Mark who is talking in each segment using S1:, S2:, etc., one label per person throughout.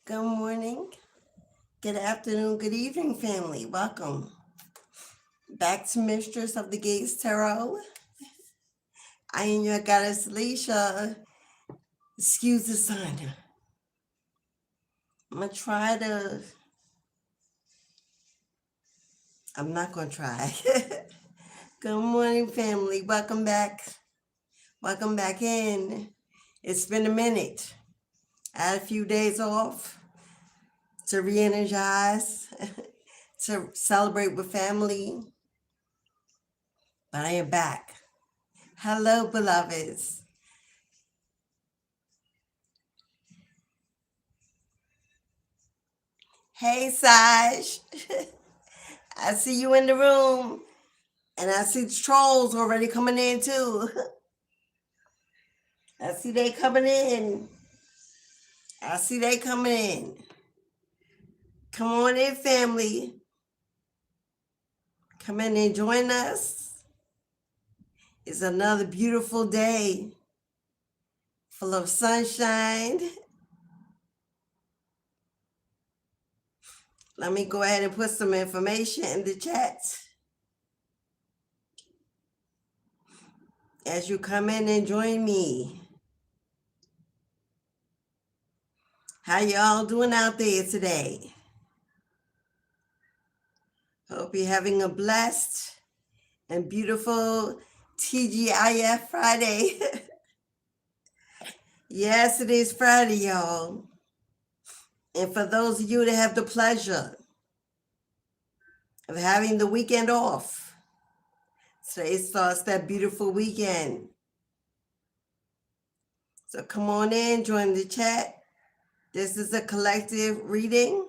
S1: Good morning, good afternoon, good evening, family. Welcome back to Mistress of the Gates Tarot. I am your goddess, Alicia. Excuse the sun. I'm not going to try. Good morning, family. Welcome back. Welcome back in. It's been a minute. I had a few days off to re-energize, to celebrate with family. But I am back. Hello, beloveds. Hey, Saj. I see you in the room. And I see the trolls already coming in, too. I see they coming in. Come on in, family. Come in and join us. It's another beautiful day full of sunshine. Let me go ahead and put some information in the chat. As you come in and join me. How y'all doing out there today? Hope you're having a blessed and beautiful TGIF Friday. Yes, it is Friday, y'all. And for those of you that have the pleasure of having the weekend off, today starts that beautiful weekend. So come on in, join the chat. This is a collective reading,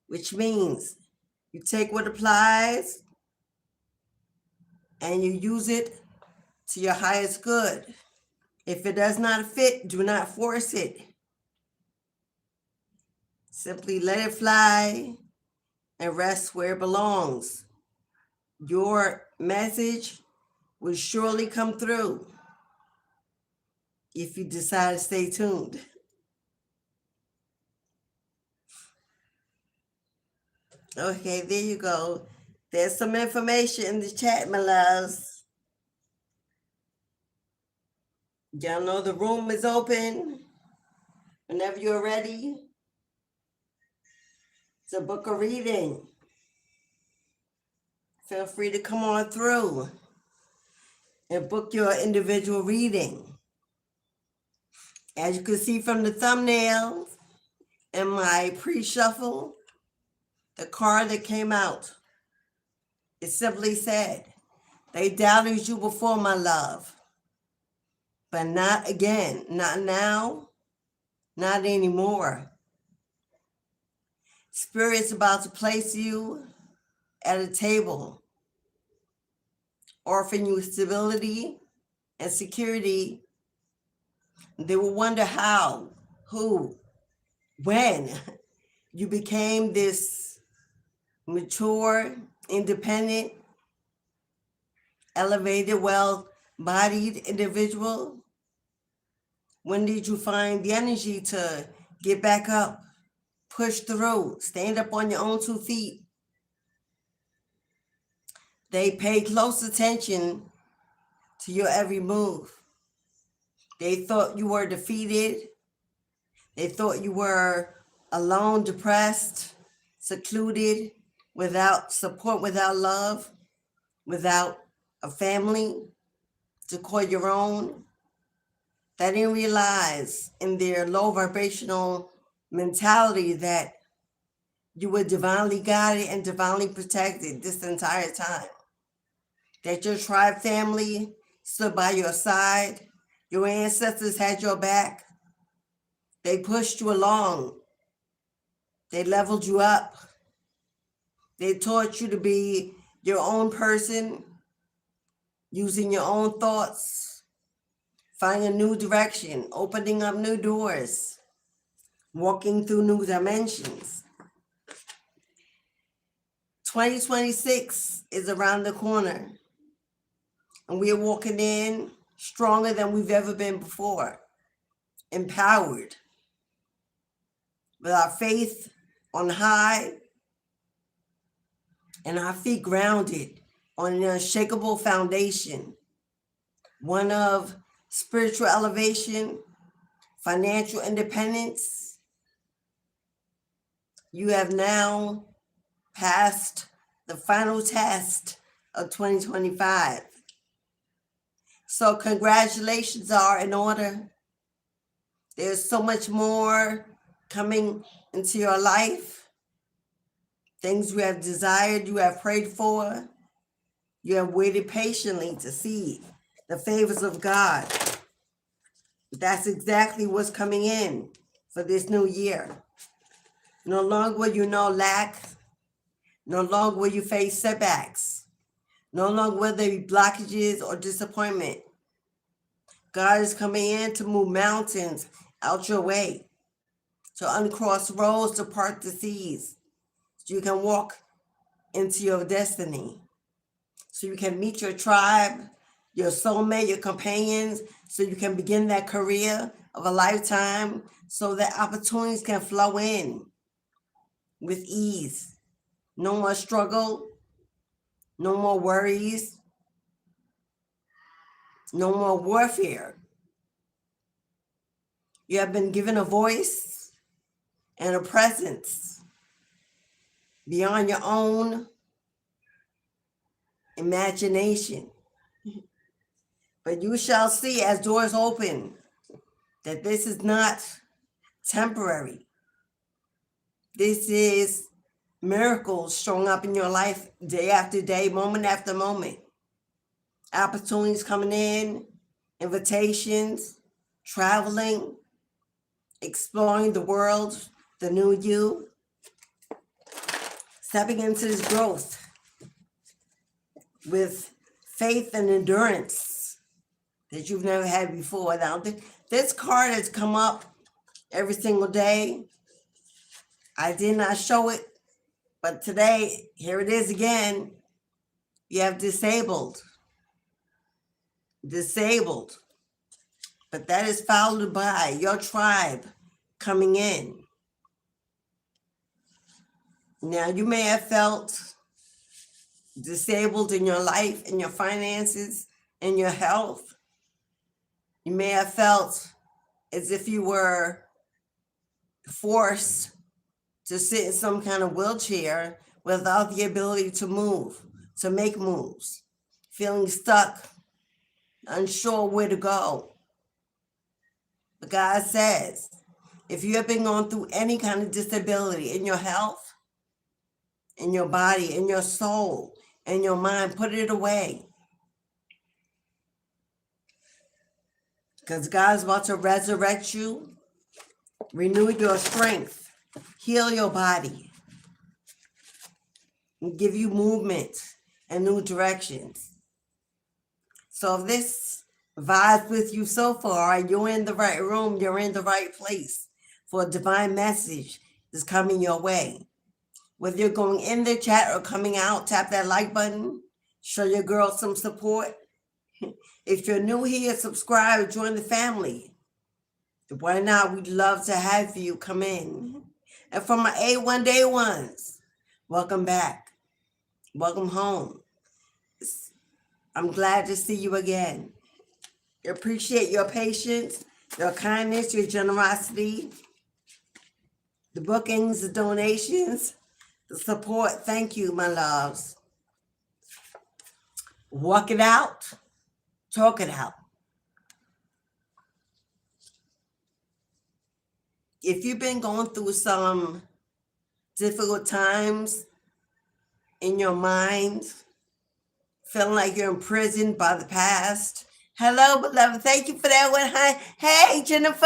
S1: which means you take what applies and you use it to your highest good. If it does not fit, do not force it. Simply let it fly and rest where it belongs. Your message will surely come through if you decide to stay tuned. Okay, there you go. There's some information in the chat, my loves. Y'all know the room is open whenever you're ready to book a reading. Feel free to come on through and book your individual reading. As you can see from the thumbnail and my pre-shuffle, the card that came out, it simply said, they doubted you before, my love, but not again, not now, not anymore. Spirit's about to place you at a table, offering you stability and security. They will wonder how, who, when you became this mature, independent, elevated, well-bodied individual. When did you find the energy to get back up, push through, stand up on your own 2 feet? They pay close attention to your every move. They thought you were defeated. They thought you were alone, depressed, secluded, without support, without love, without a family to call your own. They didn't realize in their low vibrational mentality that you were divinely guided and divinely protected this entire time. That your tribe family stood by your side. Your ancestors had your back. They pushed you along. They leveled you up. They taught you to be your own person, using your own thoughts, finding a new direction, opening up new doors, walking through new dimensions. 2026 is around the corner, and we are walking in stronger than we've ever been before, empowered, with our faith on high and our feet grounded on an unshakable foundation, one of spiritual elevation, financial independence. You have now passed the final test of 2025. So congratulations are in order. There's so much more coming into your life. Things you have desired, you have prayed for. You have waited patiently to see the favors of God. That's exactly what's coming in for this new year. No longer will you know lack. No longer will you face setbacks. No longer will there be blockages or disappointment. God is coming in to move mountains out your way, to uncross roads, to part the seas, so you can walk into your destiny, so you can meet your tribe, your soulmate, your companions, so you can begin that career of a lifetime, so that opportunities can flow in with ease. No more struggle, no more worries, no more warfare. You have been given a voice and a presence beyond your own imagination. But you shall see as doors open that this is not temporary. This is miracles showing up in your life day after day, moment after moment. Opportunities coming in, invitations, traveling, exploring the world, the new you, stepping into this growth with faith and endurance that you've never had before. Now, this card has come up every single day. I did not show it, but today, here it is again. You have disabled. But that is followed by your tribe coming in. Now, you may have felt disabled in your life, in your finances, in your health. You may have felt as if you were forced to sit in some kind of wheelchair without the ability to move, to make moves, feeling stuck, unsure where to go. But God says, if you have been going through any kind of disability in your health, in your body, in your soul, in your mind, put it away. Because God's about to resurrect you, renew your strength, heal your body, and give you movement and new directions. So if this vibes with you so far, you're in the right room, you're in the right place for a divine message that's coming your way. Whether you're going in the chat or coming out, tap that like button, show your girl some support. If you're new here, subscribe, join the family. Why not? We'd love to have you come in. And for my A1 Day ones, welcome back. Welcome home. I'm glad to see you again. I appreciate your patience, your kindness, your generosity, the bookings, the donations, the support. Thank you, my loves. Walk it out. Talk it out. If you've been going through some difficult times in your mind, feeling like you're imprisoned by the past. Hello, beloved. Thank you for that one. Hi. Hey, Jennifer.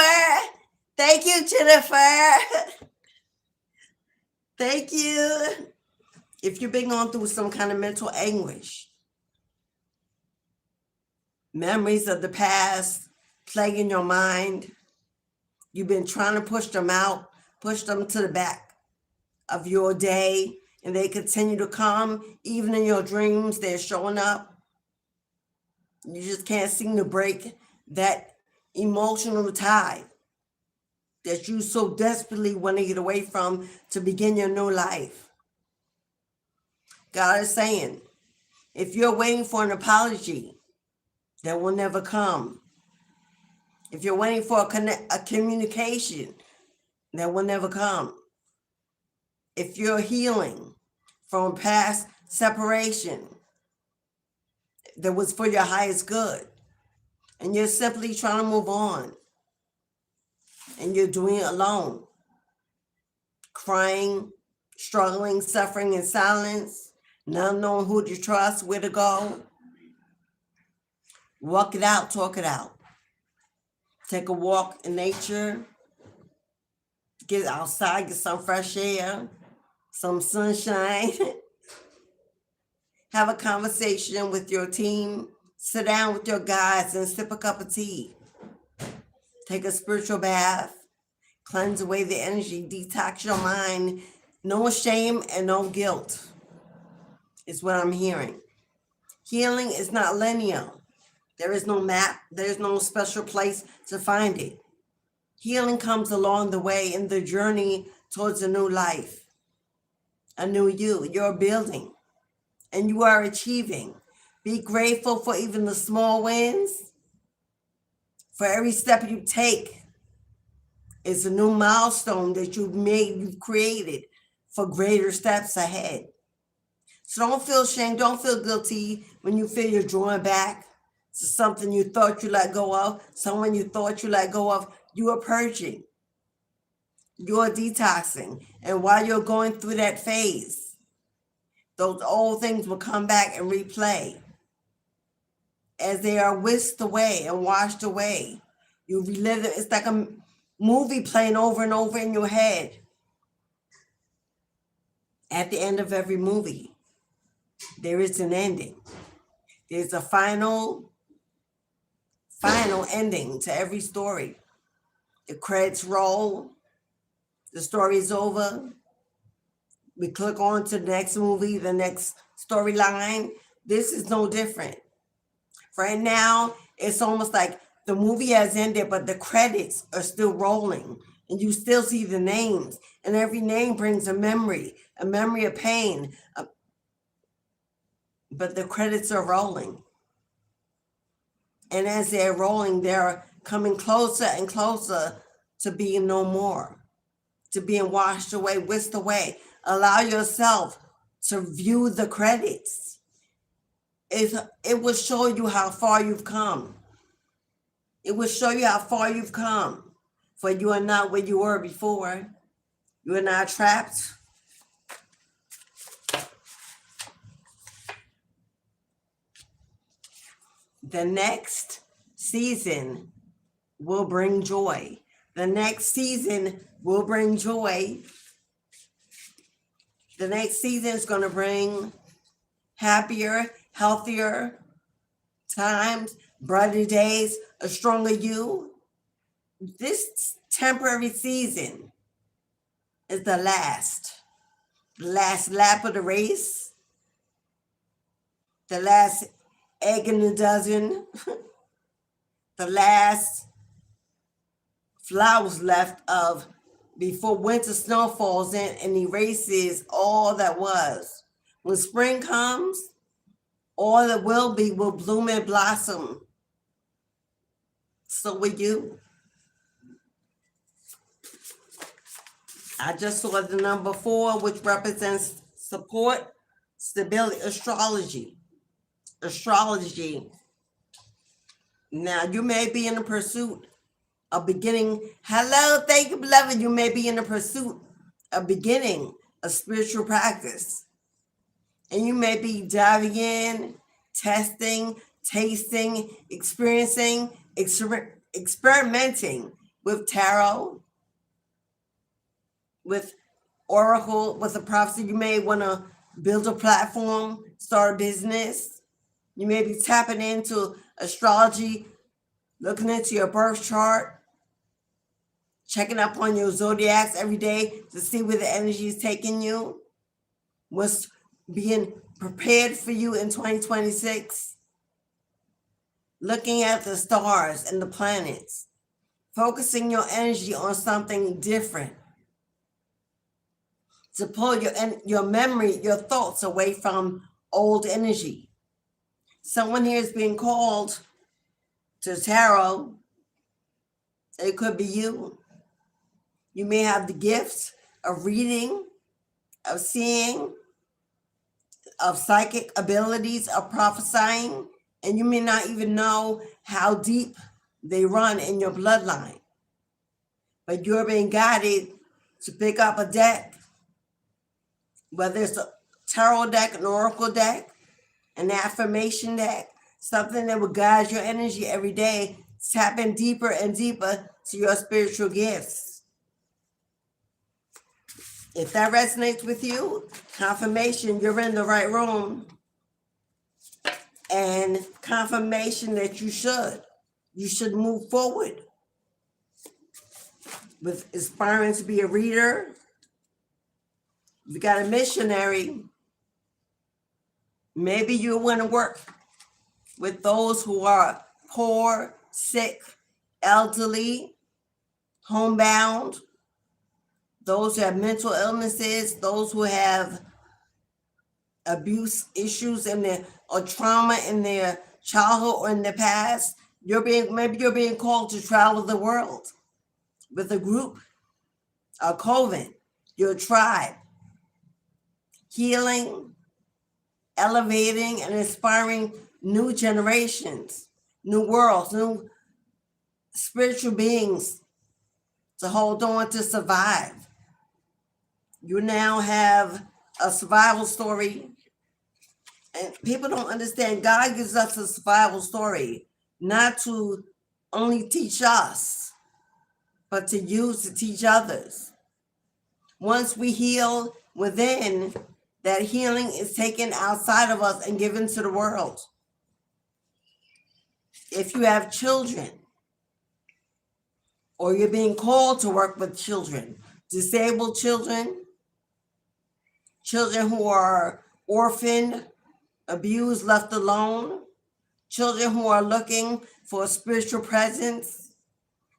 S1: Thank you, Jennifer. Thank you. If you've been going through some kind of mental anguish, memories of the past plaguing your mind, you've been trying to push them out, push them to the back of your day, and they continue to come. Even in your dreams, they're showing up. You just can't seem to break that emotional tie. that you so desperately want to get away from to begin your new life. God is saying, if you're waiting for an apology that will never come, if you're waiting for a communication that will never come, if you're healing from past separation that was for your highest good, and you're simply trying to move on, and you're doing it alone, crying, struggling, suffering in silence, not knowing who to trust, where to go, walk it out, talk it out. Take a walk in nature, get outside, get some fresh air, some sunshine. Have a conversation with your team. Sit down with your guys and sip a cup of tea. Take a spiritual bath. Cleanse away the energy. Detox your mind. No shame and no guilt is what I'm hearing. Healing is not linear. There is no map. There's no special place to find it. Healing comes along the way in the journey towards a new life, a new you. You're building and you are achieving. Be grateful for even the small wins. For every step you take is a new milestone that you've created for greater steps ahead. So don't feel shame, don't feel guilty when you feel you're drawing back to something you thought you let go of, someone you thought you let go of. You are purging, you are detoxing. And while you're going through that phase, those old things will come back and replay. As they are whisked away and washed away, you relive it. It's like a movie playing over and over in your head. At the end of every movie, there is an ending. There's a final ending to every story. The credits roll, the story is over. We click on to the next movie, the next storyline. This is no different. Right now, it's almost like the movie has ended, but the credits are still rolling, and you still see the names, and every name brings a memory of pain. But the credits are rolling. And as they're rolling, they're coming closer and closer to being no more, to being washed away, whisked away. Allow yourself to view the credits. It will show you how far you've come. It will show you how far you've come. For you are not where you were before. You are not trapped. The next season will bring joy. The next season will bring joy. The next season is going to bring happier, healthier times, brighter days, a stronger you. This temporary season is the last lap of the race, the last egg in the dozen, the last flowers left of before winter snow falls in and erases all that was. When spring comes, all that will be will bloom and blossom. So will you. I just saw the number 4, which represents support, stability, astrology. Now, you may be in the pursuit of beginning. Hello, thank you, beloved. You may be in the pursuit of beginning a spiritual practice. And you may be diving in, testing, tasting, experiencing, experimenting with tarot, with oracle, with a prophecy. You may want to build a platform, start a business. You may be tapping into astrology, looking into your birth chart, checking up on your zodiacs every day to see where the energy is taking you, what's being prepared for you in 2026, looking at the stars and the planets, focusing your energy on something different, to pull your memory, your thoughts away from old energy. Someone here is being called to tarot. It could be you. You may have the gift of reading, of seeing, of psychic abilities, of prophesying, and you may not even know how deep they run in your bloodline. But you're being guided to pick up a deck, whether it's a tarot deck, an oracle deck, an affirmation deck, something that will guide your energy every day, tapping deeper and deeper to your spiritual gifts. If that resonates with you, confirmation you're in the right room, and confirmation that you should move forward with aspiring to be a reader. If you got a missionary, maybe you want to work with those who are poor, sick, elderly, homebound, those who have mental illnesses, those who have abuse issues in their or trauma in their childhood or in their past. Maybe you're being called to travel the world with a group, a coven, your tribe, healing, elevating, and inspiring new generations, new worlds, new spiritual beings to hold on to survive. You now have a survival story, and people don't understand. God gives us a survival story, not to only teach us, but to use to teach others. Once we heal within, that healing is taken outside of us and given to the world. If you have children, or you're being called to work with children, disabled children, children who are orphaned, abused, left alone, children who are looking for a spiritual presence,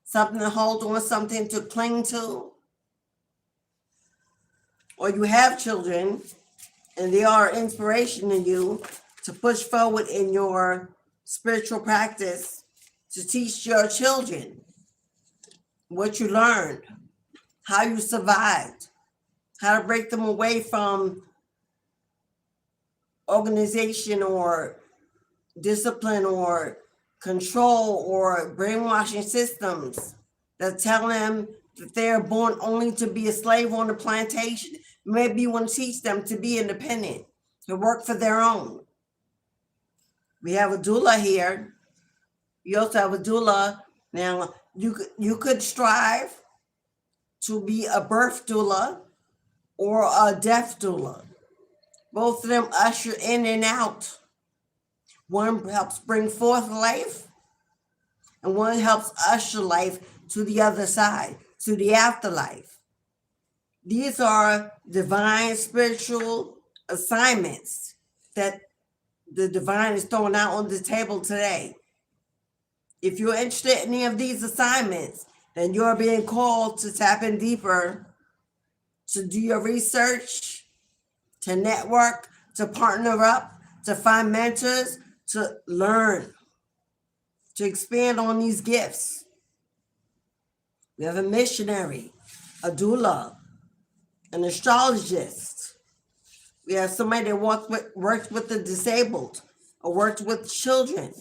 S1: something to hold on, something to cling to, or you have children and they are inspiration to you to push forward in your spiritual practice, to teach your children what you learned, how you survived, how to break them away from organization or discipline or control or brainwashing systems that tell them that they're born only to be a slave on the plantation. Maybe you want to teach them to be independent, to work for their own. We have a doula here. We also have a doula. Now, you could strive to be a birth doula or a death doula. Both of them usher in and out. One helps bring forth life, and one helps usher life to the other side, to the afterlife. These are divine spiritual assignments that the divine is throwing out on the table today. If you're interested in any of these assignments, then you're being called to tap in deeper, to do your research, to network, to partner up, to find mentors, to learn, to expand on these gifts. We have a missionary, a doula, an astrologist. We have somebody that works with the disabled or works with children.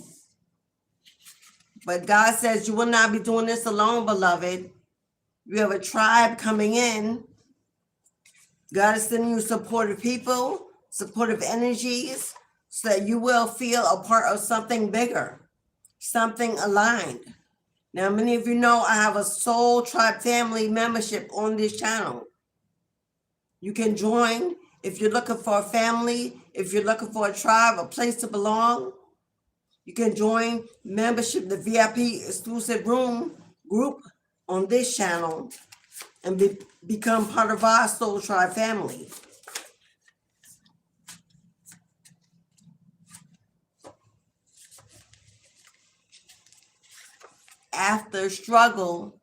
S1: But God says you will not be doing this alone, beloved. You have a tribe coming in. God is sending you supportive people, supportive energies, so that you will feel a part of something bigger, something aligned. Now, many of you know I have a Soul Tribe family membership on this channel. You can join if you're looking for a family, if you're looking for a tribe, a place to belong. You can join membership, the VIP exclusive room group on this channel, and become part of our Soul Tribe family. after struggle,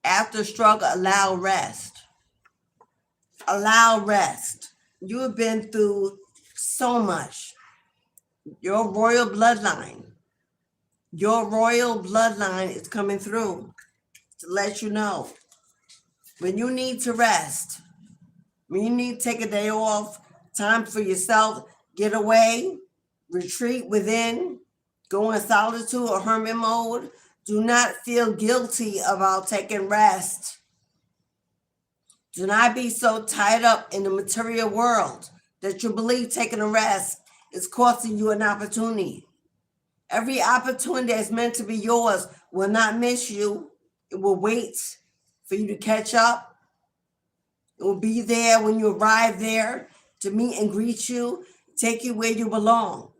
S1: allow rest. Allow rest. You have been through so much. Your royal bloodline is coming through to let you know when you need to rest, when you need to take a day off, time for yourself, get away, retreat within, go in solitude or hermit mode. Do not feel guilty about taking rest. Do not be so tied up in the material world that you believe taking a rest is costing you an opportunity. Every opportunity that's meant to be yours will not miss you. It will wait for you to catch up. It will be there when you arrive there to meet and greet you, take you where you belong.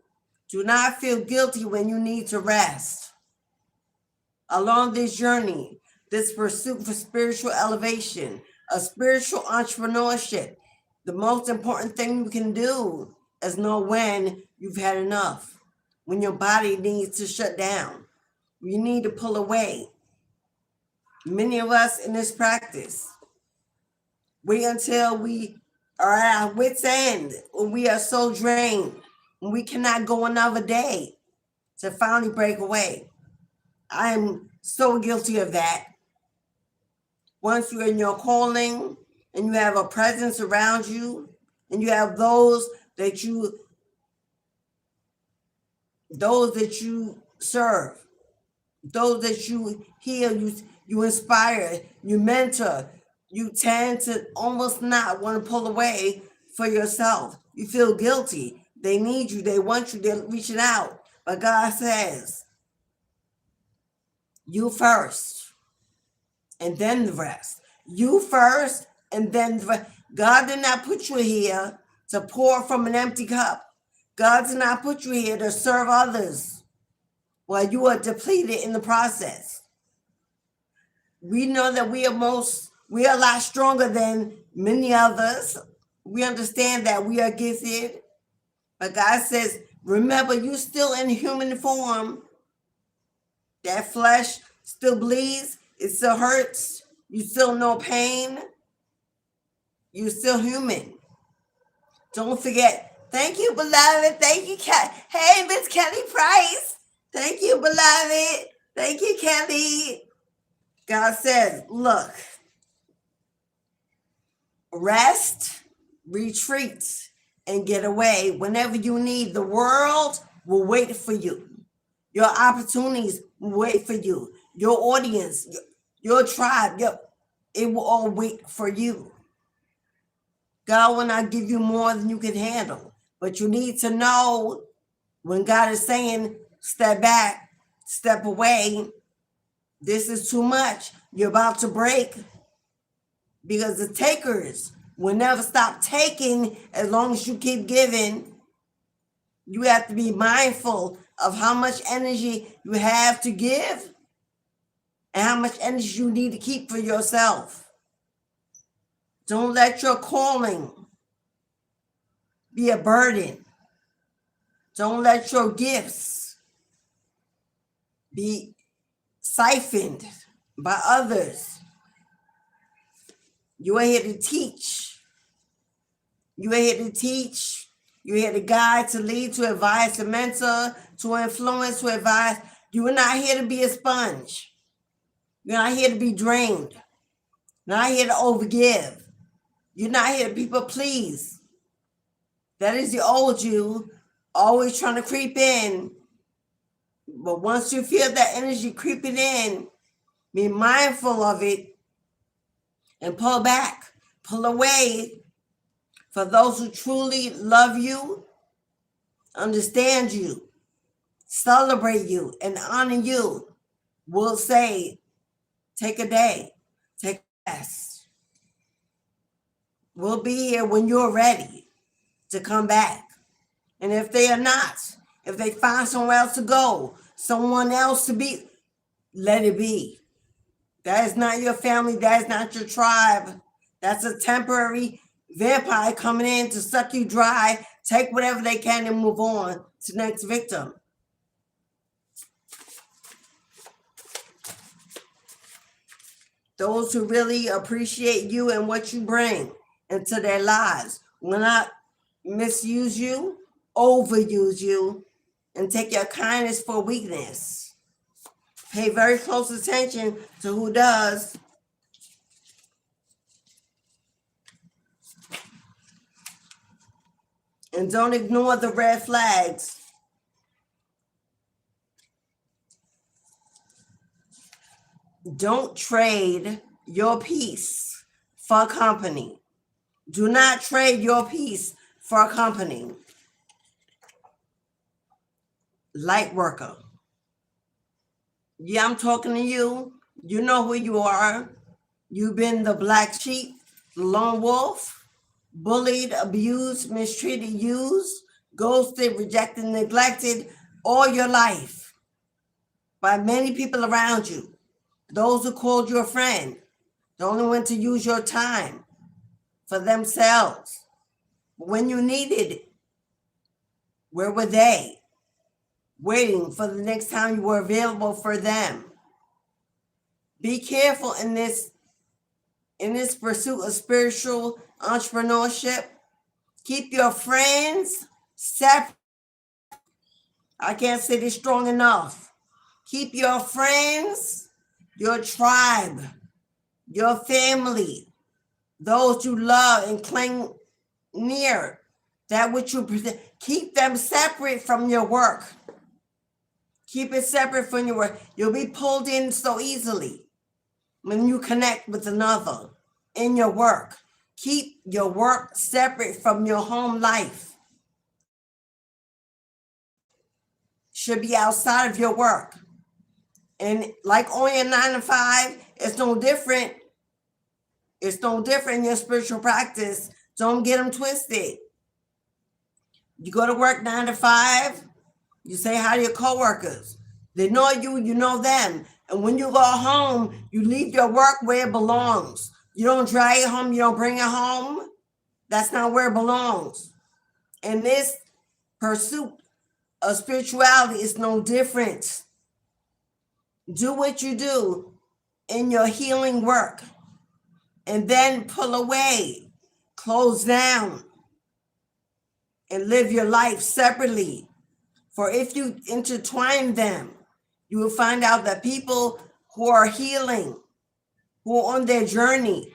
S1: Do not feel guilty when you need to rest. Along this journey, this pursuit for spiritual elevation, a spiritual entrepreneurship, the most important thing you can do is know when you've had enough, when your body needs to shut down, you need to pull away. Many of us in this practice wait until we are at our wit's end, when we are so drained, when we cannot go another day to finally break away. I am so guilty of that. Once you're in your calling and you have a presence around you and you have those that you serve, those that you heal, you inspire, you mentor, you tend to almost not want to pull away for yourself. You feel guilty. They need you. They want you. They're reaching out. But God says, you first, and then the rest. You first, and then the rest. God did not put you here to pour from an empty cup. God did not put you here to serve others while you are depleted in the process. We know that we are a lot stronger than many others. We understand that we are gifted. But God says, remember, you're still in human form. That flesh still bleeds. It still hurts. You still know pain. You're still human. Don't forget. Thank you, beloved. Thank you, hey, Miss Kelly Price. Thank you, beloved. Thank you, Kelly. God says, look, rest, retreat, and get away whenever you need. The world will wait for you. Your opportunities will wait for you. Your audience, your tribe, it will all wait for you. God will not give you more than you can handle. But you need to know when God is saying, step back, step away, this is too much. You're about to break. Because the takers will never stop taking as long as you keep giving. You have to be mindful of how much energy you have to give and how much energy you need to keep for yourself. Don't let your calling be a burden. Don't let your gifts be siphoned by others. You are here to teach. You are here to teach. You're here to guide, to lead, to advise, to mentor, to influence, to advise. You are not here to be a sponge. You're not here to be drained. You're not here to overgive. You're not here to people please. That is the old you, always trying to creep in. But once you feel that energy creeping in, be mindful of it and pull back, pull away. For those who truly love you, understand you, celebrate you, and honor you, will say, take a day, take a rest. We'll be here when you're ready to come back. And if they are not, if they find somewhere else to go, someone else to be, let it be. That is not your family. That is not your tribe. That's a temporary vampire coming in to suck you dry, take whatever they can and move on to the next victim. Those who really appreciate you and what you bring into their lives will not misuse you, overuse you, and take your kindness for weakness. Pay very close attention to who does. And don't ignore the red flags. Don't trade your peace for company. Do not trade your peace for company. Light worker. Yeah, I'm talking to you. You know who you are. You've been the black sheep, the lone wolf, bullied, abused, mistreated, used, ghosted, rejected, neglected all your life by many people around you. Those who called you a friend, the only one to use your time for themselves. But when you needed, where were they? Waiting for the next time you were available for them. Be careful in this pursuit of spiritual entrepreneurship. Keep your friends separate. I can't say this strong enough. Keep your friends, your tribe, your family, those you love and cling near, that which you present. Keep them separate from your work. Keep it separate from your work. You'll be pulled in so easily when you connect with another in your work. Keep your work separate from your home life. Should be outside of your work. And like on your 9 to 5, it's no different. It's no different in your spiritual practice. Don't get them twisted. You go to work 9 to 5, you say hi to your coworkers. They know you, you know them. And when you go home, you leave your work where it belongs. You don't drag it home, you don't bring it home. That's not where it belongs. And this pursuit of spirituality is no different. Do what you do in your healing work and then pull away, close down, and live your life separately. For if you intertwine them, you will find out that people who are healing, who are on their journey,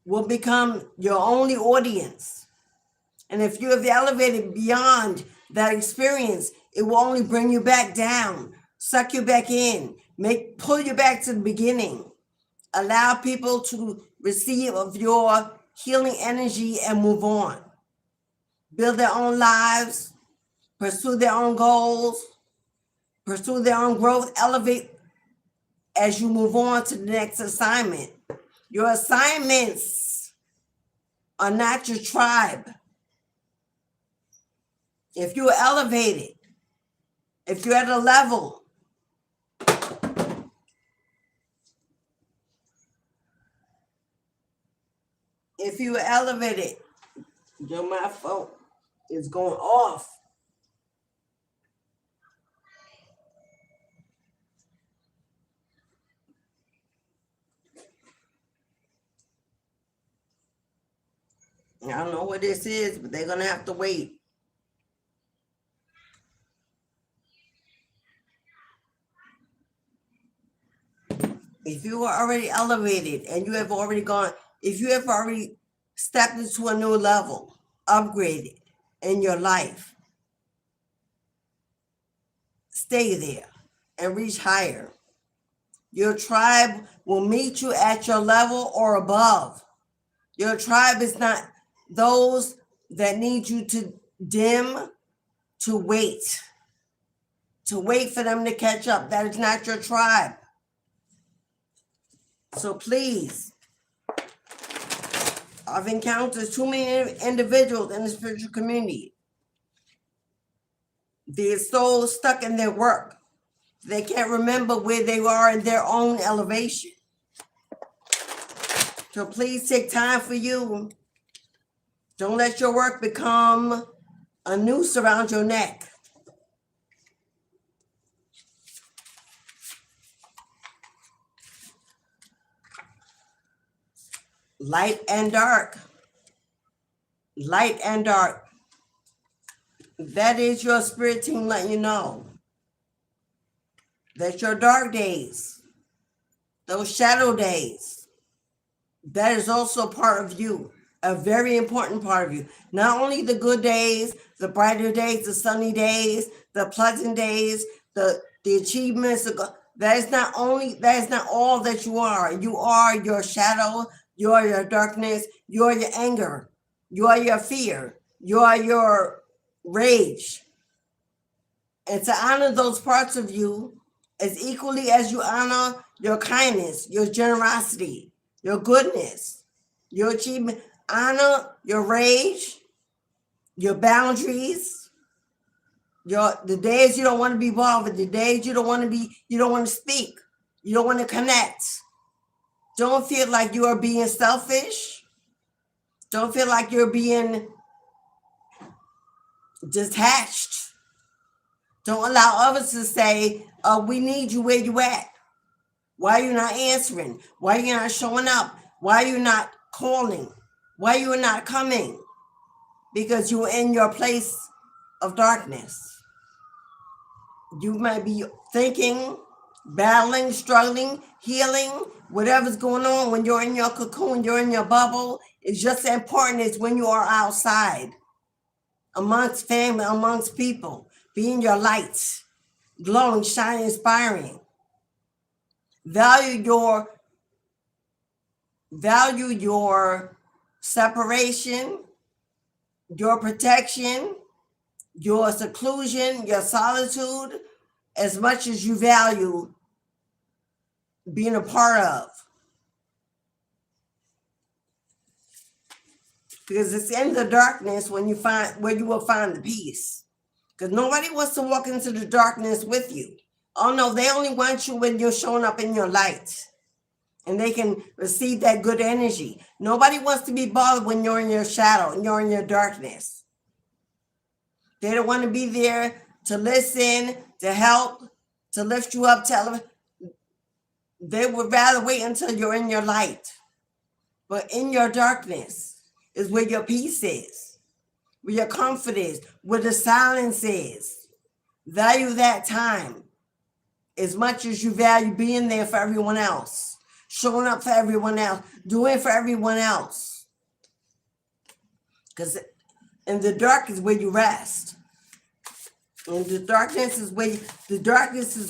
S1: will become your only audience. And if you have elevated beyond that experience, it will only bring you back down, suck you back in, pull you back to the beginning. Allow people to receive of your healing energy and move on. Build their own lives, pursue their own goals, pursue their own growth, elevate as you move on to the next assignment. Your assignments are not your tribe. If you're elevated, if you're at a level, if you are elevated, my phone is going off. I don't know what this is, but they're going to have to wait. If you are already elevated and you have already gone, if you have already stepped into a new level, upgraded in your life, stay there and reach higher. Your tribe will meet you at your level or above. Your tribe is not those that need you to dim, to wait for them to catch up. That is not your tribe. So please, I've encountered too many individuals in the spiritual community. They're so stuck in their work. They can't remember where they are in their own elevation. So please take time for you. Don't let your work become a noose around your neck. Light and dark. Light and dark. That is your spirit team letting you know that your dark days, those shadow days, that is also part of you, a very important part of you. Not only the good days, the brighter days, the sunny days, the pleasant days, the achievements. That is not all that you are. You are your shadow, you are your darkness, you are your anger, you are your fear, you are your rage. And to honor those parts of you as equally as you honor your kindness, your generosity, your goodness, your achievement. Honor your rage, your boundaries, the days you don't want to be bothered, the days you don't want to speak, you don't want to connect. Don't feel like you are being selfish. Don't feel like you're being detached. Don't allow others to say, we need you where you at. Why are you not answering? Why are you not showing up? Why are you not calling? Why are you not coming? Because you're in your place of darkness. You might be thinking, battling, struggling, healing, whatever's going on when you're in your cocoon, you're in your bubble. It's just as important as when you are outside, amongst family, amongst people. Being your light, glowing, shining, inspiring. Value your separation, your protection, your seclusion, your solitude, as much as you value being a part of. Because it's in the darkness where you will find the peace. Because nobody wants to walk into the darkness with you. Oh no, they only want you when you're showing up in your light. And they can receive that good energy. Nobody wants to be bothered when you're in your shadow and you're in your darkness. They don't want to be there to listen, to help, to lift you up. They would rather wait until you're in your light. But in your darkness is where your peace is, where your comfort is, where the silence is. Value that time as much as you value being there for everyone else. Showing up for everyone else, doing for everyone else. Because in the dark is where you rest. And the darkness is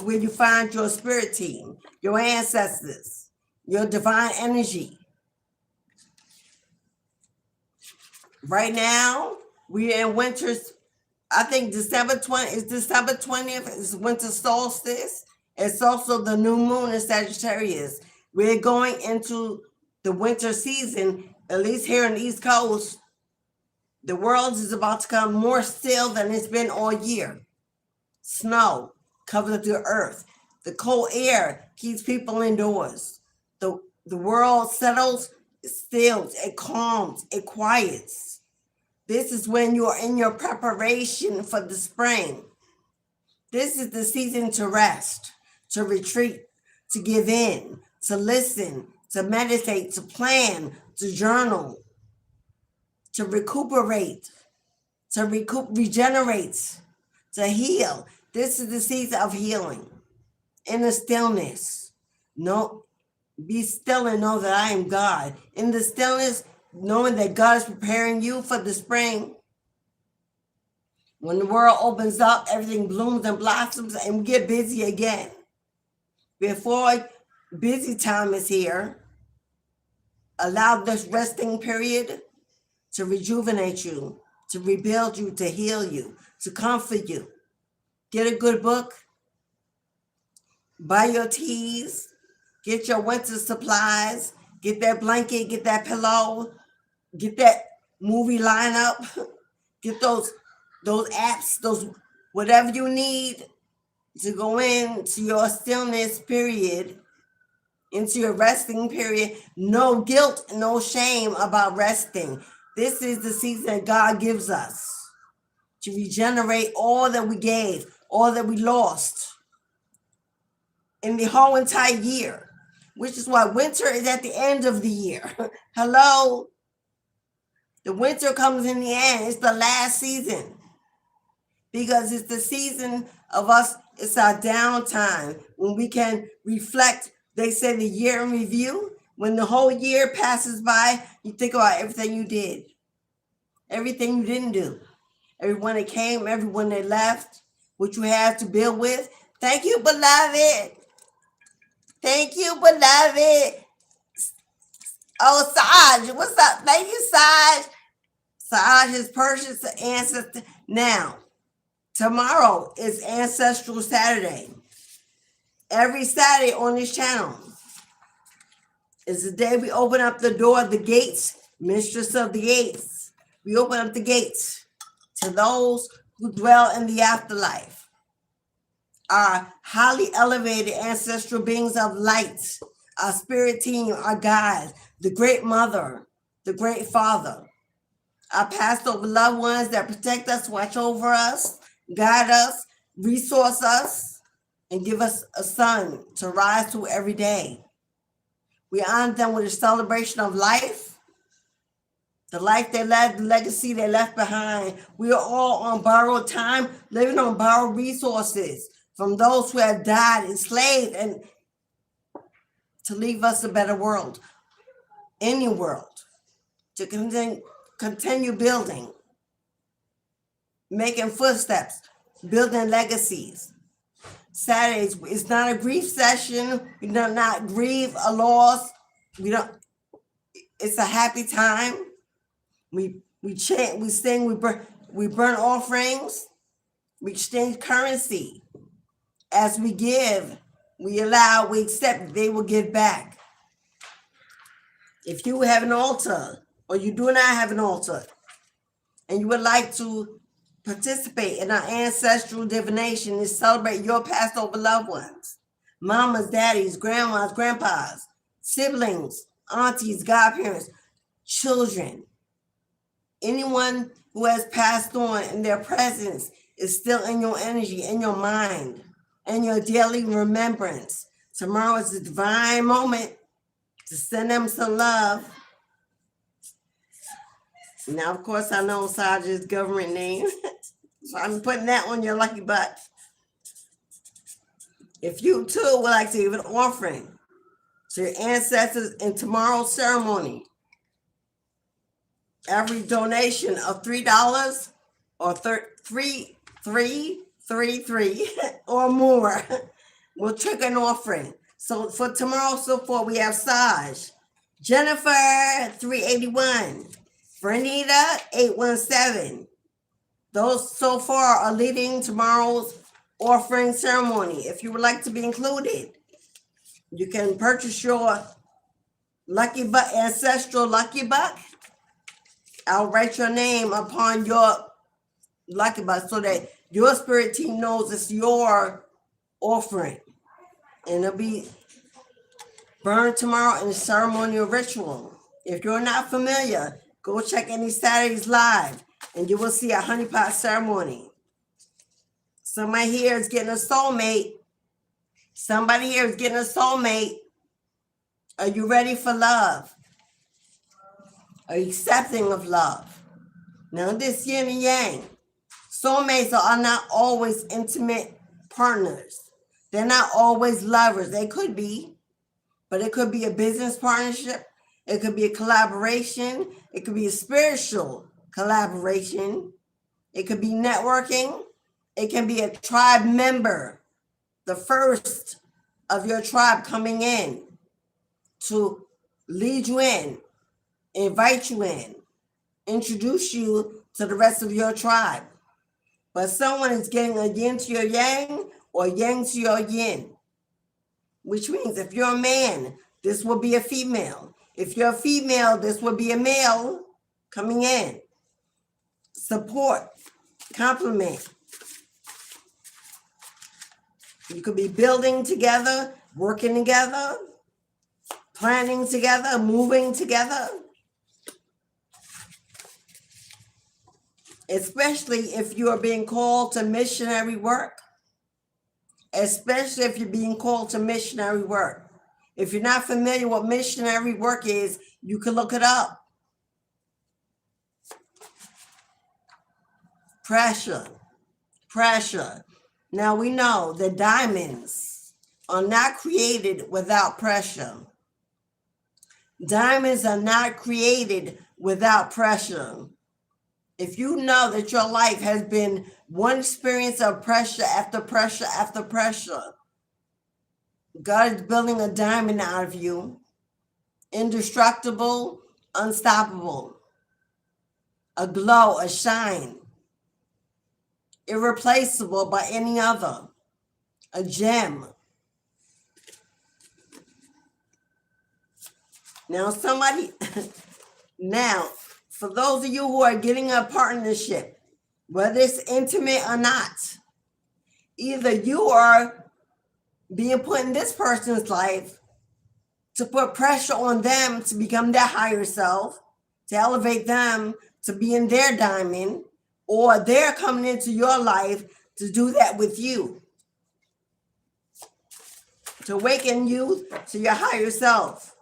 S1: where you find your spirit team, your ancestors, your divine energy. Right now, we're in winter's, I think December 20th is winter solstice. It's also the new moon in Sagittarius. We're going into the winter season, at least here on the East Coast. The world is about to become more still than it's been all year. Snow covers the earth. The cold air keeps people indoors. The world settles, it stills, it calms, it quiets. This is when you are in your preparation for the spring. This is the season to rest, to retreat, to give in, to listen, to meditate, to plan, to journal, to recuperate, to regenerate, to heal. This is the season of healing. In the stillness, be still and know that I am God. In the stillness, knowing that God is preparing you for the spring. When the world opens up, everything blooms and blossoms, and we get busy again. Before busy time is here, allow this resting period to rejuvenate you, to rebuild you, to heal you, to comfort you. Get a good book, buy your teas, get your winter supplies, get that blanket, get that pillow, get that movie lineup, get those apps, those whatever you need to go into your stillness period, into your resting period. No guilt, no shame about resting. This is the season that God gives us to regenerate all that we gave, all that we lost in the whole entire year. which is why winter is at the end of the year. Hello? The winter comes in the end. It's the last season because it's the season of us. It's our downtime when we can reflect. They say the year in review. When the whole year passes by, you think about everything you did, everything you didn't do, everyone that came, everyone that left, what you have to build with. Thank you, beloved. Thank you, beloved. Oh, Saj, what's up? Thank you, Saj. Saj is purchased the ancestor. Now, tomorrow is Ancestral Saturday. Every Saturday on this channel is the day we open up the door, the gates, mistress of the gates. We open up the gates to those who dwell in the afterlife. Our highly elevated ancestral beings of light, our spirit team, our guides, the great mother, the great father, our passed over loved ones that protect us, watch over us, guide us, resource us, and give us a sun to rise to every day. We honor them with a celebration of life, the life they led, the legacy they left behind. We are all on borrowed time, living on borrowed resources from those who have died, enslaved, and to leave us a better world, any world, to continue building, making footsteps, building legacies. Saturdays is not a grief session. We do not grieve a loss. It's a happy time. We chant, we sing, we burn offerings, we exchange currency. As we give, we allow, we accept, they will give back. If you have an altar or you do not have an altar and you would like to participate in our ancestral divination and celebrate your past over loved ones, mamas, daddies, grandmas, grandpas, siblings, aunties, godparents, children, anyone who has passed on and their presence is still in your energy, in your mind, and your daily remembrance. Tomorrow is a divine moment to send them some love. Now, of course, I know Saja's government name, so I'm putting that on your lucky butt. If you too would like to give an offering to your ancestors in tomorrow's ceremony, every donation of $3 or $333 or more will trigger an offering. So for tomorrow, so far, we have Saj, Jennifer, 381, Vernita, 817. Those so far are leading tomorrow's offering ceremony. If you would like to be included, you can purchase your lucky buck, ancestral lucky buck. I'll write your name upon your lucky buck so that your spirit team knows it's your offering. And it'll be burned tomorrow in a ceremonial ritual. If you're not familiar, go check any Saturdays live and you will see a honeypot ceremony. Somebody here is getting a soulmate. Somebody here is getting a soulmate. Are you ready for love? Are you accepting of love? Now this yin and yang. Soulmates are not always intimate partners. They're not always lovers. They could be, but it could be a business partnership. It could be a collaboration. It could be a spiritual collaboration. It could be networking. It can be a tribe member, the first of your tribe coming in to lead you in, invite you in, introduce you to the rest of your tribe. But someone is getting a yin to your yang or yang to your yin, which means if you're a man, this will be a female. If you're a female, this will be a male coming in. Support, compliment. You could be building together, working together, planning together, moving together. Especially if you are being called to missionary work. Especially if you're being called to missionary work. If you're not familiar what missionary work is, you can look it up. Pressure. Now we know that diamonds are not created without pressure. Diamonds are not created without pressure. If you know that your life has been one experience of pressure after pressure after pressure, God is building a diamond out of you, indestructible, unstoppable, a glow, a shine, irreplaceable by any other, a gem. Now, now, for those of you who are getting a partnership, whether it's intimate or not, either you are being put in this person's life to put pressure on them to become their higher self, to elevate them to be in their diamond, or they're coming into your life to do that with you, to awaken you to your higher self.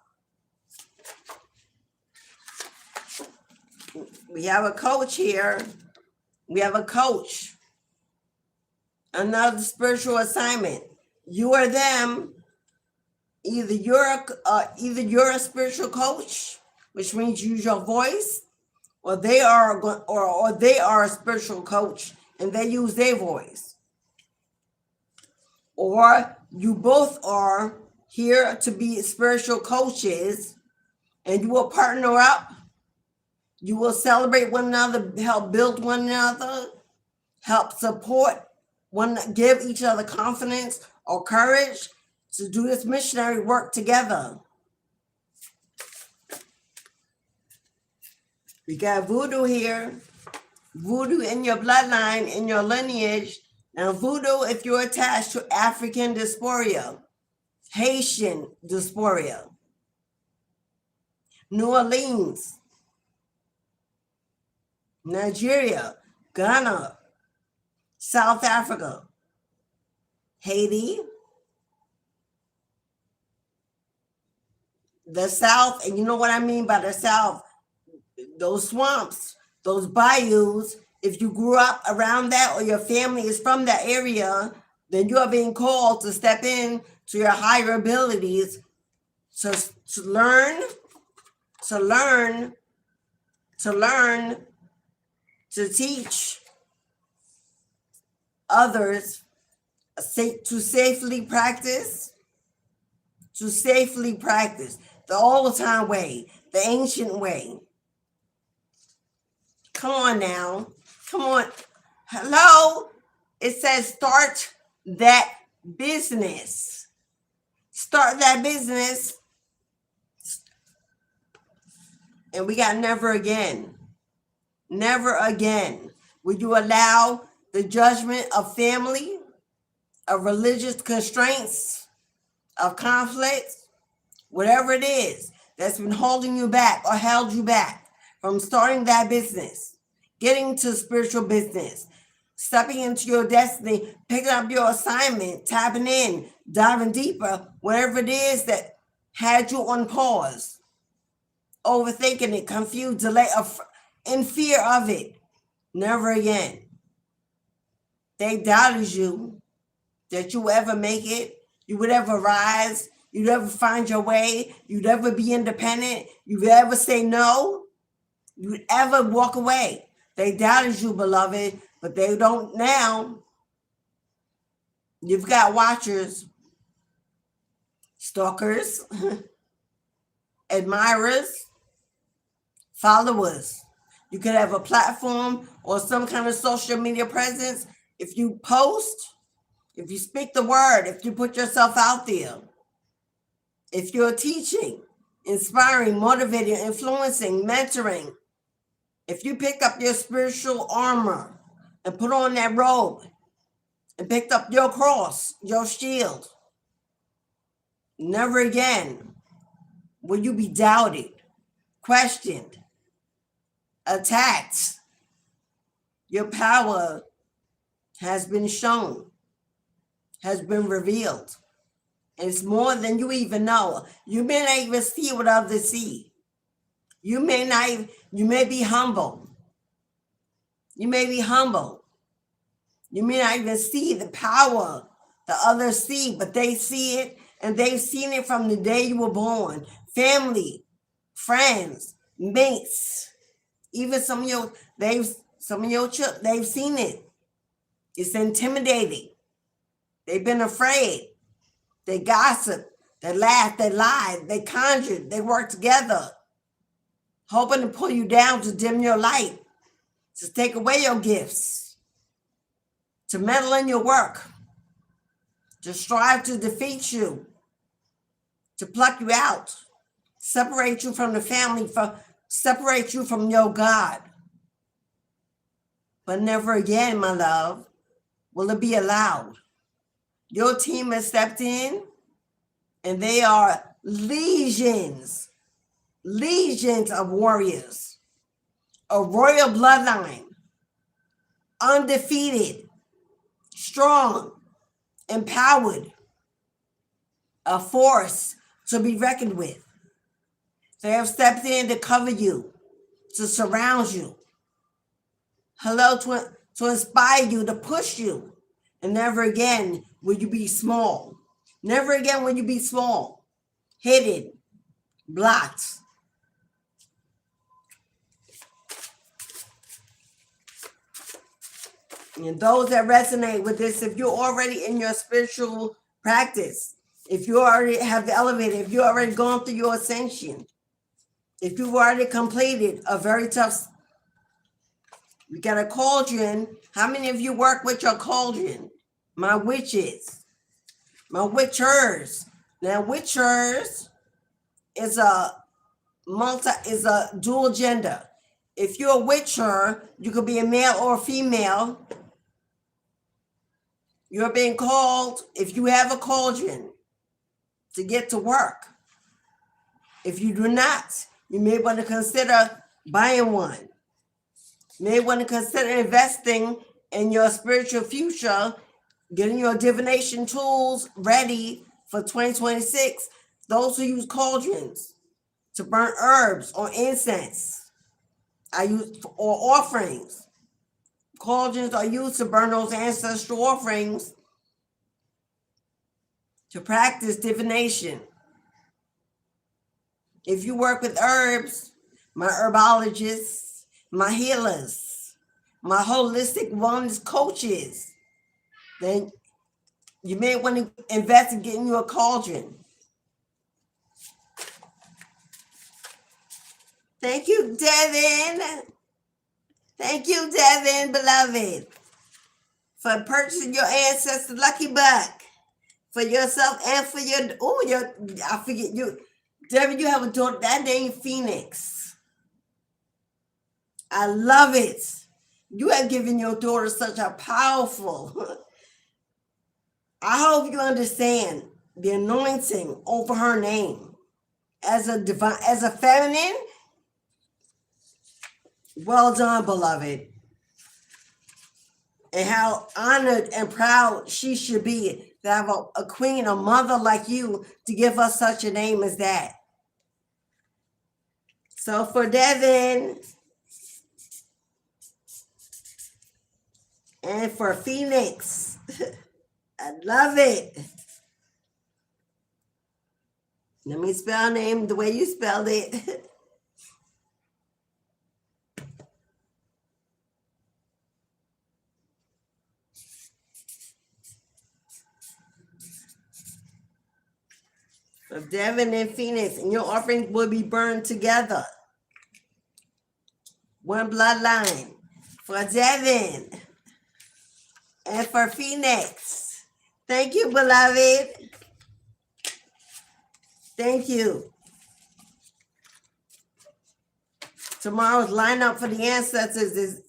S1: We have a coach here. We have a coach. Another spiritual assignment. You are them. Either you're a spiritual coach, which means use your voice, or they are a spiritual coach and they use their voice. Or you both are here to be spiritual coaches and you will partner up. You will celebrate one another, help build one another, help support one, give each other confidence or courage to do this missionary work together. We got voodoo here. Voodoo in your bloodline, in your lineage. Now, voodoo, if you're attached to African diaspora, Haitian diaspora, New Orleans, Nigeria, Ghana, South Africa, Haiti, the South, and you know what I mean by the South, those swamps, those bayous. If you grew up around that or your family is from that area, then you are being called to step in to your higher abilities to learn, to teach others, to safely practice the old-time way, the ancient way. Come on now. Come on. Hello? It says start that business. Start that business. And we got never again. Never again will you allow the judgment of family, of religious constraints, of conflicts, whatever it is that's been holding you back or held you back from starting that business, getting to spiritual business, stepping into your destiny, picking up your assignment, tapping in, diving deeper, whatever it is that had you on pause, overthinking it, confused, delay, in fear of it. Never again. They doubted you, that you would ever make it, you would ever rise, you'd ever find your way, you'd ever be independent, you'd ever say no, you'd ever walk away. They doubted you, beloved, but they don't now. You've got watchers, stalkers, admirers, followers. You could have a platform or some kind of social media presence. If you post, if you speak the word, if you put yourself out there, if you're teaching, inspiring, motivating, influencing, mentoring, if you pick up your spiritual armor and put on that robe and picked up your cross, your shield, never again will you be doubted, questioned, attacked. Your power has been shown, has been revealed. And it's more than you even know. You may not even see what others see. You may be humble. You may be humble. You may not even see the power that others see, but they see it, and they've seen it from the day you were born. Family, friends, mates, even some of your children, they've seen it. It's intimidating. They've been afraid. They gossip, they laugh, they lie, they conjure, they work together, hoping to pull you down, to dim your light, to take away your gifts, to meddle in your work, to strive to defeat you, to pluck you out, separate you from the family, separate you from your God. But never again, my love, will it be allowed. Your team has stepped in, and they are legions of warriors, a royal bloodline, undefeated, strong, empowered, a force to be reckoned with. They have stepped in to cover you, to surround you. Hello, to inspire you, to push you. And never again will you be small. Never again will you be small, hidden, blocked. And those that resonate with this, if you're already in your spiritual practice, if you already have elevated, if you've already gone through your ascension, if you've already completed a very tough, you got a cauldron. How many of you work with your cauldron? My witches, my witchers. Now, witchers is a dual gender. If you're a witcher, you could be a male or a female. You're being called, if you have a cauldron, to get to work. If you do not, you may want to consider buying one. You may want to consider investing in your spiritual future, getting your divination tools ready for 2026. Those who use cauldrons to burn herbs or incense, or offerings. Cauldrons are used to burn those ancestral offerings to practice divination. If you work with herbs, my herbologists, my healers, my holistic wellness coaches, then you may want to invest in getting you a cauldron. Thank you, Devin. Thank you, Devin, beloved, for purchasing your ancestor lucky buck for yourself and for I forget you. Devin, you have a daughter, that name Phoenix. I love it. You have given your daughter such a powerful, I hope you understand the anointing over her name. As a feminine, well done, beloved. And how honored and proud she should be to have a queen, a mother like you, to give us such a name as that. So for Devin and for Phoenix, I love it. Let me spell name the way you spelled it. Of Devin and Phoenix, and your offerings will be burned together. One bloodline for Devin and for Phoenix. Thank you, beloved. Thank you. Tomorrow's lineup for the ancestors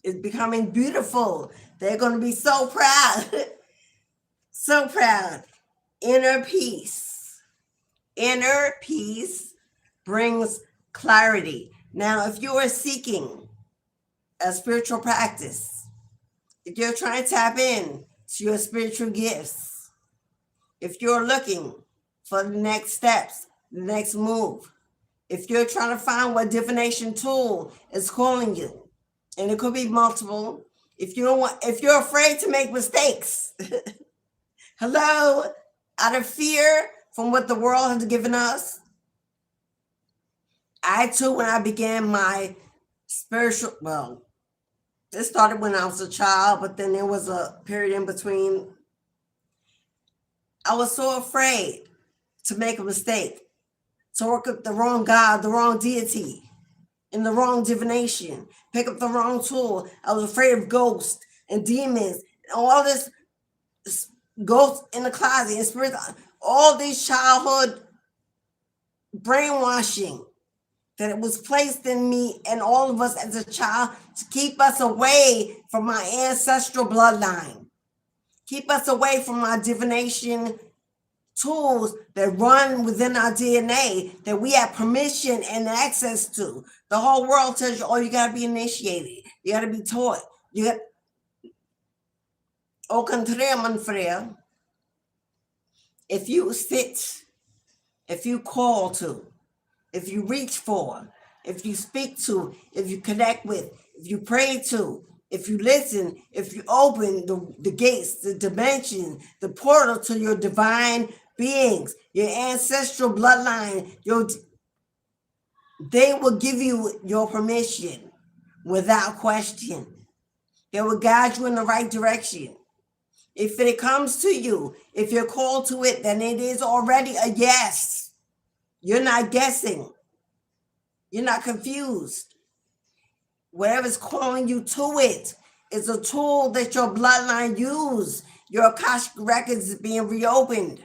S1: is becoming beautiful. They're going to be so proud. So proud. Inner peace. Inner peace brings clarity. Now, if you are seeking a spiritual practice, if you're trying to tap in to your spiritual gifts, If you're looking for the next steps, the next move, if you're trying to find what divination tool is calling you, and it could be multiple, if you're afraid to make mistakes, hello, out of fear from what the world has given us. I too, when I began my spiritual, well, it started when I was a child, but then there was a period in between. I was so afraid to make a mistake, to work up the wrong God, the wrong deity, in the wrong divination, pick up the wrong tool. I was afraid of ghosts and demons and all this ghosts in the closet and spirits, all these childhood brainwashing that it was placed in me and all of us as a child to keep us away from my ancestral bloodline, keep us away from our divination tools that run within our DNA that we have permission and access to. The whole world tells you, oh, you got to be initiated. You got to be taught. You got, au contraire, mon frère, if you sit, if you call to, if you reach for, if you speak to, if you connect with, if you pray to, if you listen, if you open the gates, the dimension, the portal to your divine beings, your ancestral bloodline, they will give you your permission without question. They will guide you in the right direction. If it comes to you, if you're called to it, then it is already a yes. You're not guessing. You're not confused. Whatever's calling you to it is a tool that your bloodline use. Your Akashic records is being reopened.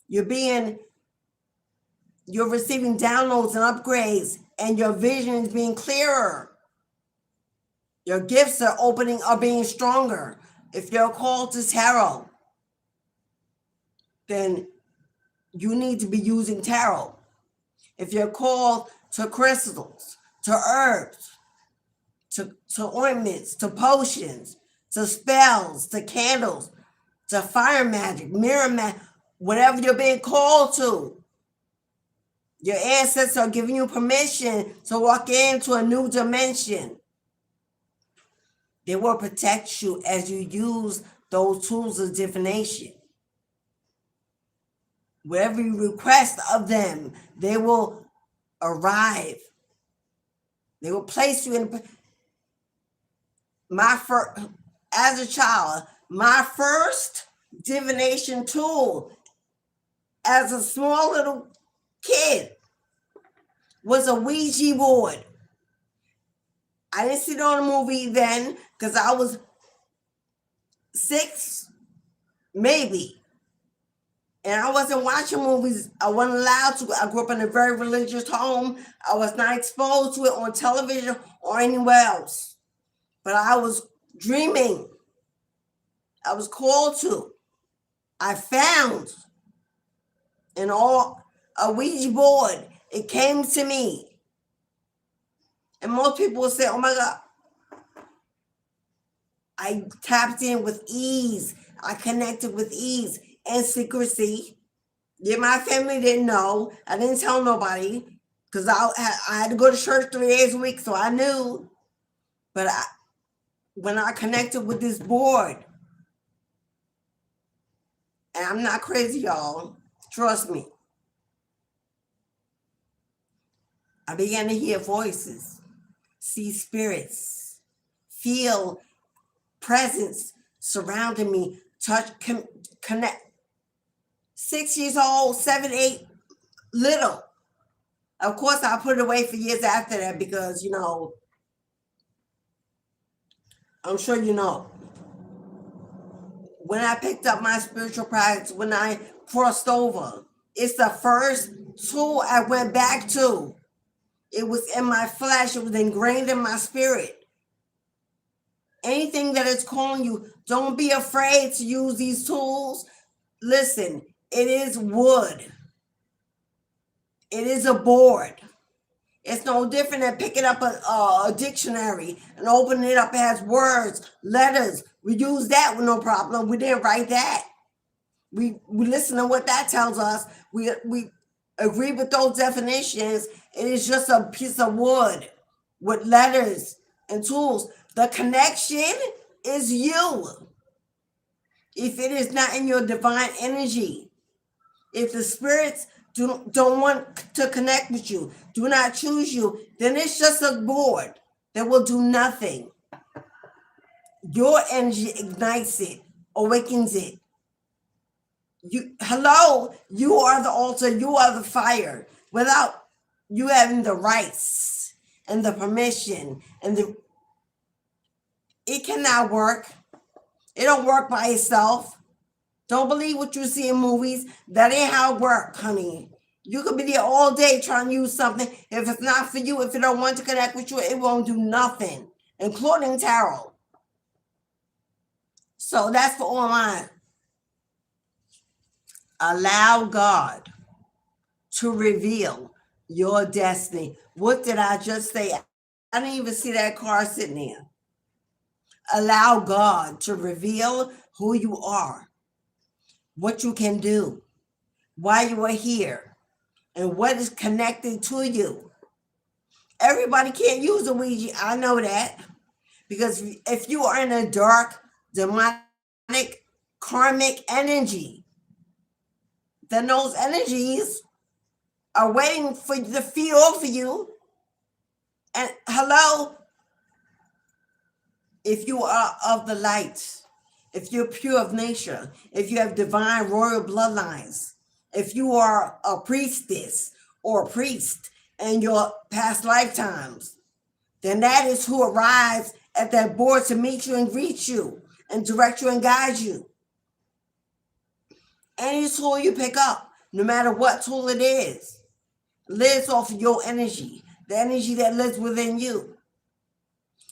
S1: You're receiving downloads and upgrades, and your vision is being clearer. Your gifts are being stronger. If you're called to tarot, then you need to be using tarot. If you're called to crystals, to herbs, to ointments, to potions, to spells, to candles, to fire magic, mirror magic, whatever you're being called to, your ancestors are giving you permission to walk into a new dimension. They will protect you as you use those tools of divination. Whatever you request of them, they will arrive. They will place you in. As a child, my first divination tool as a small little kid was a Ouija board. I didn't see it on a movie then because I was 6, maybe. And I wasn't watching movies. I wasn't allowed to. I grew up in a very religious home. I was not exposed to it on television or anywhere else. But I was dreaming. I was called to. I found a Ouija board. It came to me. And most people will say, oh my God. I tapped in with ease. I connected with ease and secrecy. Yeah, my family didn't know. I didn't tell nobody because I had to go to church 3 days a week, so I knew. But when I connected with this board, and I'm not crazy, y'all, trust me, I began to hear voices, see spirits, feel presence surrounding me, touch, connect. 6 years old, 7, 8, little. Of course, I put it away for years after that because, I'm sure you know. When I picked up my spiritual practice, when I crossed over, it's the first tool I went back to. It was in my flesh. It was ingrained in my spirit. Anything that is calling you, don't be afraid to use these tools. Listen, it is wood. It is a board. It's no different than picking up a dictionary and opening it up. It has words, letters. We use that with no problem. We didn't write that. We listen to what that tells us. We agree with those definitions. It is just a piece of wood with letters and tools. The connection is you. If it is not in your divine energy, if the spirits don't want to connect with you, do not choose you, then it's just a board that will do nothing. Your energy ignites it, awakens it. You are the altar, you are the fire. Without you having the rights and the permission it cannot work. It don't work by itself. Don't believe what you see in movies. That ain't how it works, honey. You could be there all day trying to use something. If it's not for you, if it don't want to connect with you, it won't do nothing, including tarot. So that's for online. Allow God to reveal your destiny. What did I just say? I didn't even see that car sitting there. Allow God to reveal who you are, what you can do, why you are here, and what is connected to you. Everybody can't use a Ouija. I know that. Because if you are in a dark, demonic, karmic energy, then those energies are waiting for you to feed off of you. And hello, if you are of the light, if you're pure of nature, if you have divine royal bloodlines, if you are a priestess or a priest in your past lifetimes, then that is who arrives at that board to meet you and greet you and direct you and guide you. Any tool you pick up, no matter what tool it is, lives off of your energy, the energy that lives within you.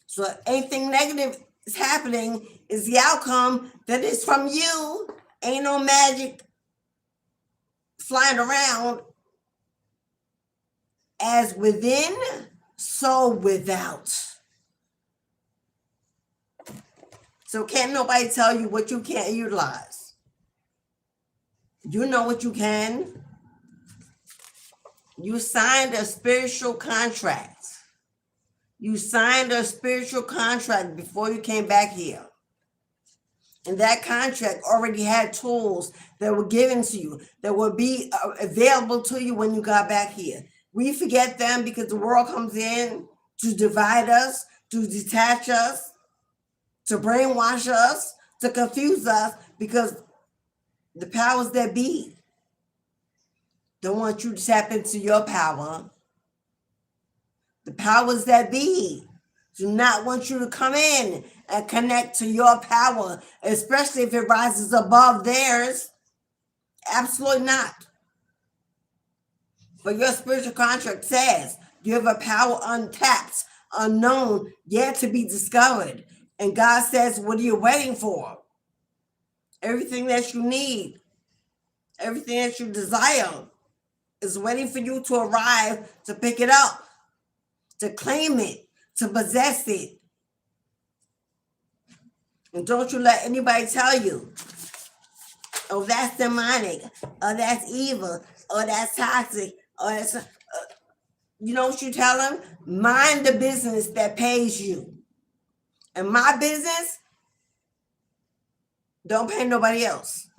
S1: So anything negative is happening is the outcome that is from you. Ain't no magic flying around. As within, so without. So can't nobody tell you what you can't utilize. You know what you can. You signed a spiritual contract. You signed a spiritual contract before you came back here. And that contract already had tools that were given to you, that would be available to you when you got back here. We forget them because the world comes in to divide us, to detach us, to brainwash us, to confuse us, because the powers that be don't want you to tap into your power. The powers that be do not want you to come in and connect to your power, especially if it rises above theirs. Absolutely not. But your spiritual contract says you have a power untapped, unknown, yet to be discovered. And God says, what are you waiting for? Everything that you need, everything that you desire is waiting for you to arrive to pick it up, to claim it, to possess it. And don't you let anybody tell you, oh, that's demonic, or that's evil, or that's toxic, or that's... You know what you tell them? Mind the business that pays you. And my business, don't pay nobody else.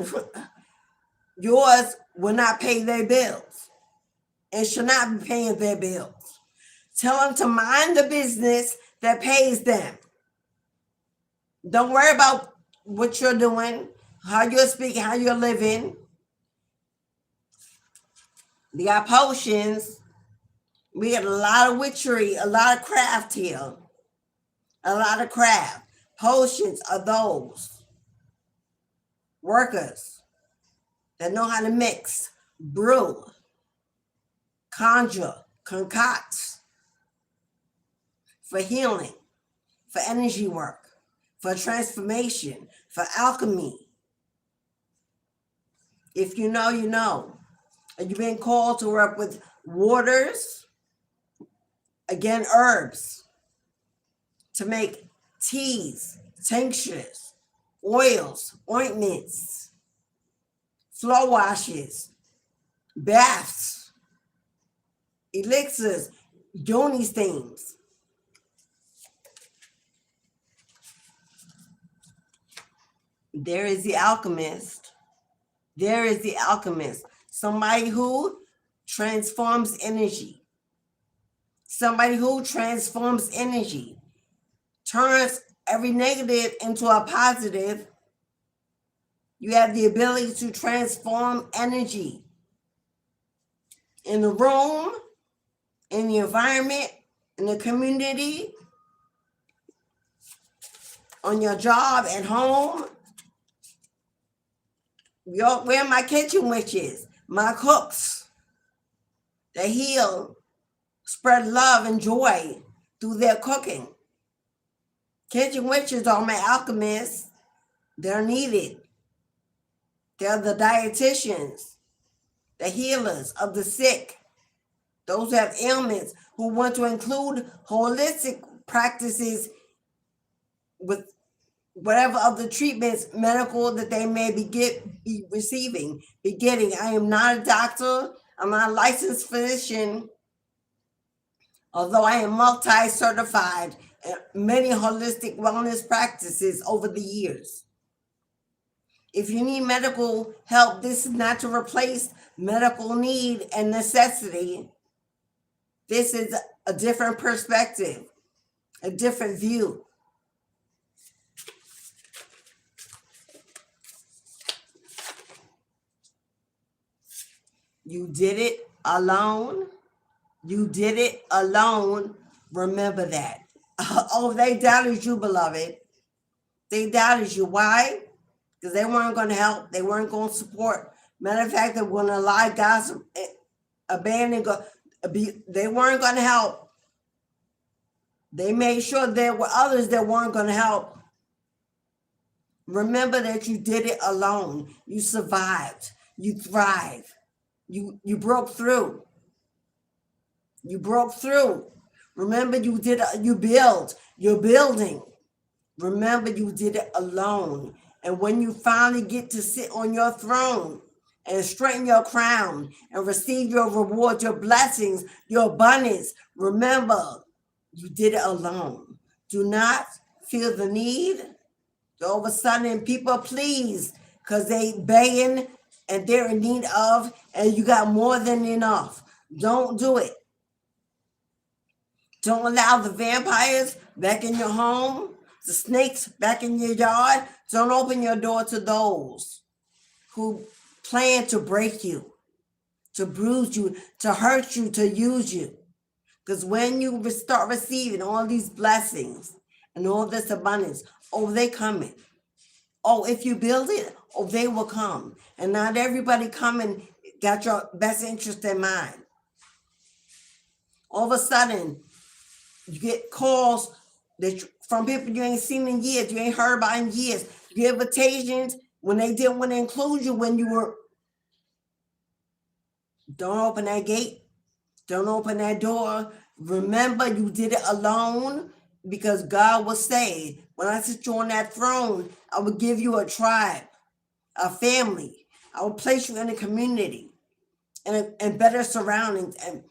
S1: Yours will not pay their bills and should not be paying their bills. Tell them to mind the business that pays them. Don't worry about what you're doing, how you're speaking, how you're living. We got potions. We got a lot of witchery, a lot of craft here. A lot of craft. Potions are those workers that know how to mix, brew, conjure, concoct for healing, for energy work, for transformation, for alchemy. If you know, you know. And you've been called to work with waters, again, herbs, to make teas, tinctures, oils, ointments, floor washes, baths, elixirs, yoni steams. There is the alchemist. There is the alchemist. Somebody who transforms energy. Somebody who transforms energy. Turns every negative into a positive. You have the ability to transform energy in the room, in the environment, in the community, on your job, at home. Where are my kitchen witches? My cooks. They heal, spread love and joy through their cooking. Kitchen witches are my alchemists. They're needed. They're the dietitians, the healers of the sick, those who have ailments, who want to include holistic practices with whatever other treatments, medical, that they may be getting. I am not a doctor. I'm not a licensed physician, although I am multi-certified in many holistic wellness practices over the years. If you need medical help, this is not to replace medical need and necessity. This is a different perspective, a different view. You did it alone. You did it alone. Remember that. Oh, they doubted you, beloved. They doubted you. Why? Because they weren't going to help. They weren't going to support. Matter of fact, they were going to lie, gossip, abandon. They weren't going to help. They made sure there were others that weren't going to help. Remember that you did it alone. You survived. You thrived. You broke through. You broke through. Remember, you build. You're building. Remember, you did it alone. And when you finally get to sit on your throne and straighten your crown and receive your reward, your blessings, your abundance, remember, you did it alone. Do not feel the need to all of a sudden people please because they begging and they're in need of, and you got more than enough. Don't do it. Don't allow the vampires back in your home, the snakes back in your yard. Don't open your door to those who plan to break you, to bruise you, to hurt you, to use you. Because when you start receiving all these blessings and all this abundance, oh, they coming. Oh, if you build it, oh, they will come. And not everybody coming got your best interest in mind. All of a sudden, you get calls from people you ain't seen in years, you ain't heard about in years. You get invitations when they didn't want to include you when you were. Don't open that gate. Don't open that door. Remember, you did it alone because God will say, when I sit you on that throne, I will give you a tribe, a family. I will place you in a community and better surroundings. And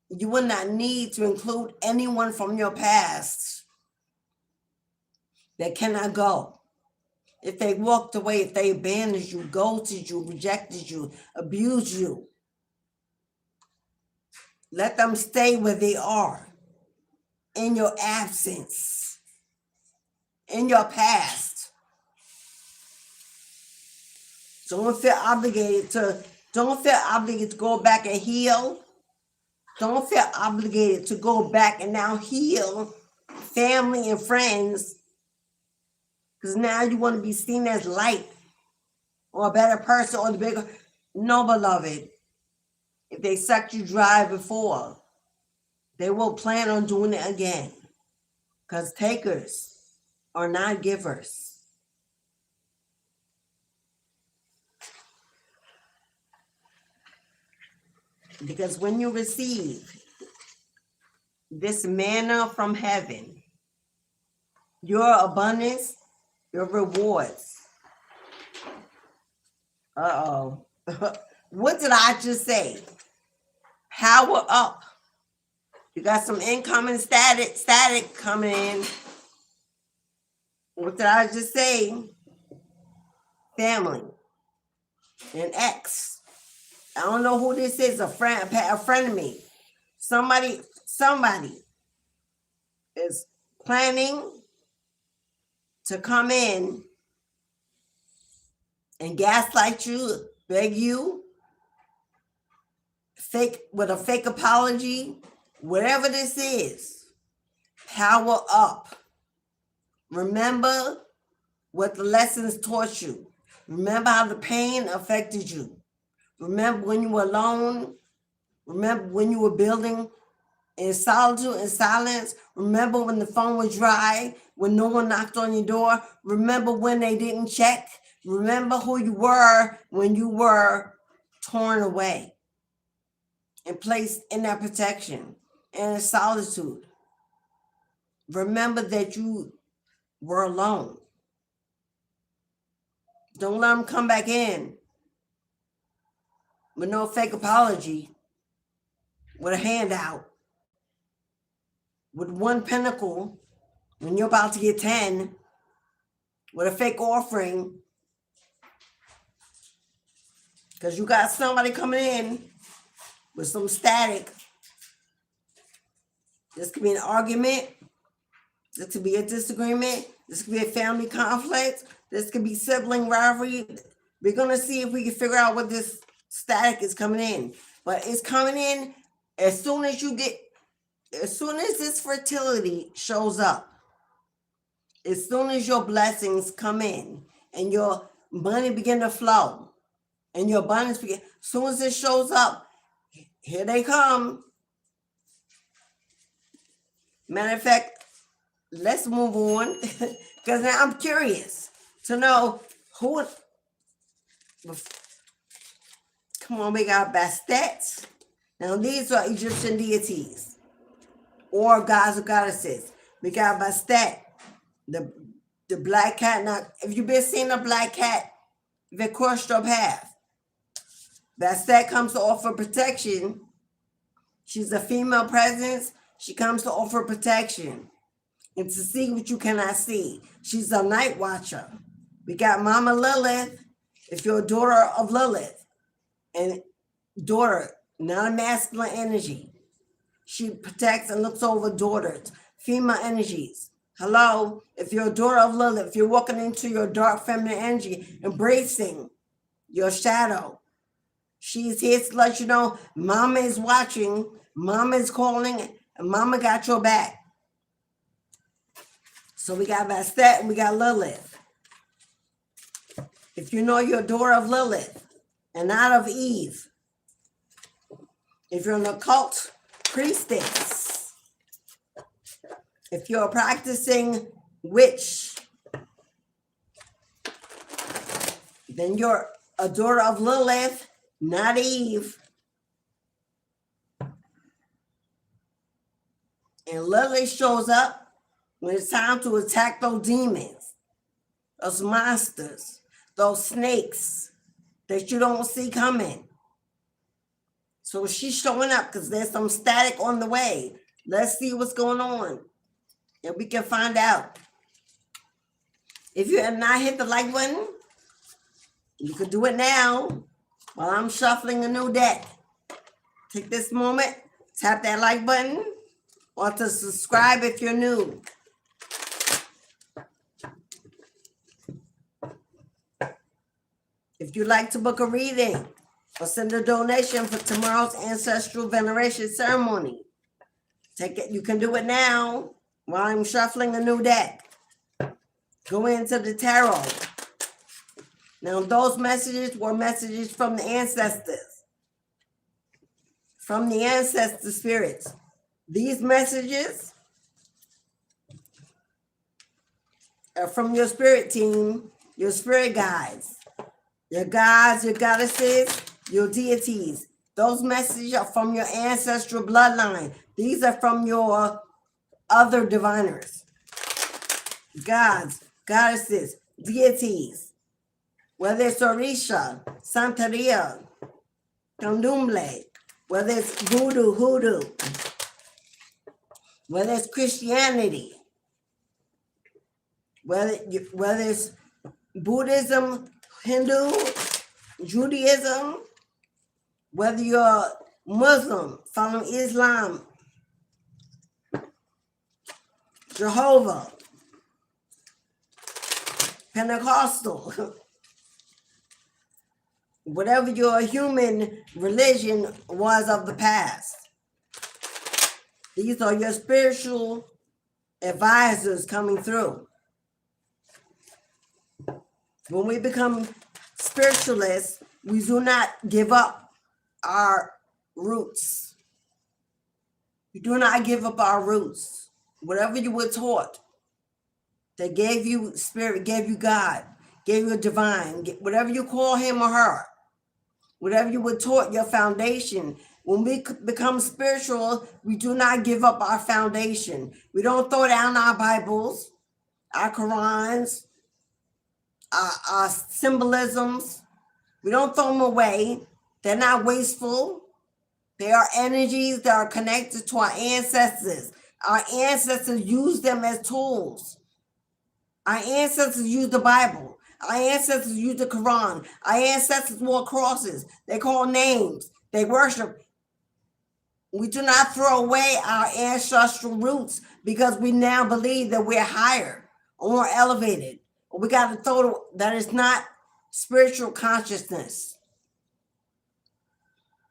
S1: you will not need to include anyone from your past that cannot go. If they walked away, if they abandoned you, ghosted you, rejected you, abused you, let them stay where they are in your absence, in your past. Don't feel obligated to go back and heal. Don't feel obligated to go back and now heal family and friends, because now you want to be seen as light or a better person or the bigger. No, beloved. If they sucked you dry before, they will plan on doing it again, because takers are not givers. Because when you receive this manna from heaven, your abundance, your rewards Uh-oh. What did I just say? Power up. You got some incoming static coming in. What did I just say? Family. An ex. I don't know who this is. A friend of me. Somebody is planning to come in and gaslight you, beg you, with a fake apology, whatever this is. Power up. Remember what the lessons taught you. Remember how the pain affected you. Remember when you were alone. Remember when you were building in solitude and silence. Remember when the phone was dry, when no one knocked on your door. Remember when they didn't check. Remember who you were when you were torn away and placed in that protection and in solitude. Remember that you were alone. Don't let them come back in with no fake apology, with a handout, with one pinnacle when you're about to get 10, with a fake offering, because you got somebody coming in with some static. This could be an argument. This could be a disagreement. This could be a family conflict. This could be sibling rivalry. We're going to see if we can figure out what this static is coming in. But it's coming in as soon as this fertility shows up. As soon as your blessings come in and your money begin to flow and your abundance begin, as soon as it shows up, here they come. Matter of fact, let's move on because now I'm curious to know who. Come on, we got Bastet. Now these are Egyptian deities or gods or goddesses. We got Bastet, the black cat. Now, if you've been seeing a black cat, if it crossed your path, Bastet comes to offer protection. She's a female presence. She comes to offer protection and to see what you cannot see. She's a night watcher. We got Mama Lilith, if you're a daughter of Lilith, and daughter, not a masculine energy. She protects and looks over daughters, female energies. Hello, if you're a daughter of Lilith, if you're walking into your dark feminine energy, embracing your shadow, she's here to let you know Mama is watching, Mama is calling, and Mama got your back. So we got Bastet and we got Lilith. If you know you're a daughter of Lilith and not of Eve, if you're an occult priestess, if you're a practicing witch, then you're a daughter of Lilith, not Eve. And Lilith shows up when it's time to attack those demons, those monsters, those snakes that you don't see coming. So she's showing up because there's some static on the way. Let's see what's going on. And we can find out. If you have not hit the like button, you could do it now while I'm shuffling a new deck. Take this moment, tap that like button, or to subscribe if you're new. If you'd like to book a reading or send a donation for tomorrow's ancestral veneration ceremony, take it. You can do it now while I'm shuffling a new deck. Go into the tarot. Now, those messages were messages from the ancestors, from the ancestor spirits. These messages are from your spirit team, your spirit guides, your gods, your goddesses, your deities. Those messages are from your ancestral bloodline. These are from your other diviners, gods, goddesses, deities. whether it's Orisha, Santeria, Candomblé, whether it's voodoo, hoodoo, whether it's Christianity, whether it's Buddhism, Hindu, Judaism, whether you're Muslim, following Islam, Jehovah, Pentecostal, whatever your human religion was of the past. These are your spiritual advisors coming through. When we become spiritualists, we do not give up our roots. We do not give up our roots. Whatever you were taught, they gave you spirit, gave you God, gave you a divine, whatever you call him or her, whatever you were taught, your foundation. When we become spiritual, we do not give up our foundation. We don't throw down our Bibles, our Qurans, our symbolisms. We don't throw them away. They're not wasteful. They are energies that are connected to our ancestors. Our ancestors used them as tools. Our ancestors used the Bible. Our ancestors used the Quran. Our ancestors wore crosses. They call names. They worship. We do not throw away our ancestral roots because we now believe that we're higher or more elevated. We got to throw that is not spiritual consciousness.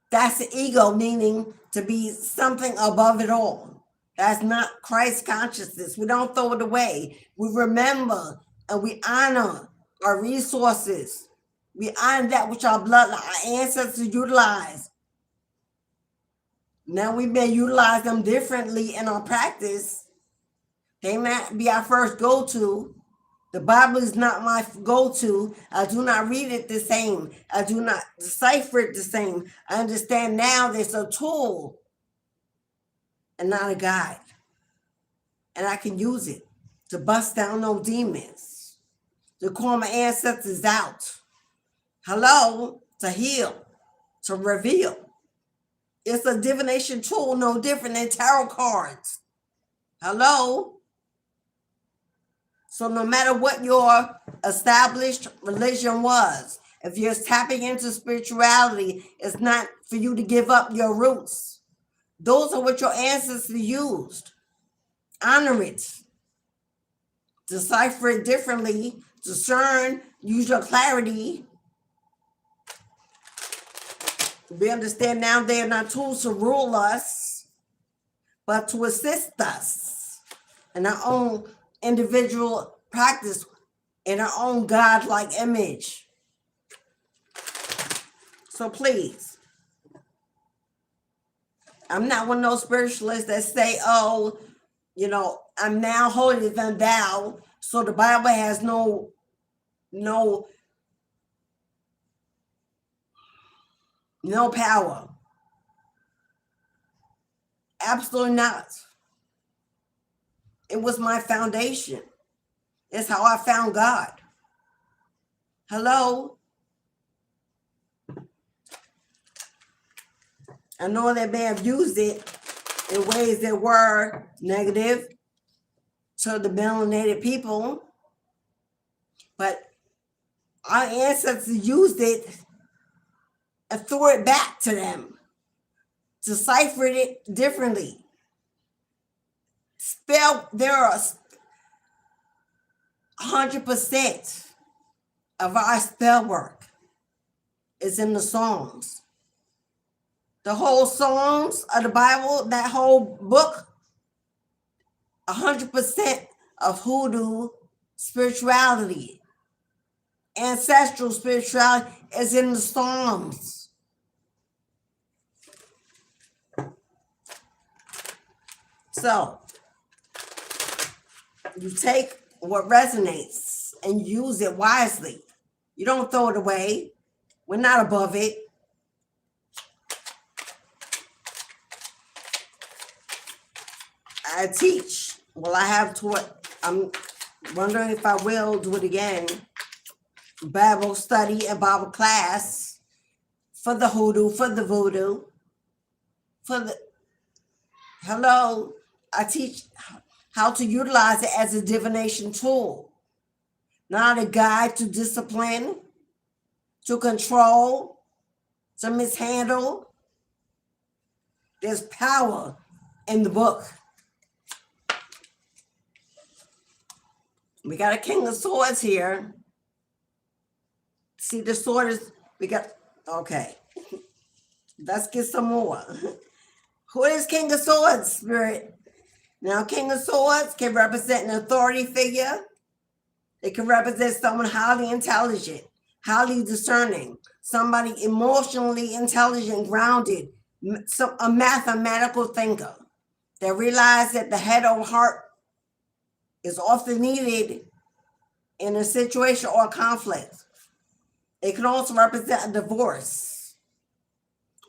S1: That's the ego, meaning to be something above it all. That's not Christ consciousness. We don't throw it away. We remember and we honor our resources. We honor that which our bloodline, our ancestors utilized. Now we may utilize them differently in our practice. They might be our first go-to. The Bible is not my go-to. I do not read it the same. I do not decipher it the same. I understand now there's a tool and not a guide. And I can use it to bust down those demons, to call my ancestors out. Hello, to heal, to reveal. It's a divination tool, no different than tarot cards. Hello? So no matter what your established religion was, if you're tapping into spirituality, it's not for you to give up your roots. Those are what your ancestors used. Honor it. Decipher it differently. Discern. Use your clarity. We understand now they are not tools to rule us, but to assist us in our own individual practice, in our own God-like image. So please, I'm not one of those spiritualists that say, oh, I'm now holier than thou, so the Bible has no power. Absolutely not. It was my foundation. It's how I found God. Hello? I know they may have used it in ways that were negative to the melanated people, but our ancestors used it and threw it back to them, deciphered it differently. There are 100% of our spell work is in the Psalms. The whole Psalms of the Bible, that whole book, 100% of hoodoo spirituality, ancestral spirituality is in the Psalms. So, you take what resonates and use it wisely. You don't throw it away. We're not above it. I teach. Well, I have taught. I'm wondering if I will do it again. Bible study and Bible class for the hoodoo, for the voodoo, for the, hello, I teach how to utilize it as a divination tool, not a guide to discipline, to control, to mishandle. There's power in the book. We got a King of Swords here. See, the sword is, we got, okay. Let's get some more. Who is King of Swords, Spirit? Now, King of Swords can represent an authority figure. It can represent someone highly intelligent, highly discerning, somebody emotionally intelligent, grounded, a mathematical thinker that realizes that the head over heart is often needed in a situation or a conflict. It can also represent a divorce.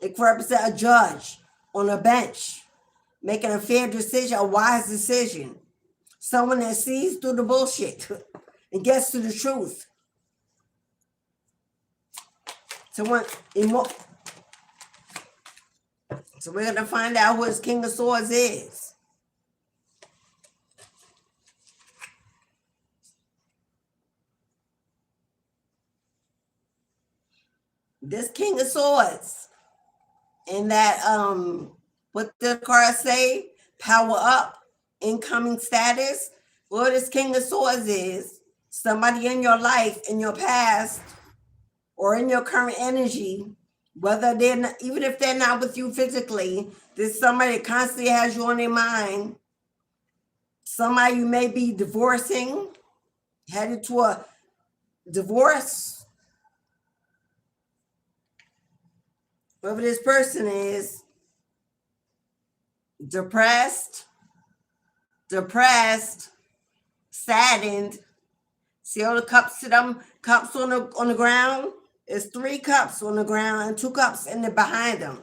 S1: It can represent a judge on a bench making a fair decision, a wise decision. Someone that sees through the bullshit and gets to the truth. So we're going to find out who his King of Swords is. This King of Swords, and that what the card say, power up, incoming status. What this King of Swords is somebody in your life, in your past, or in your current energy, whether they're not, even if they're not with you physically, there's somebody that constantly has you on their mind. Somebody you may be divorcing, headed to a divorce. Whoever this person is, depressed, saddened. See all the cups to them, cups on the ground? There's 3 cups on the ground and 2 cups in the behind them.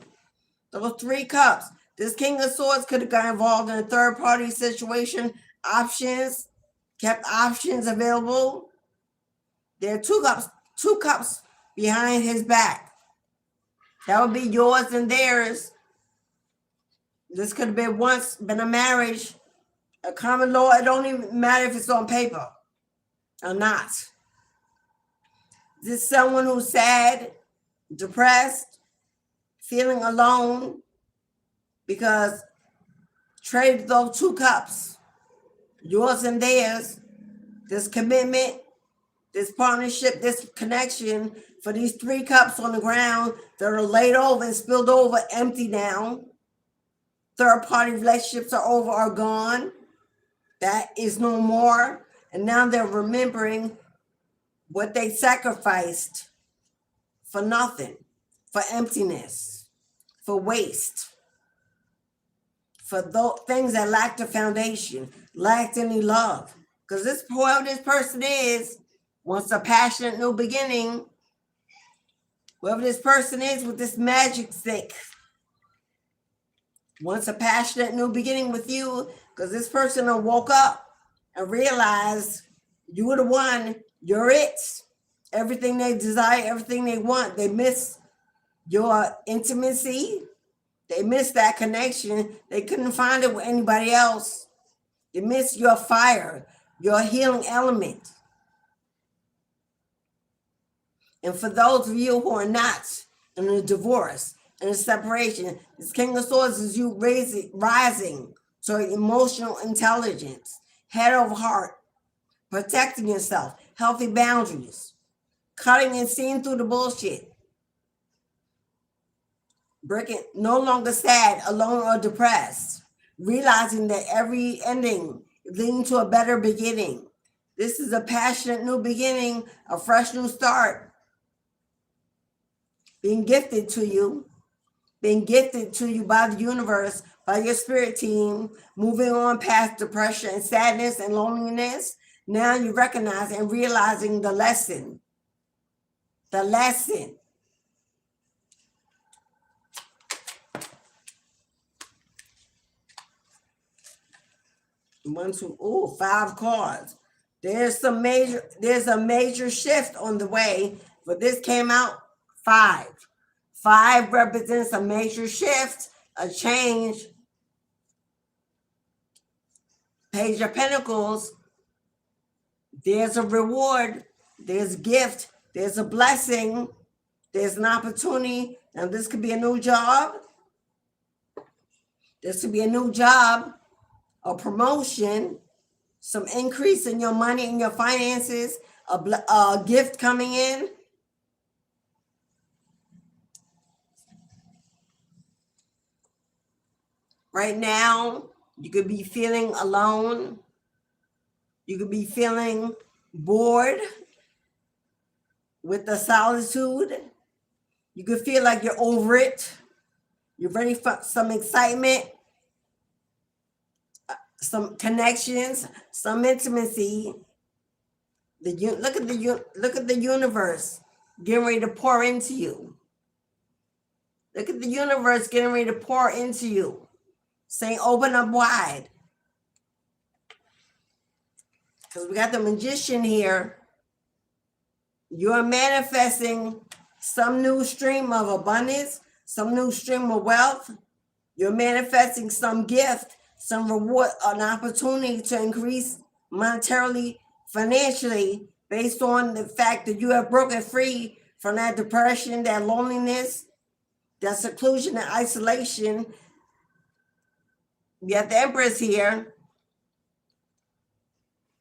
S1: Those 3 cups. This King of Swords could have got involved in a third-party situation. Options, kept options available. There are 2 cups behind his back. That would be yours and theirs. This could have been once been a marriage, a common law. It don't even matter if it's on paper or not. This is someone who's sad, depressed, feeling alone, because trade those 2 cups, yours and theirs, this commitment, this partnership, this connection, for these 3 cups on the ground that are laid over and spilled over, empty now. Third-party relationships are over, are gone. That is no more. And now they're remembering what they sacrificed for nothing, for emptiness, for waste, for those things that lacked a foundation, lacked any love. Because whoever this person is wants a passionate new beginning. Whoever this person is with this magic stick wants a passionate new beginning with you, because this person woke up and realized you were the one, you're it. Everything they desire, everything they want. They miss your intimacy. They miss that connection. They couldn't find it with anybody else. They miss your fire, your healing element. And for those of you who are not in a divorce, in a separation, this King of Swords is you rising to emotional intelligence, head over heart, protecting yourself, healthy boundaries, cutting and seeing through the bullshit, breaking, no longer sad, alone, or depressed, realizing that every ending is leading to a better beginning. This is a passionate new beginning, a fresh new start, being gifted to you by the universe, by your spirit team, moving on past depression and sadness and loneliness. Now you recognize and realizing the lesson. The lesson. One, two, 5 cards. There's a major shift on the way, but this came out 5. 5 represents a major shift, a change. Page of Pentacles, there's a reward, there's a gift, there's a blessing, there's an opportunity. Now this could be a new job. This could be a new job, a promotion, some increase in your money and your finances, a gift coming in. Right now, you could be feeling alone. You could be feeling bored with the solitude. You could feel like you're over it. You're ready for some excitement, some connections, some intimacy. Look at the universe getting ready to pour into you. Look at the universe getting ready to pour into you, saying, "Open up wide." Because we got the Magician here. You're manifesting some new stream of abundance, some new stream of wealth. You're manifesting some gift, some reward, an opportunity to increase monetarily, financially, based on the fact that you have broken free from that depression, that loneliness, that seclusion and isolation. You have the Empress here.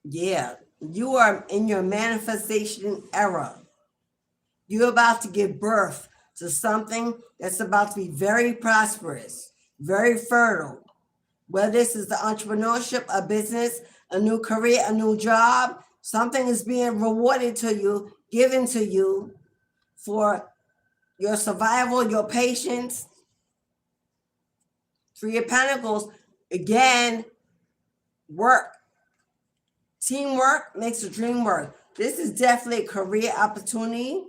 S1: Yeah, you are in your manifestation era. You're about to give birth to something that's about to be very prosperous, very fertile. Whether this is the entrepreneurship, a business, a new career, a new job, something is being rewarded to you, given to you for your survival, your patience. 3 of Pentacles, again, work. Teamwork makes the dream work. This is definitely a career opportunity,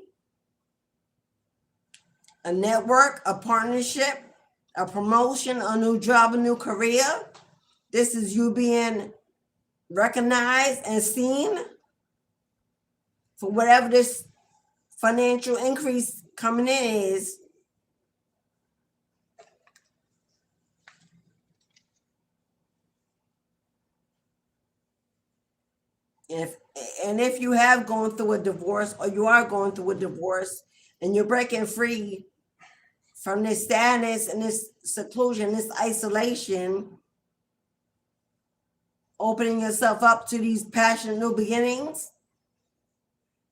S1: a network, a partnership, a promotion, a new job, a new career. This is you being recognized and seen for whatever this financial increase coming in is. If you have gone through a divorce, or you are going through a divorce, and you're breaking free from this sadness and this seclusion, this isolation, opening yourself up to these passionate new beginnings,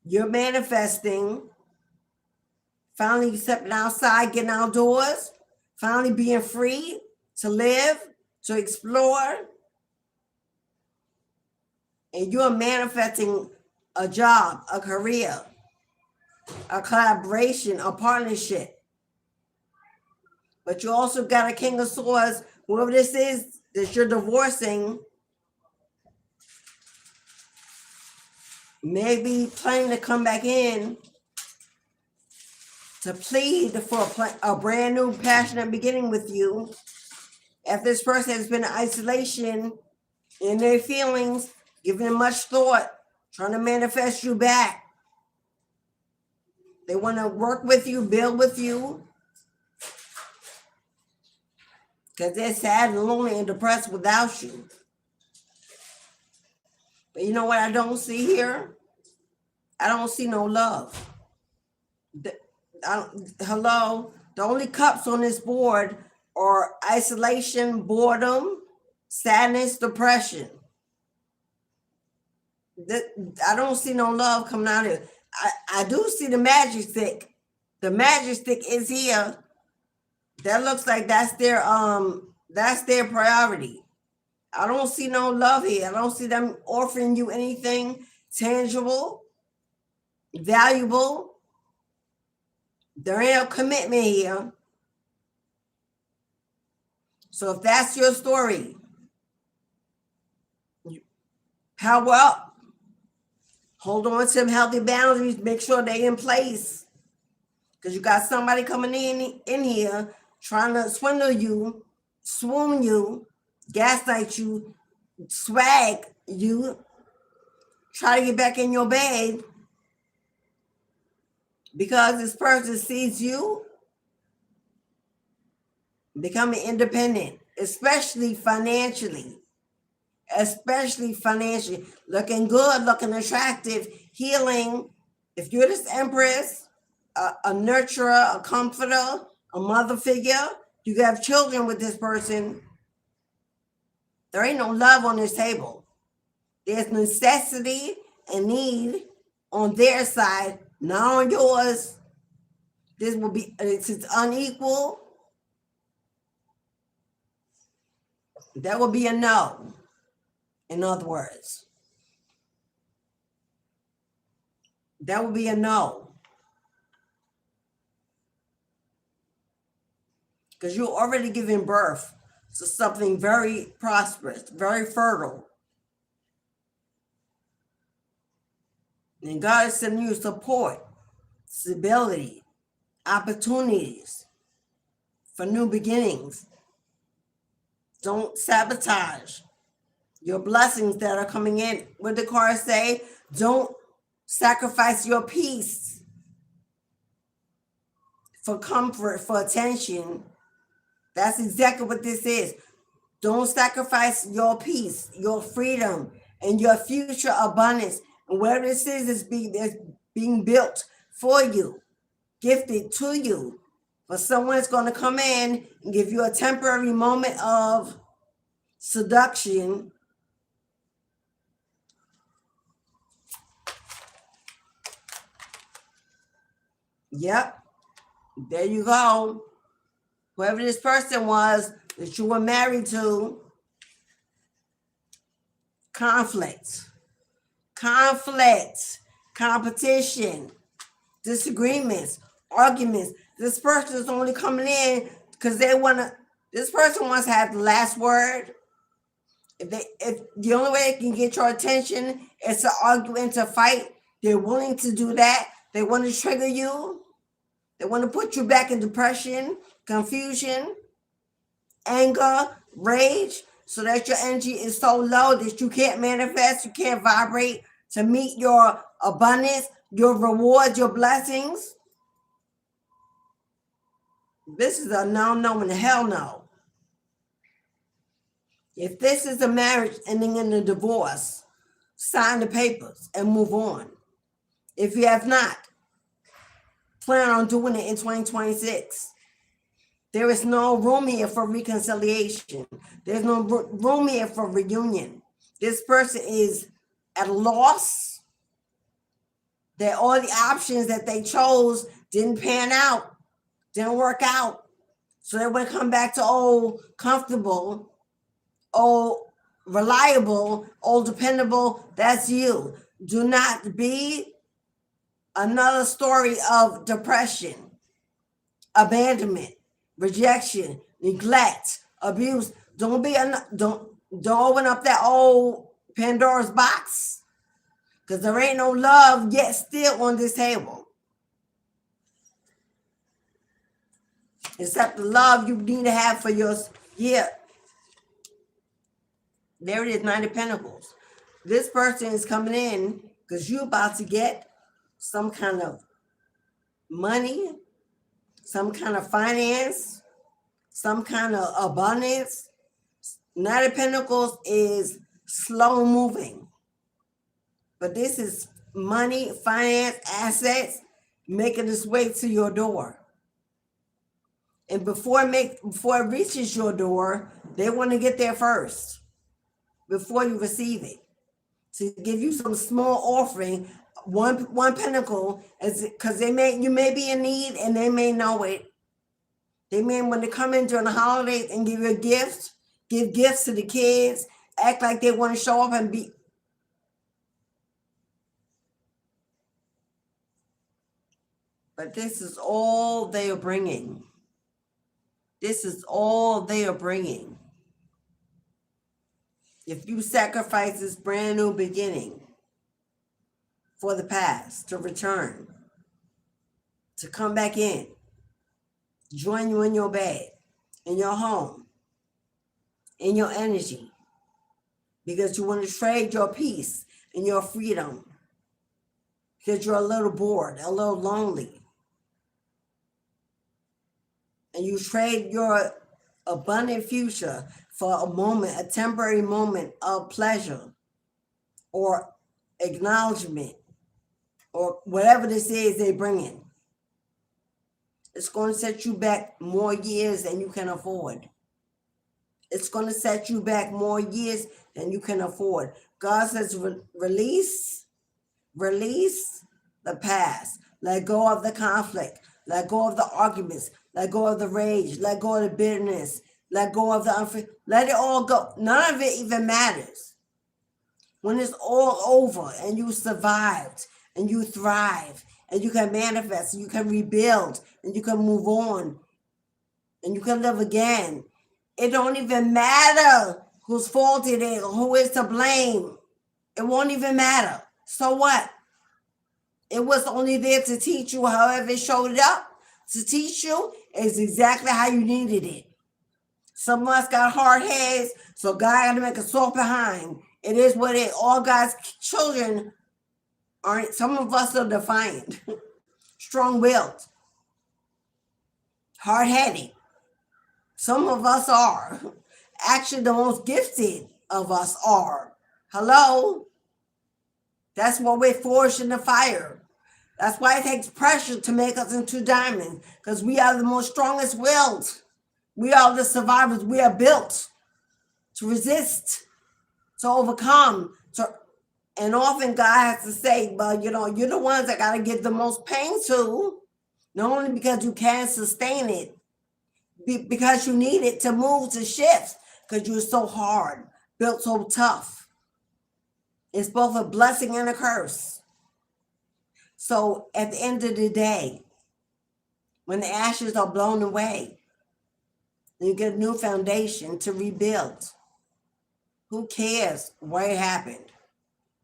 S1: you're manifesting, finally stepping outside, getting outdoors, finally being free to live, to explore. And you're manifesting a job, a career, a collaboration, a partnership. But you also got a King of Swords, whoever this is that you're divorcing, maybe planning to come back in to plead for a brand new passionate beginning with you. If this person has been in isolation in their feelings, giving them much thought, trying to manifest you back. They want to work with you, build with you, because they're sad and lonely and depressed without you. But you know what I don't see here? I don't see no love. Hello? The only cups on this board are isolation, boredom, sadness, depression. I don't see no love coming out of it. I do see the magic stick. The magic stick is here. That looks like that's their priority. I don't see no love here. I don't see them offering you anything tangible, valuable. There ain't no commitment here. So if that's your story, power up. Hold on to some healthy boundaries. Make sure they're in place. Because you got somebody coming in here trying to swindle you, swoon you, gaslight you, swag you, try to get back in your bed because this person sees you becoming independent, especially financially, looking good, looking attractive, healing. If you're this empress, a nurturer, a comforter, a mother figure, you have children with this person, there ain't no love on this table. There's necessity and need on their side, not on yours. It's unequal. That will be a no, in other words. That would be a no. Because you're already giving birth to something very prosperous, very fertile. And God is sending you support, stability, opportunities for new beginnings. Don't sabotage your blessings that are coming in. What the cards say, don't sacrifice your peace for comfort, for attention. That's exactly what this is. Don't sacrifice your peace, your freedom, and your future abundance. And whatever this is being built for you, gifted to you. But someone's going to come in and give you a temporary moment of seduction. Yep. There you go. Whoever this person was that you were married to, conflict, competition, disagreements, arguments. This person is only coming in because this person wants to have the last word. If the only way they can get your attention is to argue and to fight, they're willing to do that. They want to trigger you. They want to put you back in depression, confusion, anger, rage, so that your energy is so low that you can't manifest, you can't vibrate to meet your abundance, your rewards, your blessings. This is a no and a hell no. If this is a marriage ending in a divorce, sign the papers and move on. If you have not, plan on doing it in 2026. There is no room here for reconciliation. There's no room here for reunion. This person is at a loss. That all the options that they chose didn't pan out, didn't work out. So they want to come back to old comfortable, old reliable, old dependable. That's you. Do not be another story of depression, abandonment, rejection, neglect, abuse. Don't open up that old Pandora's box, because there ain't no love yet still on this table, except the love you need to have for yours. Yeah, there it is, 9 of Pentacles. This person is coming in because you're about to get some kind of money, some kind of finance, some kind of abundance. 9 of Pentacles is slow moving, but this is money, finance, assets making its way to your door. And before it reaches your door, they want to get there first before you receive it, to give you some small offering. One pentacle, because you may be in need and they may know it. They may want to come in during the holidays and give you a gift, give gifts to the kids, act like they want to show up and be. But this is all they are bringing. This is all they are bringing. If you sacrifice this brand new beginning for the past to return, to come back in, join you in your bed, in your home, in your energy, because you want to trade your peace in your freedom because you're a little bored, a little lonely. And you trade your abundant future for a moment, a temporary moment of pleasure or acknowledgement or whatever this is they bring in. It's going to set you back more years than you can afford. It's going to set you back more years than you can afford. God says, release the past. Let go of the conflict. Let go of the arguments. Let go of the rage. Let go of the bitterness. Let go of the let it all go. None of it even matters. When it's all over and you survived and you thrive and you can manifest, and you can rebuild and you can move on and you can live again. It don't even matter whose fault it is or who is to blame. It won't even matter. So what? It was only there to teach you. However it showed up to teach you is exactly how you needed it. Some of us got hard heads, so God got to make a soft behind. It is what it is. All God's children aren't. Some of us are defiant, strong-willed, hard-headed. Some of us are. Actually, the most gifted of us are. Hello? That's why we're forged in the fire. That's why it takes pressure to make us into diamonds, because we are the most strongest willed. We are the survivors. We are built to resist, to overcome. And often God has to say, well, you're the ones that got to give the most pain to, not only because you can't sustain it, because you need it to move, to shift, because you're so hard, built so tough. It's both a blessing and a curse. So at the end of the day, when the ashes are blown away, you get a new foundation to rebuild. Who cares where it happened,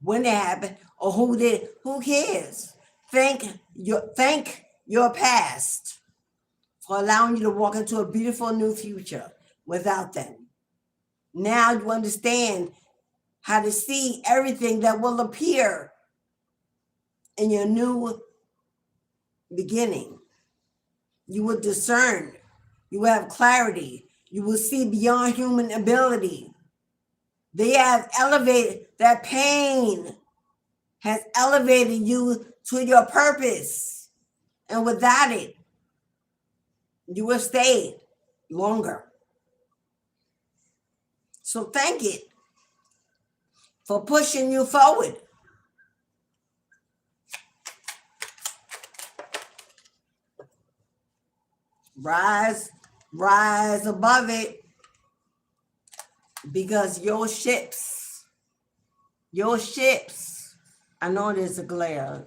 S1: when it happened, or who did? Who cares? Thank your past for allowing you to walk into a beautiful new future without them. Now you understand how to see everything that will appear in your new beginning. You will discern. You will have clarity. You will see beyond human ability. They have elevated, that pain has elevated you to your purpose. And without it, you will stay longer. So thank it for pushing you forward. Rise above it, because your ships, I know there's a glare,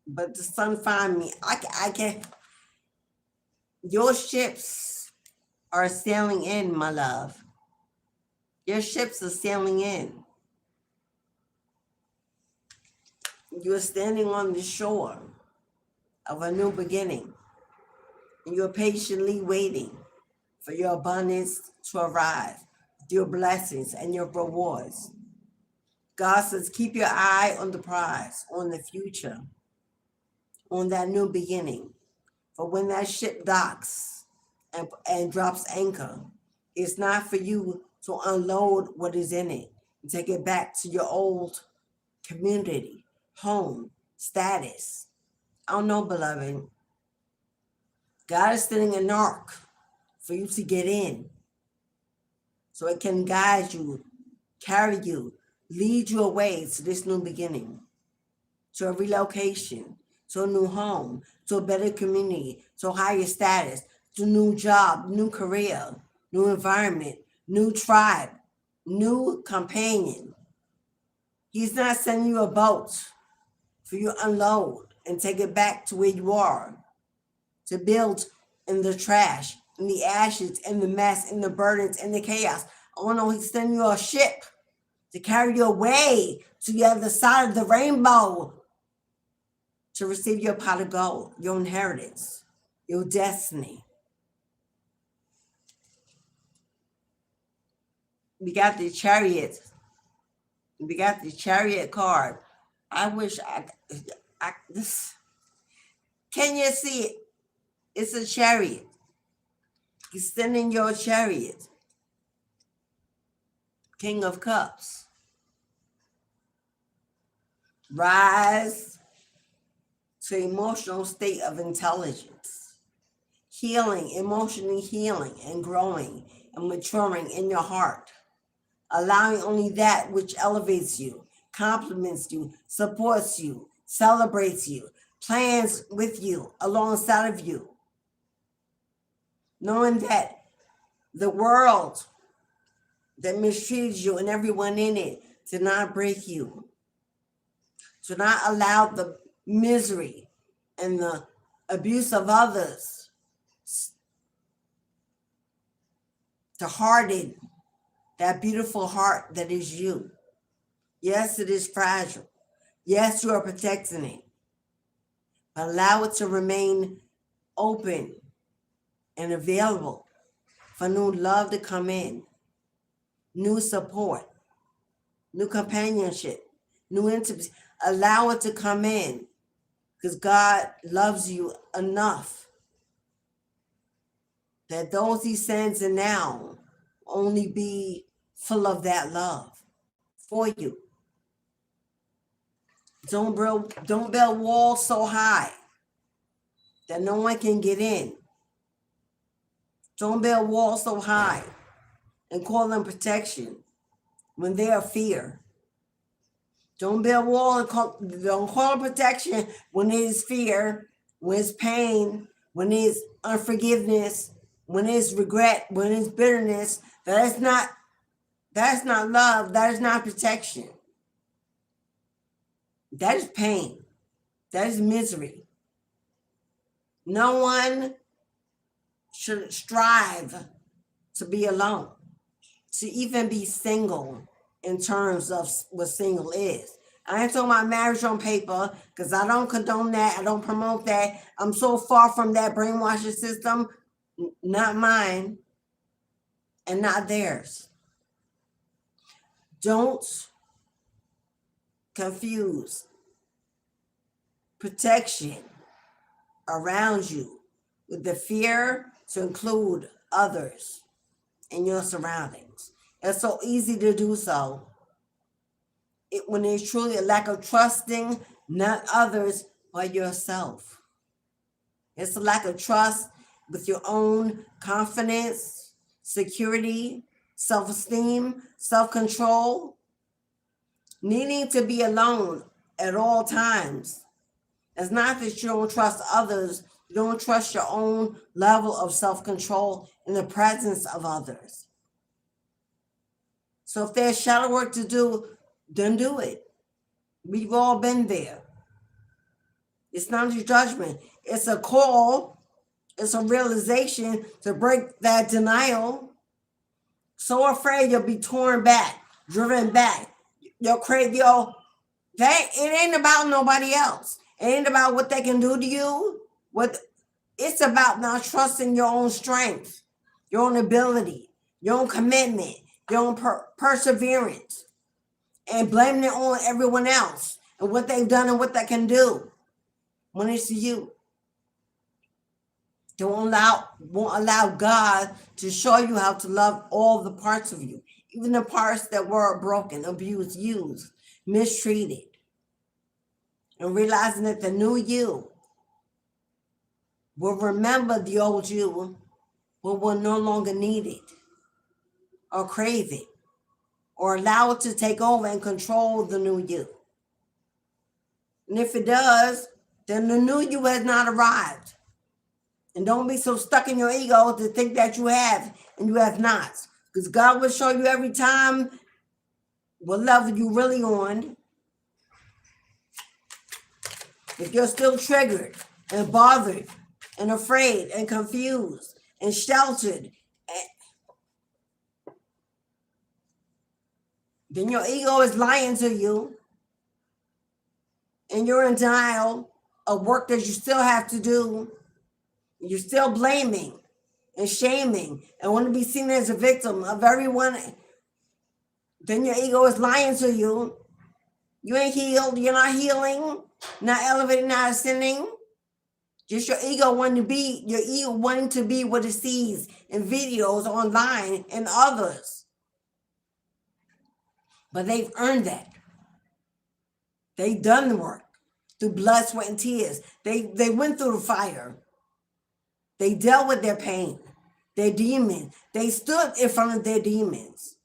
S1: but the sun find me. I can. Your ships are sailing in, my love. Your ships are sailing in. You're standing on the shore of a new beginning. And you're patiently waiting for your abundance to arrive, your blessings and your rewards. God says, keep your eye on the prize, on the future, on that new beginning. For when that ship docks and drops anchor, it's not for you to unload what is in it and take it back to your old community, home, status. Oh no, beloved. God is sending an ark for you to get in, so it can guide you, carry you, lead you away to this new beginning, to a relocation, to a new home, to a better community, to a higher status, to a new job, new career, new environment, new tribe, new companion. He's not sending you a boat for you to unload and take it back to where you are, to build in the trash, in the ashes, in the mess, in the burdens, in the chaos. Oh no, he's sending you a ship to carry you away to the other side of the rainbow, to receive your pot of gold, your inheritance, your destiny. We got the chariots We got the Chariot card. I wish this. Can you see it? It's a chariot. He's sending your chariot. King of Cups. Rise to emotional state of intelligence. Healing, emotionally healing and growing and maturing in your heart. Allowing only that which elevates you, compliments you, supports you, celebrates you, plans with you, alongside of you. Knowing that the world that mistreated you and everyone in it did not break you. To not allow the misery and the abuse of others to harden that beautiful heart that is you. Yes, it is fragile. Yes, you are protecting it. But allow it to remain open and available for new love to come in, new support, new companionship, new intimacy. Allow it to come in because God loves you enough that those he sends in now only be full of that love for you. Don't build walls so high that no one can get in. Don't build walls so high and call them protection when they are fear. Don't build wall and don't call it protection when it is fear, when it's pain, when it's unforgiveness, when it's regret, when it's bitterness. That is not love. That is not protection. That is pain. That is misery. No one should strive to be alone, to even be single in terms of what single is. I ain't talking about marriage on paper because I don't condone that. I don't promote that. I'm so far from that brainwashing system, not mine and not theirs. Don't confuse protection around you with the fear to include others in your surroundings. It's so easy to do so when there's truly a lack of trusting not others but yourself. It's a lack of trust with your own confidence, security, self-esteem, self-control, needing to be alone at all times. It's not that you don't trust others, you don't trust your own level of self-control in the presence of others. So if there's shadow work to do, then do it. We've all been there. It's not a judgment. It's a call. It's a realization to break that denial. So afraid you'll be torn back, driven back. It ain't about nobody else. It ain't about what they can do to you. It's about not trusting your own strength, your own ability, your own commitment, your own perseverance, and blaming it on everyone else and what they've done and what they can do when it's you. Won't allow God to show you how to love all the parts of you, even the parts that were broken, abused, used, mistreated. And realizing that the new you will remember the old you, but will no longer need it or crave it or allow it to take over and control the new you. And if it does, then the new you has not arrived. And don't be so stuck in your ego to think that you have and you have not. Because God will show you every time what level you really on. If you're still triggered and bothered and afraid and confused and sheltered, then your ego is lying to you and you're in denial of work that you still have to do. You're still blaming and shaming and want to be seen as a victim of everyone then your ego is lying to you. You ain't healed. You're not healing, not elevating, not ascending. Just your ego wanting to be what it sees in videos online and others. But they've earned that. They've done the work through blood, sweat, and tears. They went through the fire. They dealt with their pain, their demons. They stood in front of their demons.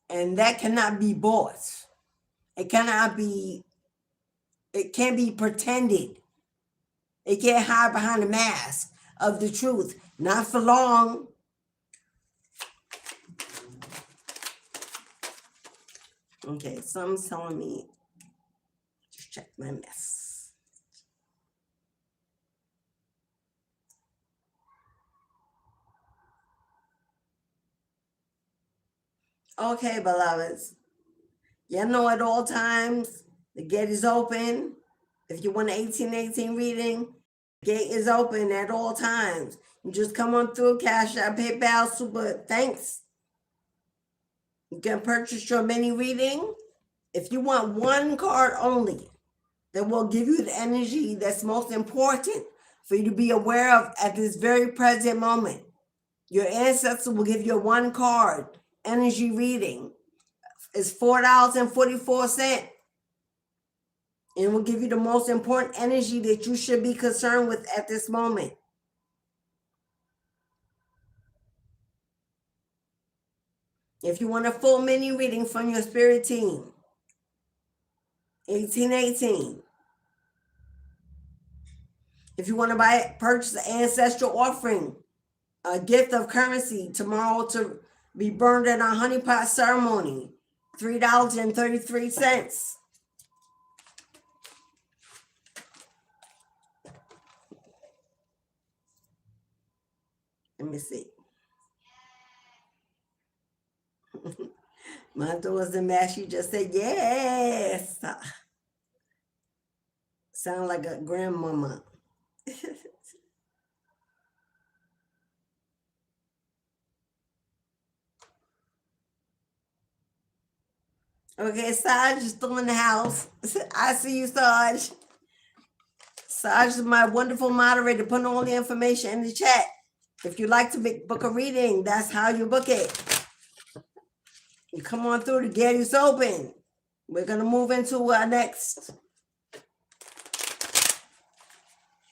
S1: And that cannot be bought. It can't be pretended. It can't hide behind the mask of the truth. Not for long. Okay, someone's telling me, just check my mess. Okay, beloveds. You know at all times, the gate is open. If you want an 1818 reading, the gate is open at all times. You just come on through, Cashapp, PayPal, Super Thanks. You can purchase your mini reading. If you want one card only that will give you the energy that's most important for you to be aware of at this very present moment, your ancestor will give you a one card energy reading. It's $4.44. And will give you the most important energy that you should be concerned with at this moment. If you want a full mini reading from your spirit team, 1818. If you want to purchase an ancestral offering, a gift of currency tomorrow to be burned at our honeypot ceremony, $3.33. Let me see. My daughter's in mass. She just said, yes. Sound like a grandmama. Okay, Saj is still in the house. I see you, Saj. Saj is my wonderful moderator, putting all the information in the chat. If you'd like to book a reading, that's how you book it. You come on through, the gate is open. We're going to move into our next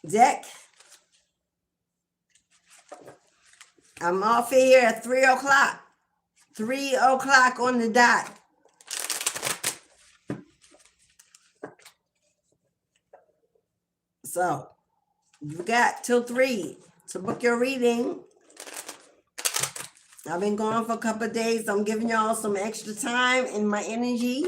S1: deck. I'm off here at 3 o'clock. 3 o'clock on the dot. So, you got till 3 to book your reading. I've been gone for a couple of days. I'm giving y'all some extra time and my energy.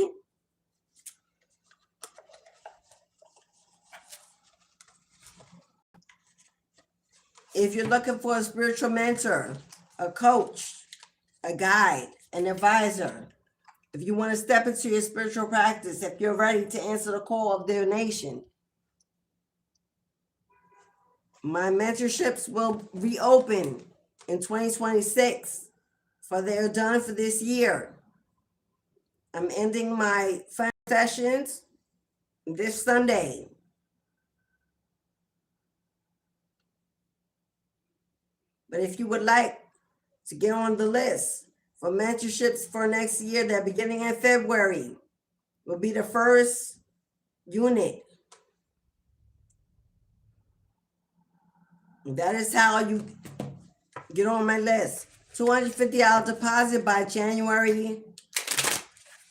S1: If you're looking for a spiritual mentor, a coach, a guide, an advisor, if you want to step into your spiritual practice, if you're ready to answer the call of their nation, my mentorships will reopen in 2026, for they're done for this year. I'm ending my fun sessions this Sunday. But if you would like to get on the list for mentorships for next year, that beginning in February will be the first unit. That is how you get on my list. $250 deposit by January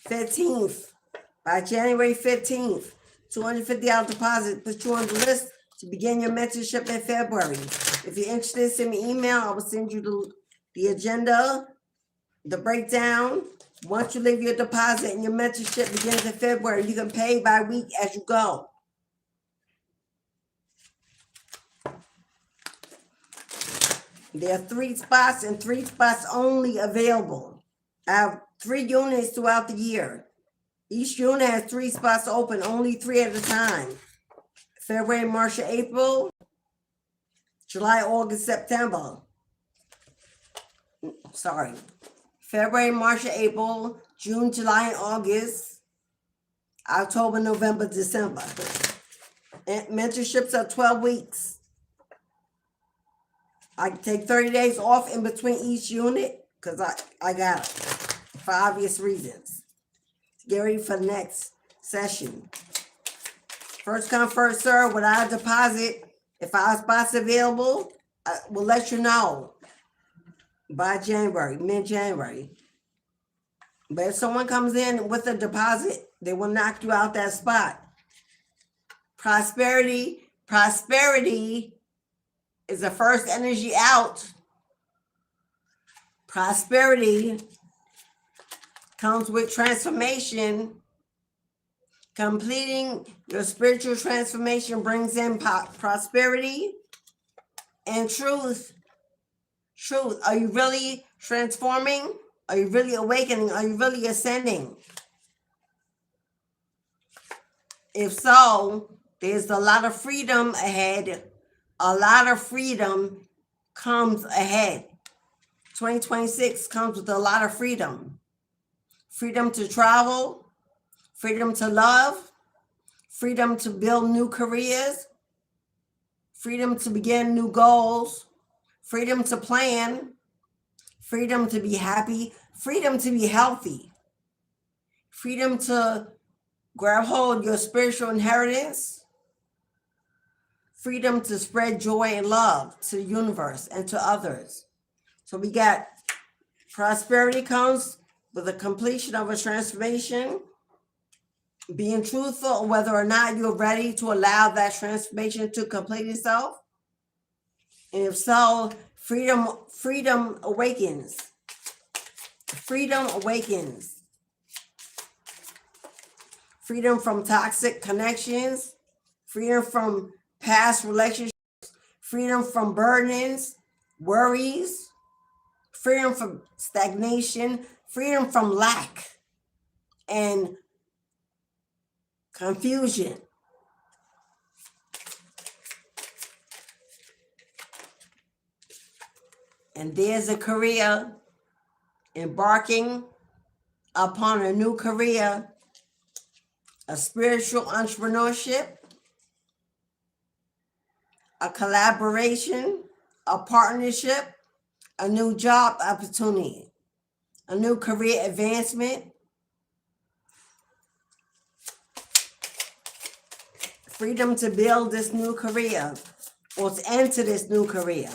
S1: 15th. By January 15th, $250 deposit puts you on the list to begin your mentorship in February. If you're interested, send me an email. I will send you the agenda, the breakdown. Once you leave your deposit and your mentorship begins in February, you can pay by week as you go. There are 3 spots and 3 spots only available. I have 3 units throughout the year. Each unit has 3 spots open, only 3 at a time. February, March, April, July, August, September. sorry, February, March, April, June, July, and August, October, November, December. And mentorships are 12 weeks. I take 30 days off in between each unit because I got it for obvious reasons. Get ready for the next session. First come, first serve. Without a deposit, if our spots available, I will let you know by January, mid-January. But if someone comes in with a deposit, they will knock you out that spot. Prosperity is the first energy out. Prosperity comes with transformation. Completing your spiritual transformation brings in prosperity and truth. Truth. Are you really transforming? Are you really awakening? Are you really ascending? If so, there's a lot of freedom ahead. A lot of freedom comes ahead. 2026 comes with a lot of freedom. Freedom to travel, freedom to love, freedom to build new careers, freedom to begin new goals, freedom to plan, freedom to be happy, freedom to be healthy, freedom to grab hold of your spiritual inheritance, freedom to spread joy and love to the universe and to others. So we got prosperity comes with the completion of a transformation, being truthful whether or not you're ready to allow that transformation to complete itself. And if so, freedom awakens. Freedom awakens. Freedom from toxic connections, freedom from past relationships, freedom from burdens, worries, freedom from stagnation, freedom from lack and confusion. And there's a career, embarking upon a new career, a spiritual entrepreneurship, a collaboration, a partnership, a new job opportunity, a new career advancement, freedom to build this new career or to enter this new career.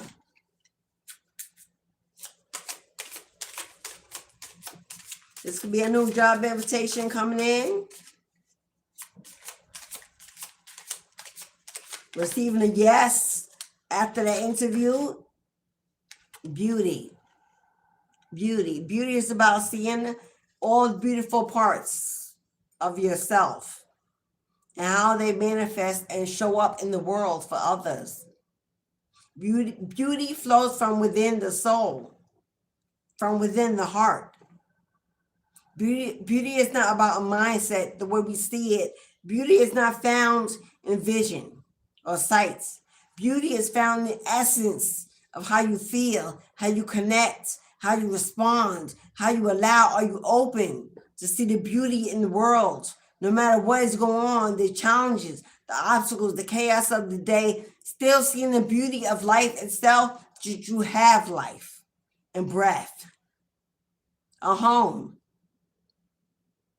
S1: This could be a new job invitation coming in. Receiving a yes after the interview. Beauty. Beauty. Beauty is about seeing all the beautiful parts of yourself and how they manifest and show up in the world for others. Beauty flows from within the soul, from within the heart. Beauty is not about a mindset, the way we see it. Beauty is not found in vision or sights. Beauty is found in the essence of how you feel, how you connect, how you respond, how you allow, are you open to see the beauty in the world, no matter what is going on, the challenges, the obstacles, the chaos of the day, still seeing the beauty of life itself, that you have life and breath, a home,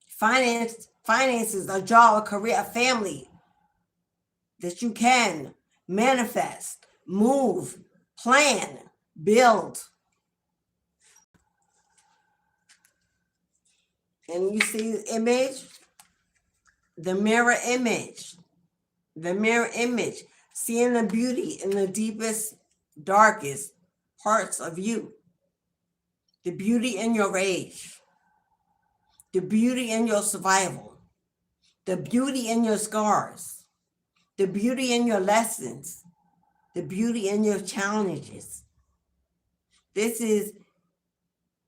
S1: finances, a job, a career, a family that you can manifest, move, plan, build. And you see the image, the mirror image, seeing the beauty in the deepest, darkest parts of you, the beauty in your age, the beauty in your survival, the beauty in your scars, the beauty in your lessons, the beauty in your challenges. This is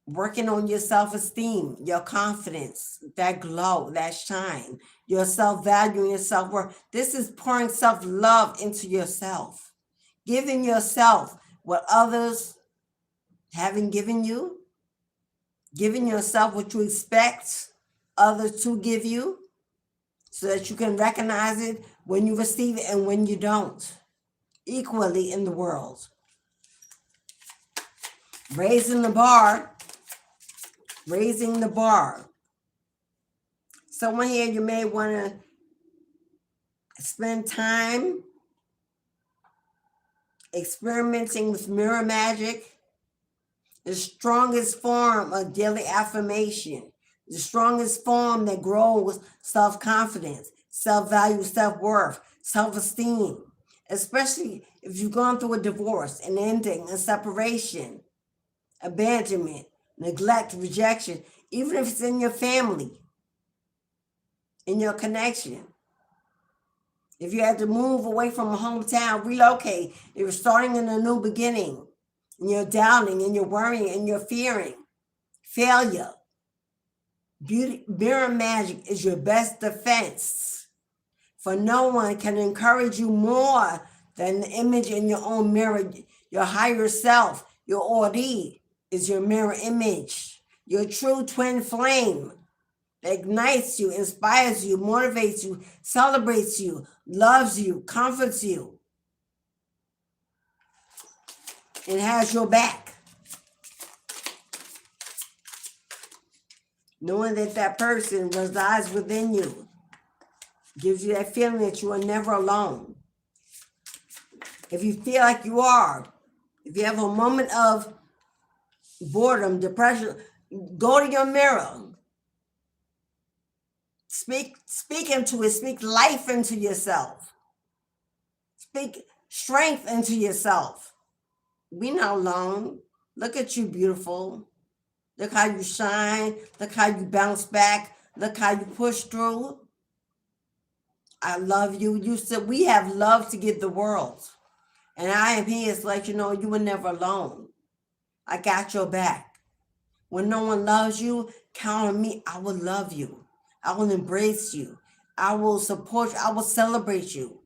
S1: working on your self-esteem, your confidence, that glow, that shine, your self-value and your self-worth. This is pouring self-love into yourself, giving yourself what others haven't given you, giving yourself what you expect others to give you, so that you can recognize it when you receive it and when you don't, equally in the world. Raising the bar, raising the bar. Someone here, you may want to spend time experimenting with mirror magic, the strongest form of daily affirmation, the strongest form that grows self-confidence, self-value, self-worth, self-esteem, especially if you've gone through a divorce, an ending, a separation, abandonment, neglect, rejection, even if it's in your family, in your connection. If you had to move away from a hometown, relocate, you're starting in a new beginning, and you're doubting, and you're worrying, and you're fearing failure. Mirror magic is your best defense, for no one can encourage you more than the image in your own mirror. Your higher self, your Ori, is your mirror image, your true twin flame that ignites you, inspires you, motivates you, celebrates you, loves you, comforts you, and has your back. Knowing that that person resides within you gives you that feeling that you are never alone. If you feel like you are, if you have a moment of boredom, depression, go to your mirror. Speak into it. Speak life into yourself. Speak strength into yourself. Be not alone. Look at you, beautiful. Look how you shine. Look how you bounce back. Look how you push through. I love you. You said we have love to give the world. And I am here to let you know you were never alone. I got your back. When no one loves you, count on me. I will love you. I will embrace you. I will support you. I will celebrate you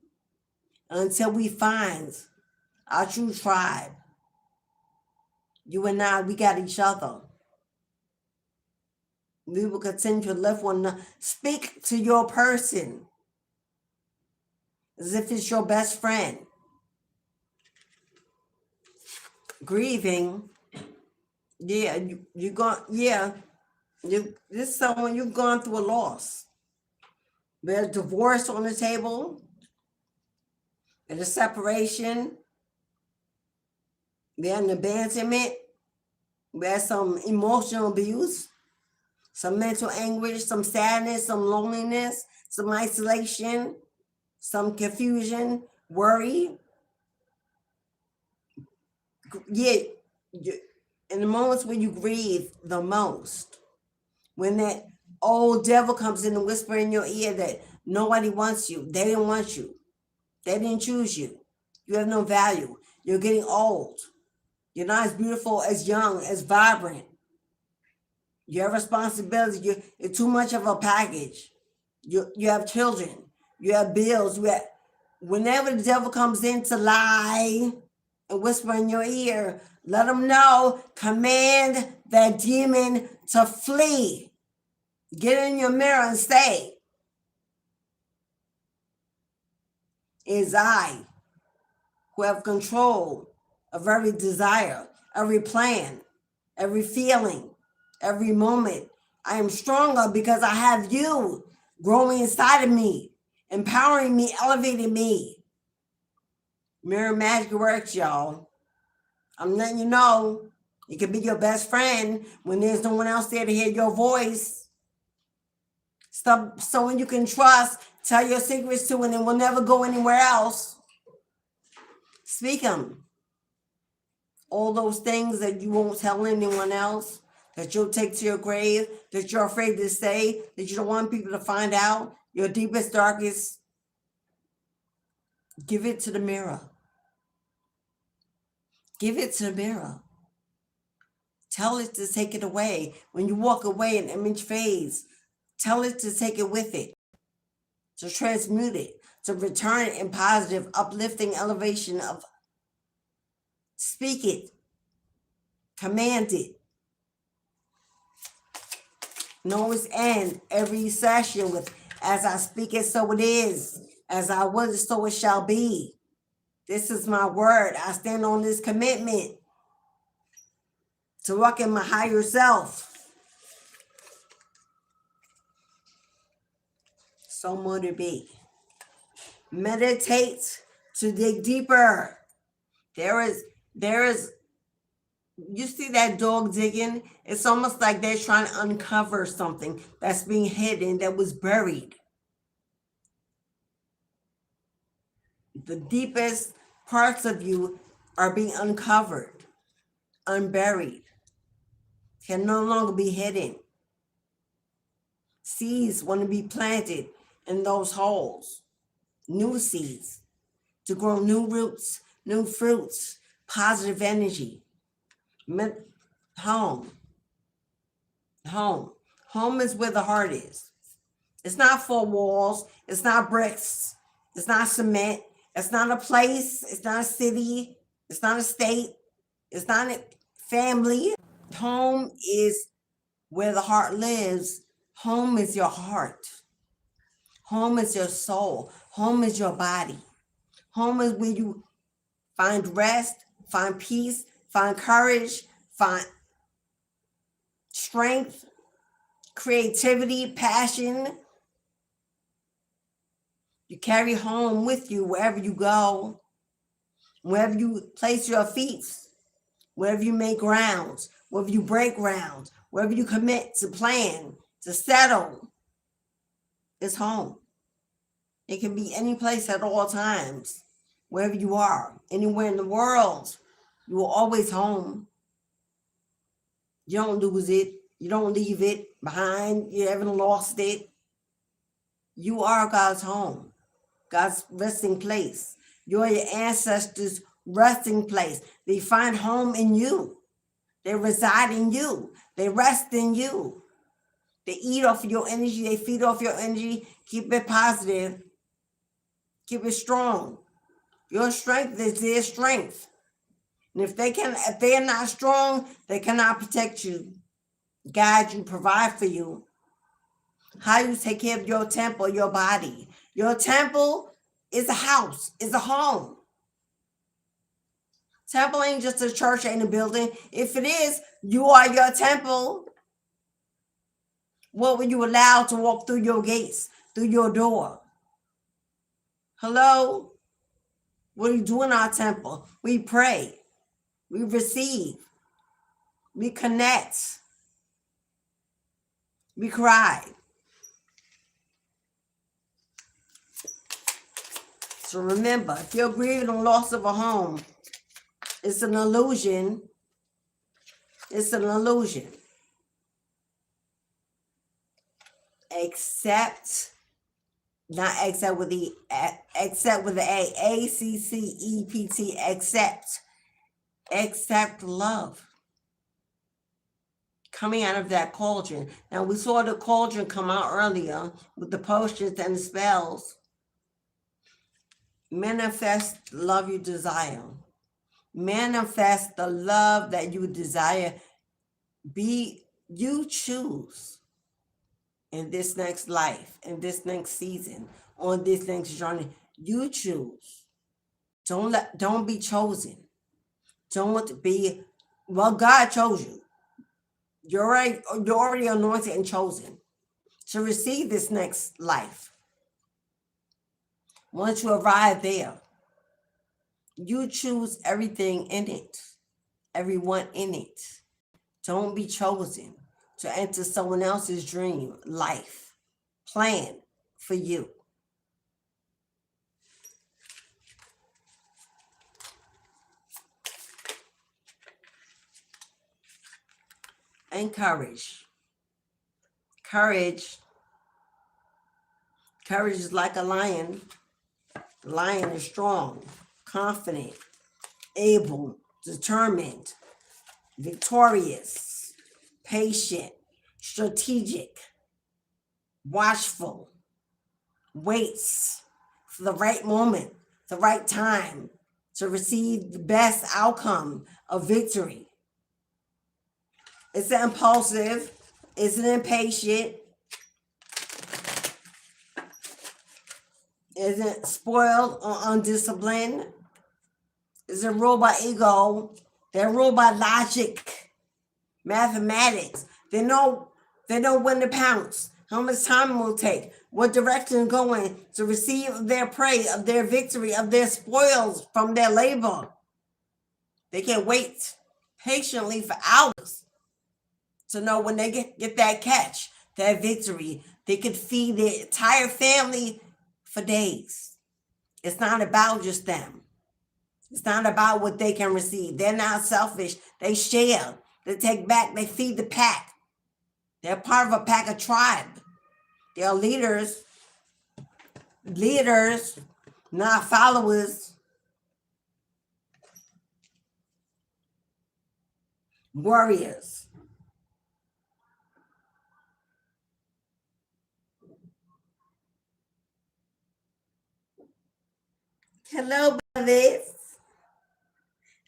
S1: until we find our true tribe. You and I, we got each other. We will continue to lift one another. Speak to your person as if it's your best friend. Grieving, yeah, this is someone you've gone through a loss. There's divorce on the table, there's a separation, there's an abandonment, there's some emotional abuse, some mental anguish, some sadness, some loneliness, some isolation, some confusion, worry. Yeah, in the moments when you grieve the most, when that old devil comes in and whisper in your ear that nobody wants you, they didn't want you, they didn't choose you, you have no value, you're getting old, you're not as beautiful, as young, as vibrant, you have responsibility, you're too much of a package, you have children, you have bills, whenever the devil comes in to lie and whisper in your ear, let them know, command that demon to flee. Get in your mirror and say, it is I who have control of every desire, every plan, every feeling, every moment. I am stronger because I have you growing inside of me, empowering me, elevating me. Mirror magic works, y'all. I'm letting you know, it can be your best friend when there's no one else there to hear your voice. Someone you can trust, tell your secrets to, and it will never go anywhere else. Speak them. All those things that you won't tell anyone else, that you'll take to your grave, that you're afraid to say, that you don't want people to find out, your deepest, darkest, give it to the mirror. Give it to the mirror. Tell it to take it away. When you walk away, an image fades. Tell it to take it with it, to transmute it, to return it in positive, uplifting elevation of, speak it. Command it. Know its end every session with, as I speak it, so it is. As I was, so it shall be. This is my word. I stand on this commitment to walk in my higher self. So more to be. Meditate to dig deeper. There is, you see that dog digging? It's almost like they're trying to uncover something that's being hidden, that was buried. The deepest parts of you are being uncovered, unburied, can no longer be hidden. Seeds want to be planted in those holes, new seeds, to grow new roots, new fruits, positive energy. Home. Home is where the heart is. It's not four walls. It's not bricks. It's not cement. It's not a place. It's not a city. It's not a state. It's not a family. Home is where the heart lives. Home is your heart. Home is your soul. Home is your body. Home is where you find rest, find peace, find courage, find strength, creativity, passion. You carry home with you wherever you go, wherever you place your feet, wherever you make grounds, wherever you break grounds, wherever you commit to plan, to settle. It's home. It can be any place at all times, wherever you are, anywhere in the world. You are always home. You don't lose it. You don't leave it behind. You haven't lost it. You are God's home, God's resting place. You are your ancestors' resting place. They find home in you. They reside in you. They rest in you. They eat off your energy. They feed off your energy. Keep it positive. Keep it strong. Your strength is their strength. And if they are not strong, they cannot protect you, guide you, provide for you. How you take care of your temple, your body. Your temple is a house, is a home. Temple ain't just a church, ain't a building. If it is, you are your temple. What were you allowed to walk through your gates, through your door? Hello? What do we do in our temple? We pray. We receive. We connect. We cry. So remember, if you're grieving the loss of a home, it's an illusion. It's an illusion. Accept, not accept with the, accept with the A-C-C-E-P-T, accept. Accept love. Coming out of that cauldron. Now, we saw the cauldron come out earlier with the potions and the spells. Manifest the love you desire. Manifest the love that you desire. You choose in this next life, in this next season, on this next journey. You choose. Don't be chosen. Don't be, well, God chose you. You're already anointed and chosen to receive this next life. Once you arrive there, you choose everything in it, everyone in it. Don't be chosen to enter someone else's dream, life, plan for you. And courage. Courage is like a lion. The lion is strong, confident, able, determined, victorious, patient, strategic, watchful, waits for the right moment, the right time to receive the best outcome of victory. Is it impulsive? Is it impatient? Is it spoiled or undisciplined? Is it ruled by ego? They're ruled by logic, mathematics. They know when to pounce, how much time it will take, what direction going to receive their prey, of their victory, of their spoils from their labor. They can wait patiently for hours to know when they get that catch, that victory. They could feed their entire family for days. It's not about just them. It's not about what they can receive. They're not selfish. They share. They take back. They feed the pack. They're part of a pack, a tribe. They're leaders, not followers. Warriors. Hello, brothers.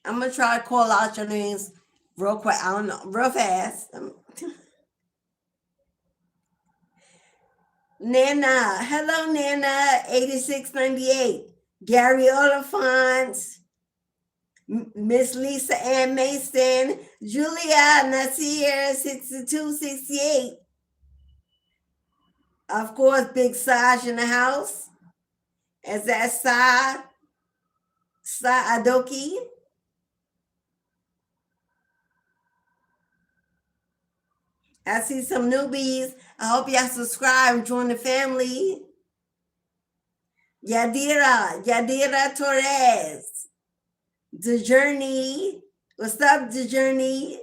S1: I'm going to try to call out your names real quick. I don't know, real fast. Nana. Hello, Nana. 8698. Gary Oliphant. Miss Lisa Ann Mason. Julia Nasir 6268. Of course, Big Saj in the house. Is that Sa Adoki? I see some newbies. I hope y'all subscribe and join the family. Yadira Torres. The Journey. What's up, The Journey?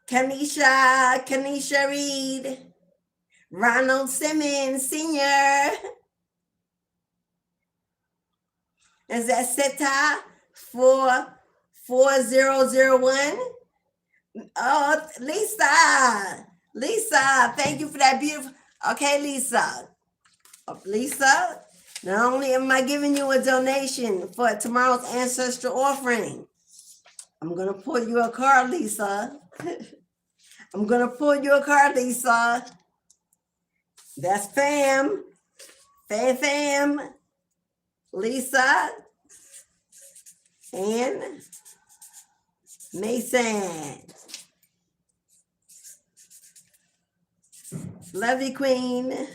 S1: Kanisha Reed. Ronald Simmons Sr. Is that Seta 44001? Oh, Lisa, thank you for that beautiful. Okay, Lisa, not only am I giving you a donation for tomorrow's ancestral offering, I'm gonna pull you a card, Lisa. That's fam, Lisa and Mason. Love you, Queen.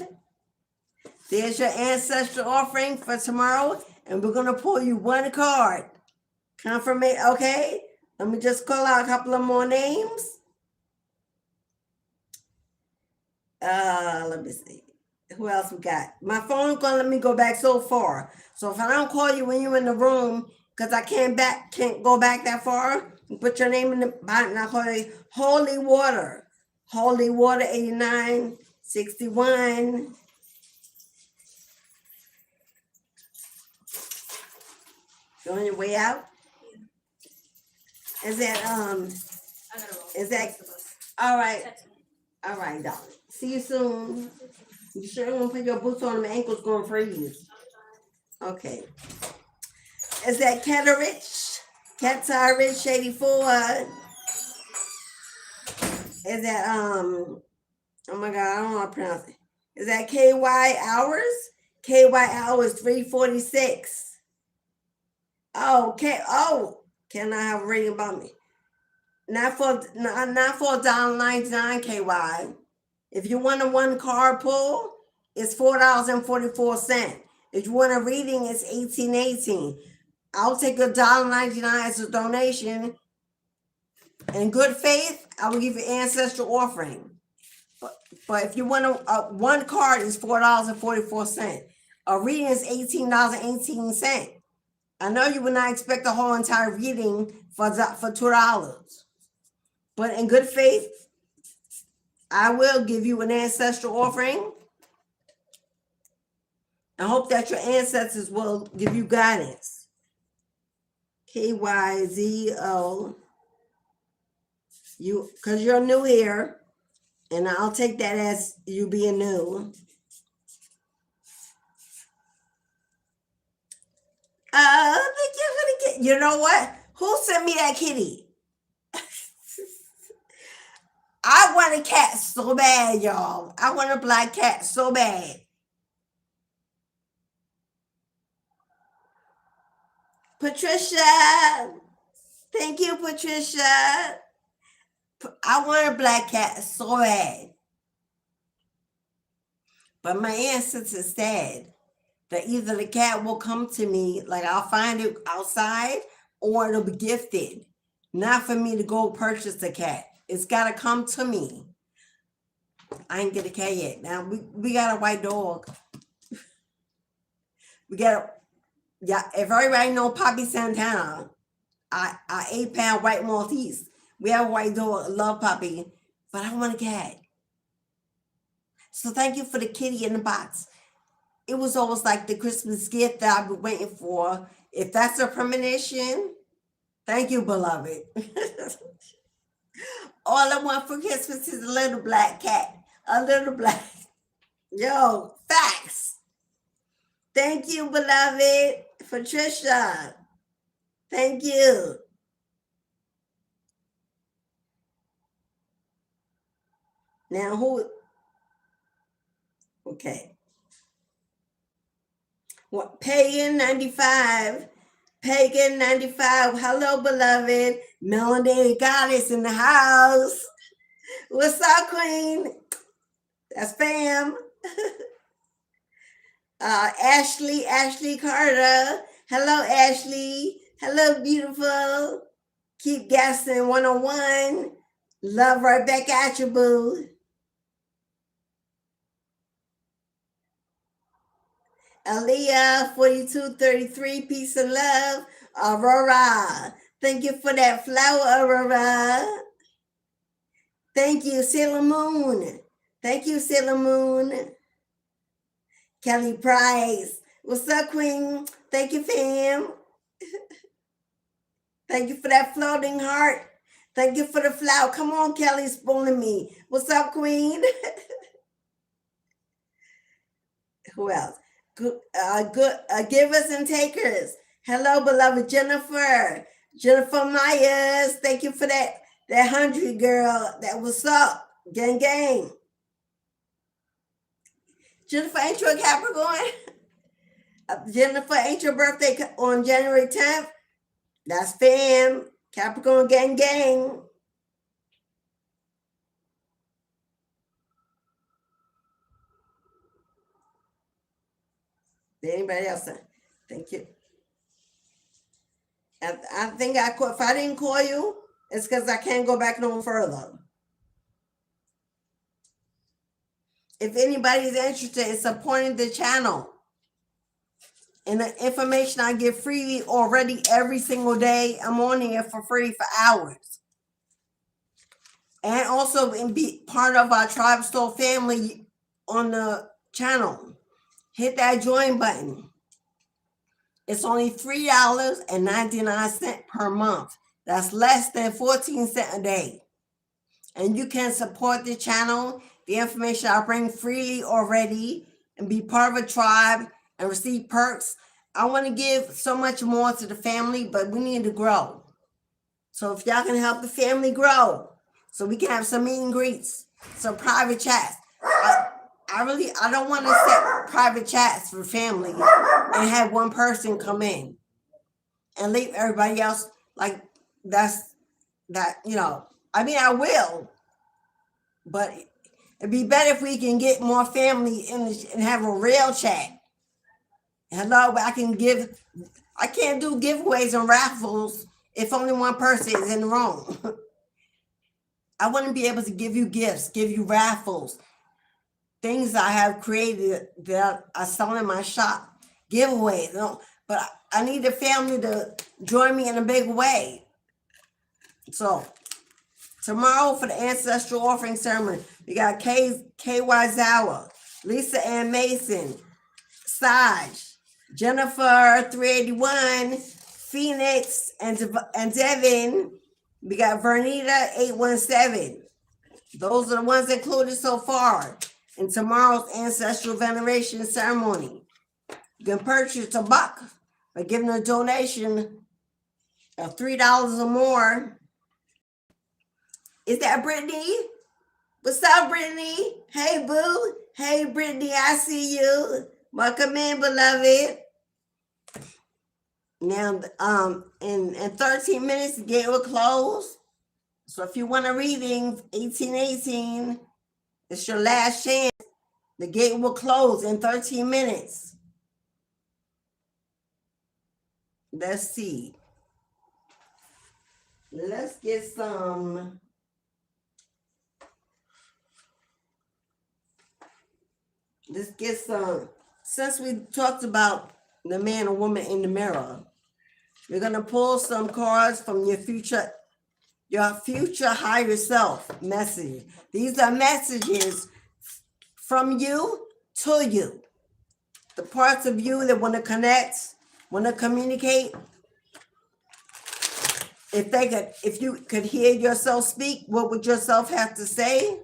S1: There's your ancestral offering for tomorrow, and we're gonna pull you one card. Confirmation, okay? Let me just call out a couple of more names. Let me see. Who else we got? My phone's gonna let me go back so far. So if I don't call you when you're in the room, because I can't go back that far, put your name in the bottom. I'll call you Holy Water 8961. You on your way out? Is that all right? All right, darling. See you soon. You sure you want to put your boots on? My ankles going to freeze. Okay. Is that Catarich 84? Is that oh my God, I don't know how to pronounce it. Is that KY Hours? KY Hours 346. Oh, okay. Oh, can I have a reading about me? Not for $1.99 KY. If you want a one card pull, it's $4.44. If you want a reading, it's $18.18. I'll take $1.99 as a donation. In good faith, I will give you ancestral offering. But if you want one card, is $4.44. A reading is $18.18. I know you would not expect the whole entire reading for $2. But in good faith, I will give you an ancestral offering. I hope that your ancestors will give you guidance. KYZO. Because you're new here, and I'll take that as you being new. You know what? Who sent me that kitty? I want a cat so bad, y'all. I want a black cat so bad. Patricia. Thank you, Patricia. I want a black cat so bad. But my ancestors said that either the cat will come to me, like I'll find it outside, or it'll be gifted. Not for me to go purchase a cat. It's got to come to me. I ain't get a cat yet. Now, we got a white dog. We got a, yeah, if everybody know Poppy Santana, our 8-pound white Maltese. We have a white dog. I love Poppy, but I want a cat. So thank you for the kitty in the box. It was always like the Christmas gift that I've been waiting for. If that's a premonition, thank you, beloved. All I want for Christmas is a little black cat. A little black. Yo, facts. Thank you, beloved. Patricia. Thank you. Now who? Okay. What? Pagan 95. Pagan 95. Hello, beloved. Melody Goddess in the house. What's up, Queen? That's fam. Ashley Carter. Hello, Ashley. Hello, beautiful. Keep guessing 101. Love right back at you, boo. Aaliyah 4233. Peace and love. Aurora. Thank you for that flower, Aurora. Thank you, Sailor Moon. Thank you, Sailor Moon. Kelly Price. What's up, Queen? Thank you, fam. Thank you for that floating heart. Thank you for the flower. Come on, Kelly, spooning me. What's up, Queen? Who else? Givers and takers. Hello, beloved Jennifer. Jennifer Myers. Thank you for that 100, girl. That was up. Gang, gang. Jennifer, ain't you a Capricorn? Jennifer, ain't your birthday on January 10th? That's fam. Capricorn, gang, gang. Did anybody else say? Thank you. I think if I didn't call you, it's because I can't go back no further. If anybody's interested in supporting the channel and the information I give freely already every single day, I'm on here for free for hours. And also be part of our Tribe Store family on the channel. Hit that join button. It's only $3.99 per month. That's less than 14 cents a day. And you can support the channel, the information I bring freely already, and be part of a tribe and receive perks. I want to give so much more to the family, but we need to grow. So if y'all can help the family grow, so we can have some meet and greets, some private chats. I don't want to set private chats for family and have one person come in and leave everybody else like I mean, I will, but it'd be better if we can get more family in and have a real chat. Hello, I can't do giveaways and raffles if only one person is in the room. I want to be able to give you gifts, give you raffles, things I have created that I sell in my shop, giveaways. But I need the family to join me in a big way. So tomorrow for the ancestral offering ceremony, we got KY Zawa, Lisa Ann Mason, Saj, Jennifer 381, Phoenix, and Devin. We got Vernita 817. Those are the ones included so far in tomorrow's ancestral veneration ceremony. You can purchase a buck by giving a donation of $3 or more. Is that Brittany? What's up, Brittany? Hey, boo. Hey, Brittany, I see you. Welcome in, beloved. Now, in 13 minutes, the gate will close. So if you want a reading, 1818, it's your last chance. The gate will close in 13 minutes. Let's see. Let's get some. Let's get some. Since we talked about the man or woman in the mirror, we're going to pull some cards from your future higher self message. These are messages from you to you. The parts of you that want to connect, want to communicate. If you could hear yourself speak, what would yourself have to say?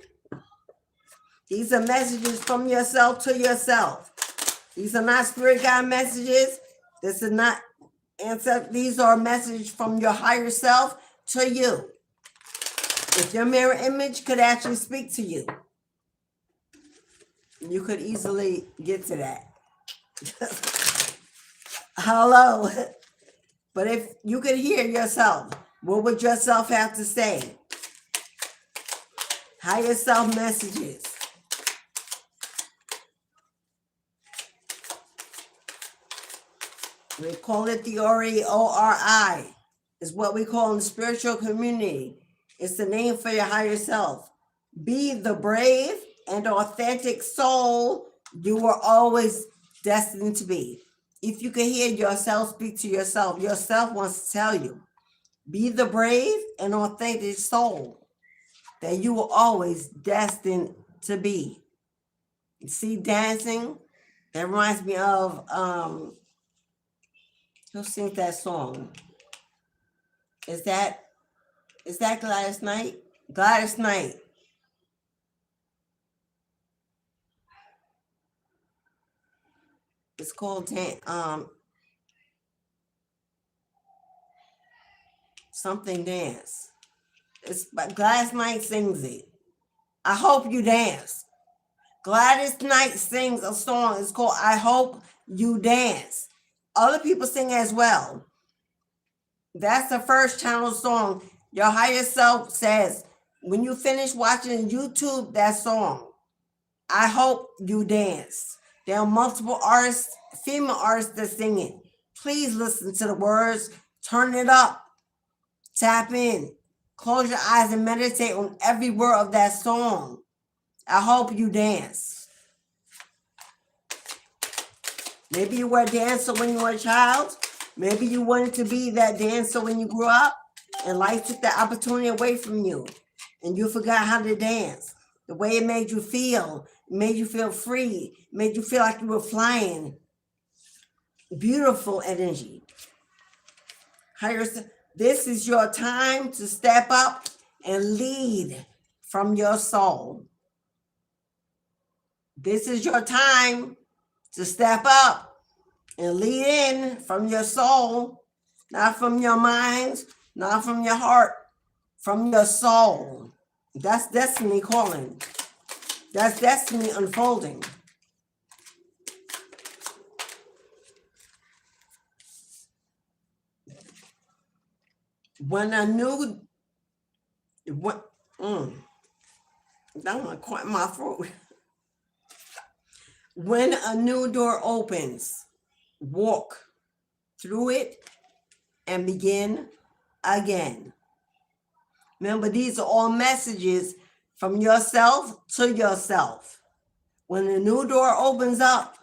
S1: These are messages from yourself to yourself. These are not spirit guide messages. This is not answer. These are messages from your higher self to you. If your mirror image could actually speak to you, you could easily get to that. Hello. But if you could hear yourself, what would yourself have to say? Higher self messages. We call it the ORI. Is what we call in the spiritual community. It's the name for your higher self. Be the brave and authentic soul you were always destined to be. If you can hear yourself speak to yourself, yourself wants to tell you, be the brave and authentic soul that you were always destined to be. You see, dancing, that reminds me of, who sings that song? Is that Gladys Knight? Gladys Knight. It's called something dance. It's Gladys Knight sings it. I hope you dance. Gladys Knight sings a song. It's called I Hope You Dance. Other people sing as well. That's the first channel song. Your higher self says, when you finish watching YouTube, that song, I hope you dance. There are multiple artists, female artists that sing it. Please listen to the words, turn it up, tap in, close your eyes and meditate on every word of that song. I hope you dance. Maybe you were a dancer when you were a child. Maybe you wanted to be that dancer when you grew up and life took that opportunity away from you and you forgot how to dance. The way it made you feel, it made you feel free, it made you feel like you were flying. Beautiful energy. This is your time to step up and lead from your soul. This is your time to step up and lead in from your soul, not from your mind, not from your heart, from your soul. That's destiny calling. That's destiny unfolding. When a new, that one caught in my throat. When a new door opens, walk through it and begin again. Remember, these are all messages from yourself to yourself. When a new door opens up,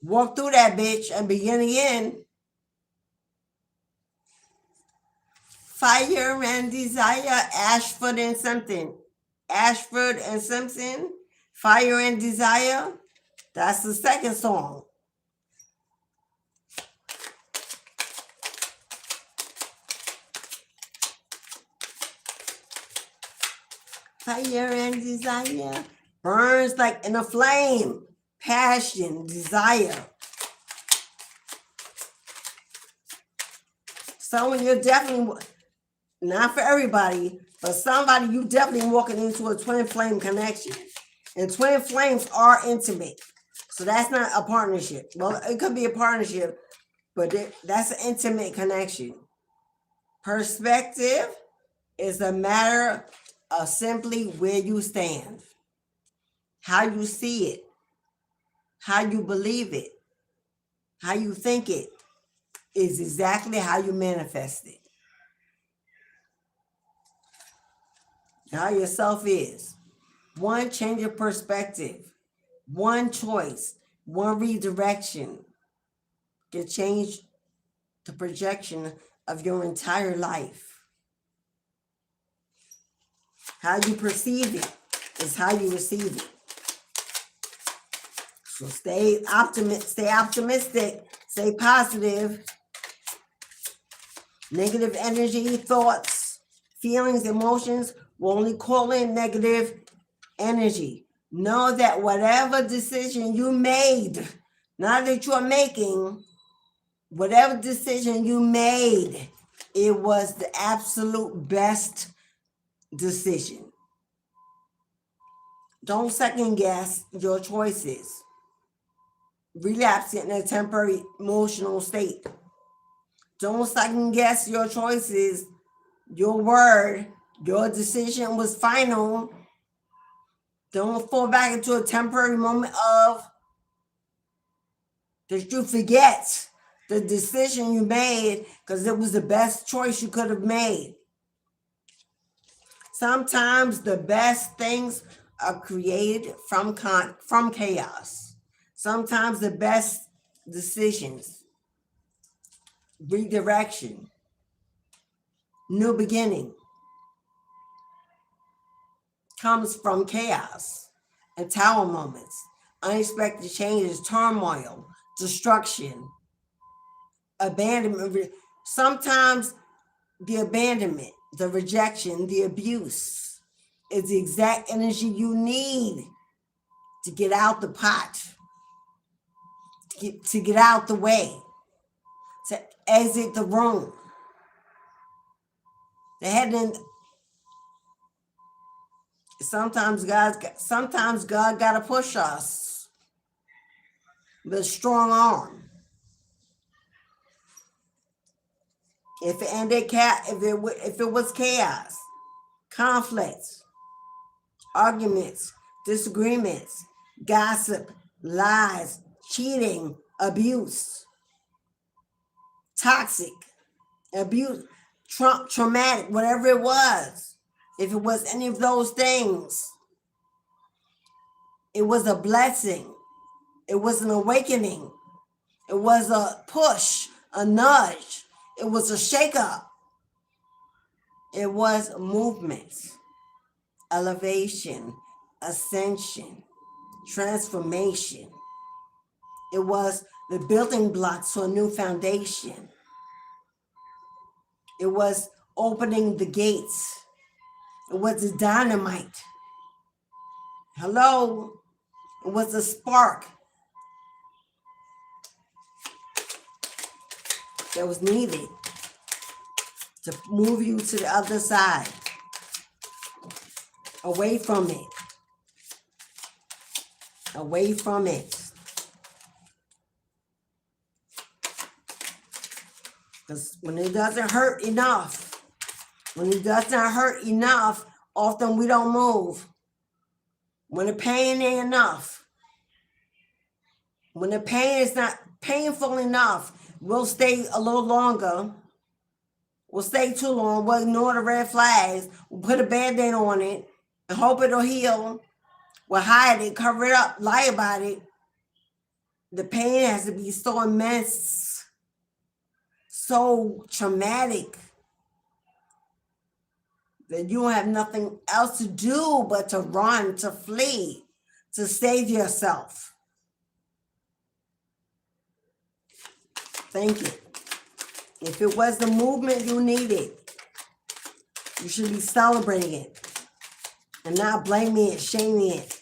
S1: walk through that bitch and begin again. Fire and Desire, Ashford and something. Ashford and Simpson, Fire and Desire. That's the second song. Fire and desire burns like in a flame. Passion, desire. So you're definitely, Not for everybody, but somebody, you definitely walking into a twin flame connection. And twin flames are intimate. So that's not a partnership. Well, it could be a partnership, but that's an intimate connection. Perspective is a matter of simply where you stand, how you see it, how you believe it, how you think it is exactly how you manifest it. How yourself is. One change of perspective, one choice, one redirection can change the projection of your entire life. How you perceive it is how you receive it. So stay optimistic, stay positive. Negative energy, thoughts, feelings, emotions will only call in negative energy. Know that whatever decision you made, not that you're making, whatever decision you made, it was the absolute best decision. Don't second guess your choices. Relapse in a temporary emotional state. Don't second guess your choices. Your word, your decision was final. Don't fall back into a temporary moment of that you forget the decision you made because it was the best choice you could have made. Sometimes the best things are created from chaos. Sometimes the best decisions, redirection, new beginning, comes from chaos and tower moments, unexpected changes, turmoil, destruction, abandonment. Sometimes the abandonment, the rejection, the abuse is the exact energy you need to get out the pot, to get out the way, to exit the room. Sometimes God gotta push us with a strong arm. If it was chaos, conflicts, arguments, disagreements, gossip, lies, cheating, abuse, toxic, abuse, traumatic, whatever it was, if it was any of those things, it was a blessing. It was an awakening. It was a push, a nudge. It was a shake-up. It was movement, elevation, ascension, transformation. It was the building blocks to a new foundation. It was opening the gates. It was the dynamite. Hello? It was a spark that was needed to move you to the other side, away from it, away from it. Because when it doesn't hurt enough, often we don't move. When the pain ain't enough, when the pain is not painful enough, we'll stay a little longer. We'll stay too long. We'll ignore the red flags. We'll put a Band-Aid on it and hope it'll heal. We'll hide it, cover it up, lie about it. The pain has to be so immense, so traumatic, that you have nothing else to do but to run, to flee, to save yourself. Thank you. If it was the movement you needed, you should be celebrating it and not blaming it, shaming it.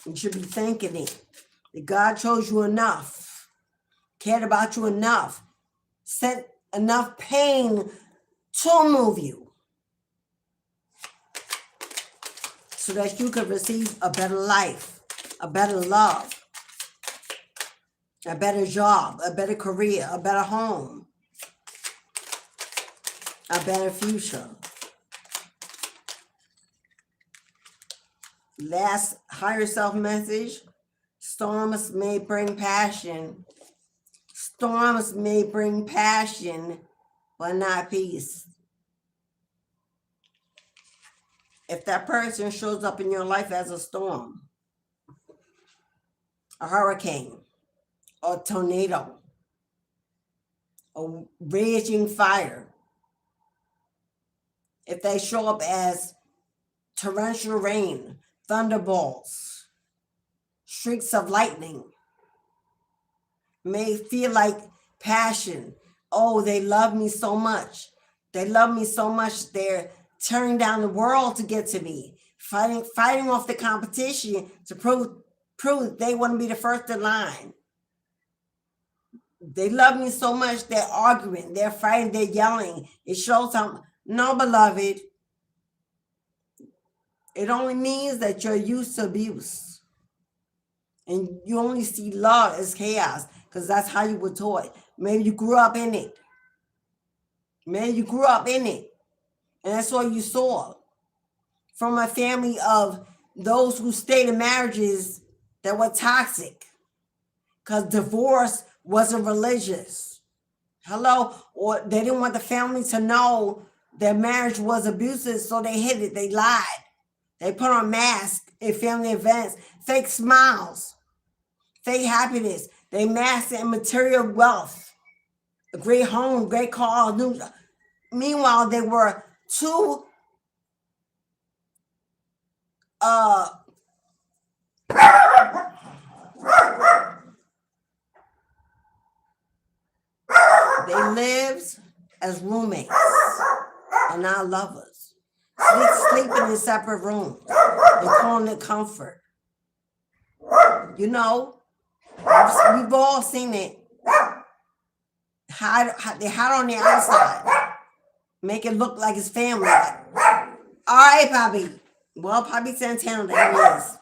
S1: You should be thanking it that God chose you enough, cared about you enough, sent enough pain to move you so that you could receive a better life, a better love, a better job, a better career, a better home, a better future. Last higher self message: storms may bring passion. Storms may bring passion, but not peace. If that person shows up in your life as a storm, a hurricane, a tornado, a raging fire, if they show up as torrential rain, thunderbolts, streaks of lightning, may feel like passion. Oh, they love me so much. They love me so much. They're tearing down the world to get to me, fighting off the competition to prove they want to be the first in line. They love me so much. They're arguing, they're fighting, they're yelling. It shows them. No, beloved. It only means that you're used to abuse. And you only see love as chaos because that's how you were taught. Maybe you grew up in it. Maybe you grew up in it. And that's all you saw. From a family of those who stayed in marriages that were toxic. Because divorce wasn't religious. Hello? Or they didn't want the family to know their marriage was abusive, so they hid it. They lied. They put on masks at family events, fake smiles, fake happiness. They masked in material wealth, a great home, great car. Meanwhile, they were too they lived as roommates and not lovers. Sleeping in separate rooms and calling it comfort. You know, we've all seen it. They hide on the outside, make it look like it's family. All right, Poppy. Well, Poppy Santana, there it is.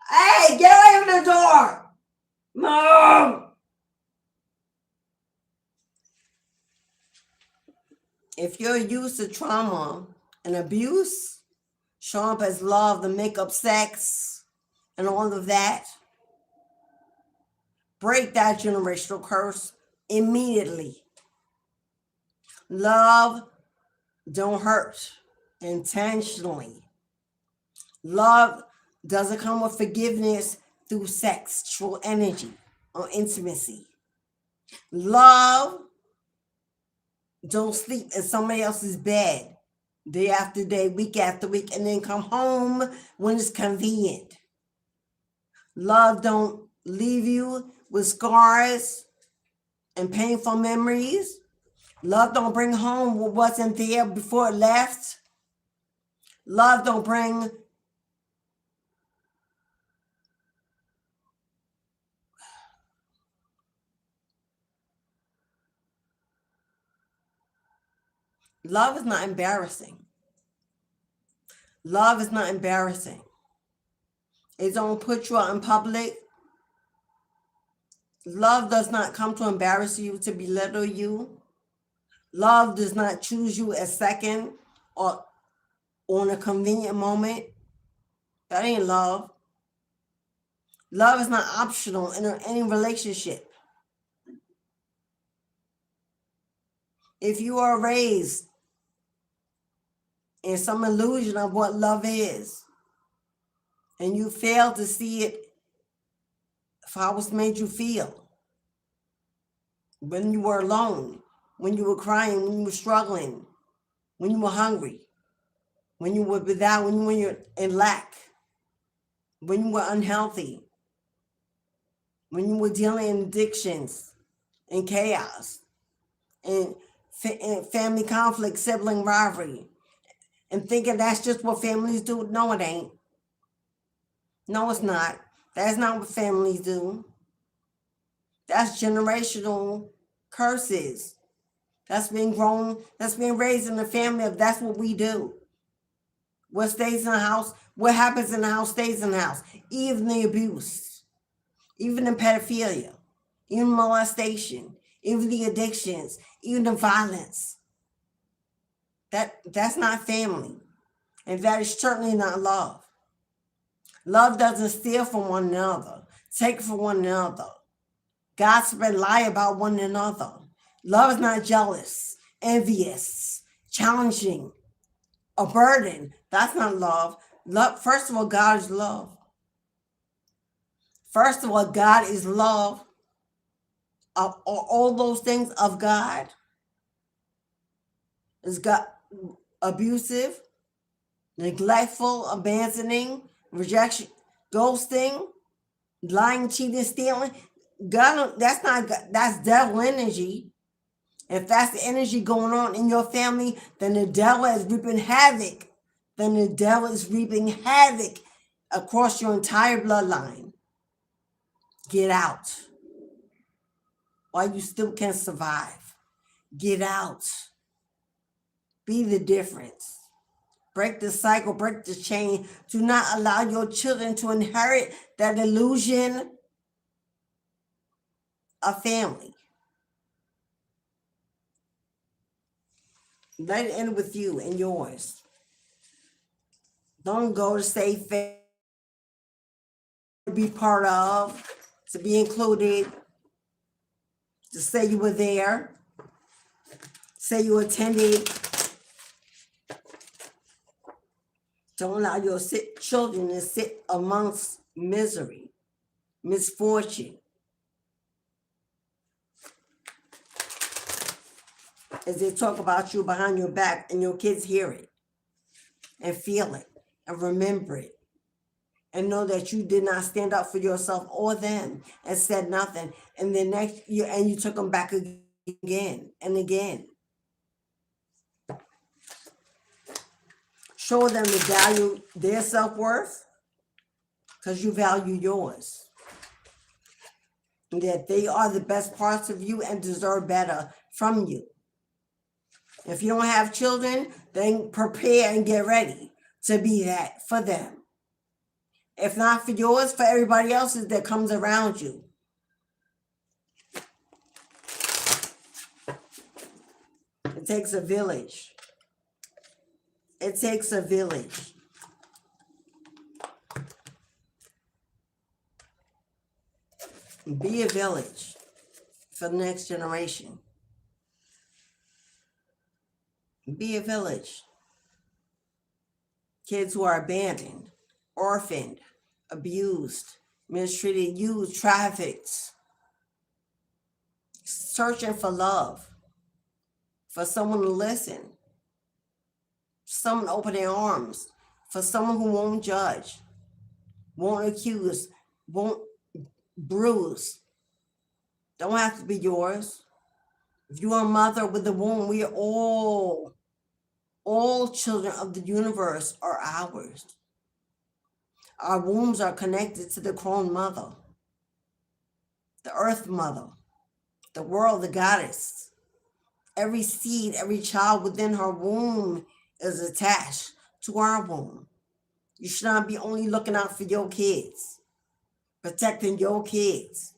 S1: Hey, get away from the door! Mom! If you're used to trauma and abuse, show up as love, the makeup, sex, and all of that, break that generational curse immediately. Love don't hurt intentionally. Love doesn't come with forgiveness through sexual energy or intimacy. Love don't sleep in somebody else's bed day after day, week after week, and then come home when it's convenient. Love don't leave you with scars and painful memories. Love don't bring home what wasn't there before it left. Love don't bring love is not embarrassing. Love is not embarrassing. It don't put you out in public. Love does not come to embarrass you, to belittle you. Love does not choose you as second or on a convenient moment. That ain't love. Love is not optional in any relationship. If you are raised in some illusion of what love is, and you fail to see it for how it's made you feel, when you were alone, when you were crying, when you were struggling, when you were hungry, when you were without, when you were in lack, when you were unhealthy, when you were dealing in addictions and chaos and family conflict, sibling rivalry, and thinking that's just what families do. No, it ain't. No, it's not. That's not what families do. That's generational curses. That's been grown, that's been raised in the family of that's what we do. What stays in the house, what happens in the house stays in the house. Even the abuse, even the pedophilia, even molestation, even the addictions, even the violence. That's not family. And that is certainly not love. Love doesn't steal from one another, take from one another, gossip and lie about one another. Love is not jealous, envious, challenging, a burden. That's not love. Love, first of all, God is love. First of all, God is love. All those things of God is God abusive, neglectful, abandoning, rejection, ghosting, lying, cheating, stealing. God, that's not God, that's devil energy. If that's the energy going on in your family, then the devil is reaping havoc. Then the devil is reaping havoc across your entire bloodline. Get out while you still can survive. Get out. Be the difference. Break the cycle, break the chain. Do not allow your children to inherit that illusion of family. Let it end with you and yours. Don't go to stay fair, to be part of, to be included, to say you were there, say you attended. Don't allow your children to sit amongst misery, misfortune. As they talk about you behind your back and your kids hear it and feel it and remember it and know that you did not stand up for yourself or them and said nothing. And the next year, and you took them back again and again. Show them to value their self-worth because you value yours. And that they are the best parts of you and deserve better from you. If you don't have children, then prepare and get ready to be that for them. If not for yours, for everybody else's that comes around you. It takes a village. It takes a village. Be a village for the next generation. Be a village. Kids who are abandoned, orphaned, abused, mistreated, used, trafficked, searching for love, for someone to listen, someone to open their arms, for someone who won't judge, won't accuse, won't bruise. Don't have to be yours. If you are a mother with a womb, we are all children of the universe are ours. Our wombs are connected to the crone mother, the earth mother, the world, the goddess. Every seed, every child within her womb is attached to our womb. You should not be only looking out for your kids, protecting your kids,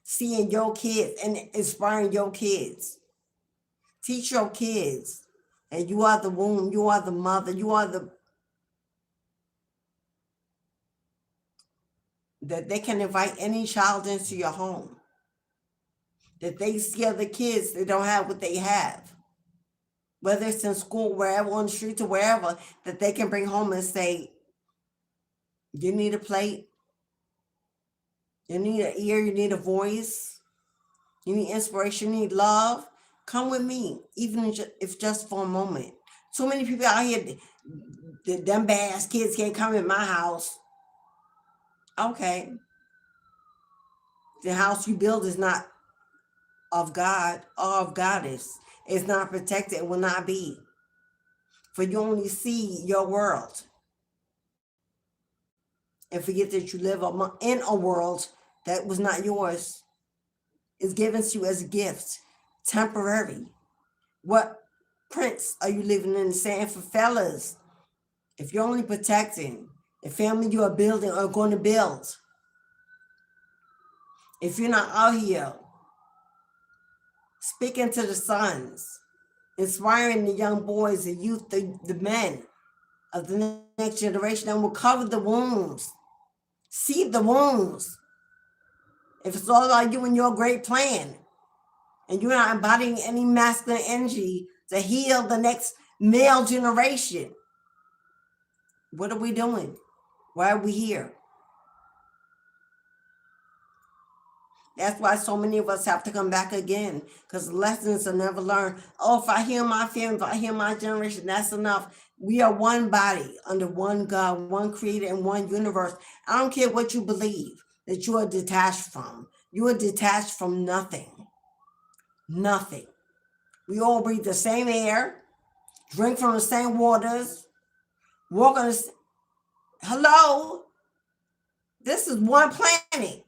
S1: seeing your kids and inspiring your kids. Teach your kids. And you are the womb, you are the mother, you are that they can invite any child into your home. That they see other kids that don't have what they have. Whether it's in school, wherever, on the streets or wherever, that they can bring home and say, you need a plate, you need an ear, you need a voice, you need inspiration, you need love. Come with me, even if just for a moment. So many people out here, them bad kids can't come in my house. Okay. The house you build is not of God or of goddess. It's not protected, it will not be. For you only see your world. And forget that you live in a world that was not yours. It's given to you as a gift, temporary. What prints are you living in the sand for, fellas? If you're only protecting the family you are building or going to build, if you're not out here speaking to the sons, inspiring the young boys, the youth, the men of the next generation, that will cover the wounds, see the wounds. If it's all about you and your great plan, and you're not embodying any masculine energy to heal the next male generation, what are we doing? Why are we here? That's why so many of us have to come back again, because lessons are never learned. Oh, if I heal my family, if I heal my generation, that's enough. We are one body under one God, one creator, and one universe. I don't care what you believe that you are detached from. You are detached from nothing. Nothing. We all breathe the same air, drink from the same waters, walk on the... Hello? This is one planet.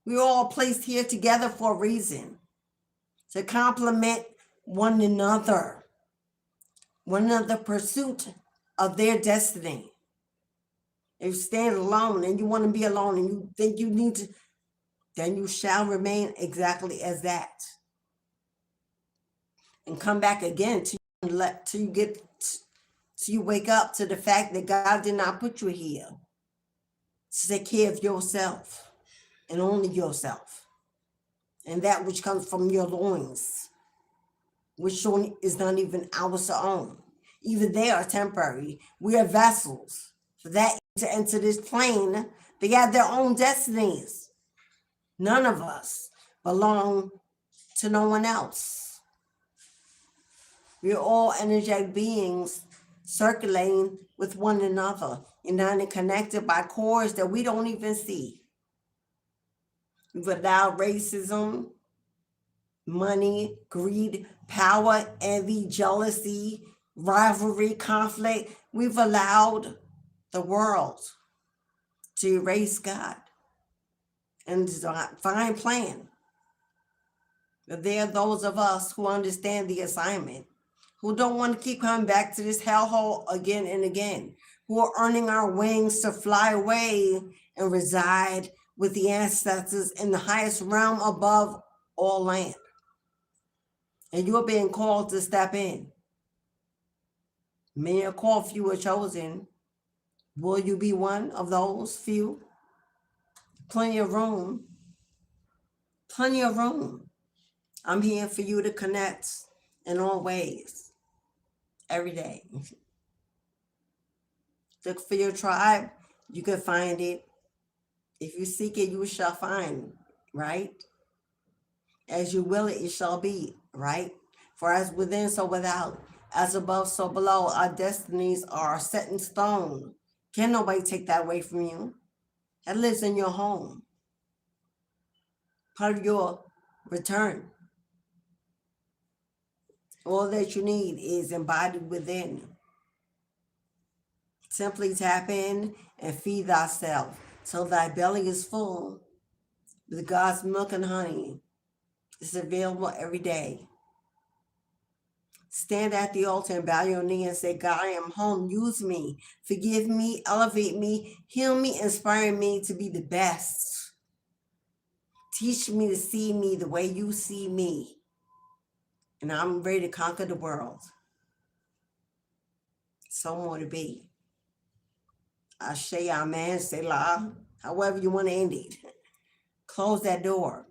S1: We're all placed here together for a reason, to complement one another pursuit of their destiny. If you stand alone and you want to be alone and you think you need to, then you shall remain exactly as that. And come back again till you wake up to the fact that God did not put you here to take care of yourself and only yourself, and that which comes from your loins, which is not even ours to own. Even they are temporary. We are vessels for that to enter this plane. They have their own destinies. None of us belong to no one else. We're all energetic beings circulating with one another, united and connected by cords that we don't even see. We've allowed racism, money, greed, power, envy, jealousy, rivalry, conflict. We've allowed the world to erase God and divine plan. But there are those of us who understand the assignment, who don't want to keep coming back to this hellhole again and again, who are earning our wings to fly away and reside with the ancestors in the highest realm above all land. And you're being called to step in. Many are called, few are chosen. Will you be one of those few? Plenty of room. Plenty of room. I'm here for you to connect in all ways, every day. Look for your tribe, you can find it. If you seek it, you shall find, right? As you will it, it shall be, right? For as within, so without, as above, so below, our destinies are set in stone. Can nobody take that away from you? That lives in your home. Part of your return. All that you need is embodied within. Simply tap in and feed thyself till thy belly is full with God's milk and honey. It's available every day. Stand at the altar and bow your knee and say, God, I am home. Use me. Forgive me. Elevate me. Heal me. Inspire me to be the best. Teach me to see me the way you see me. And I'm ready to conquer the world. So more to be. Ashe, amen, selah, however you want to end it. Close that door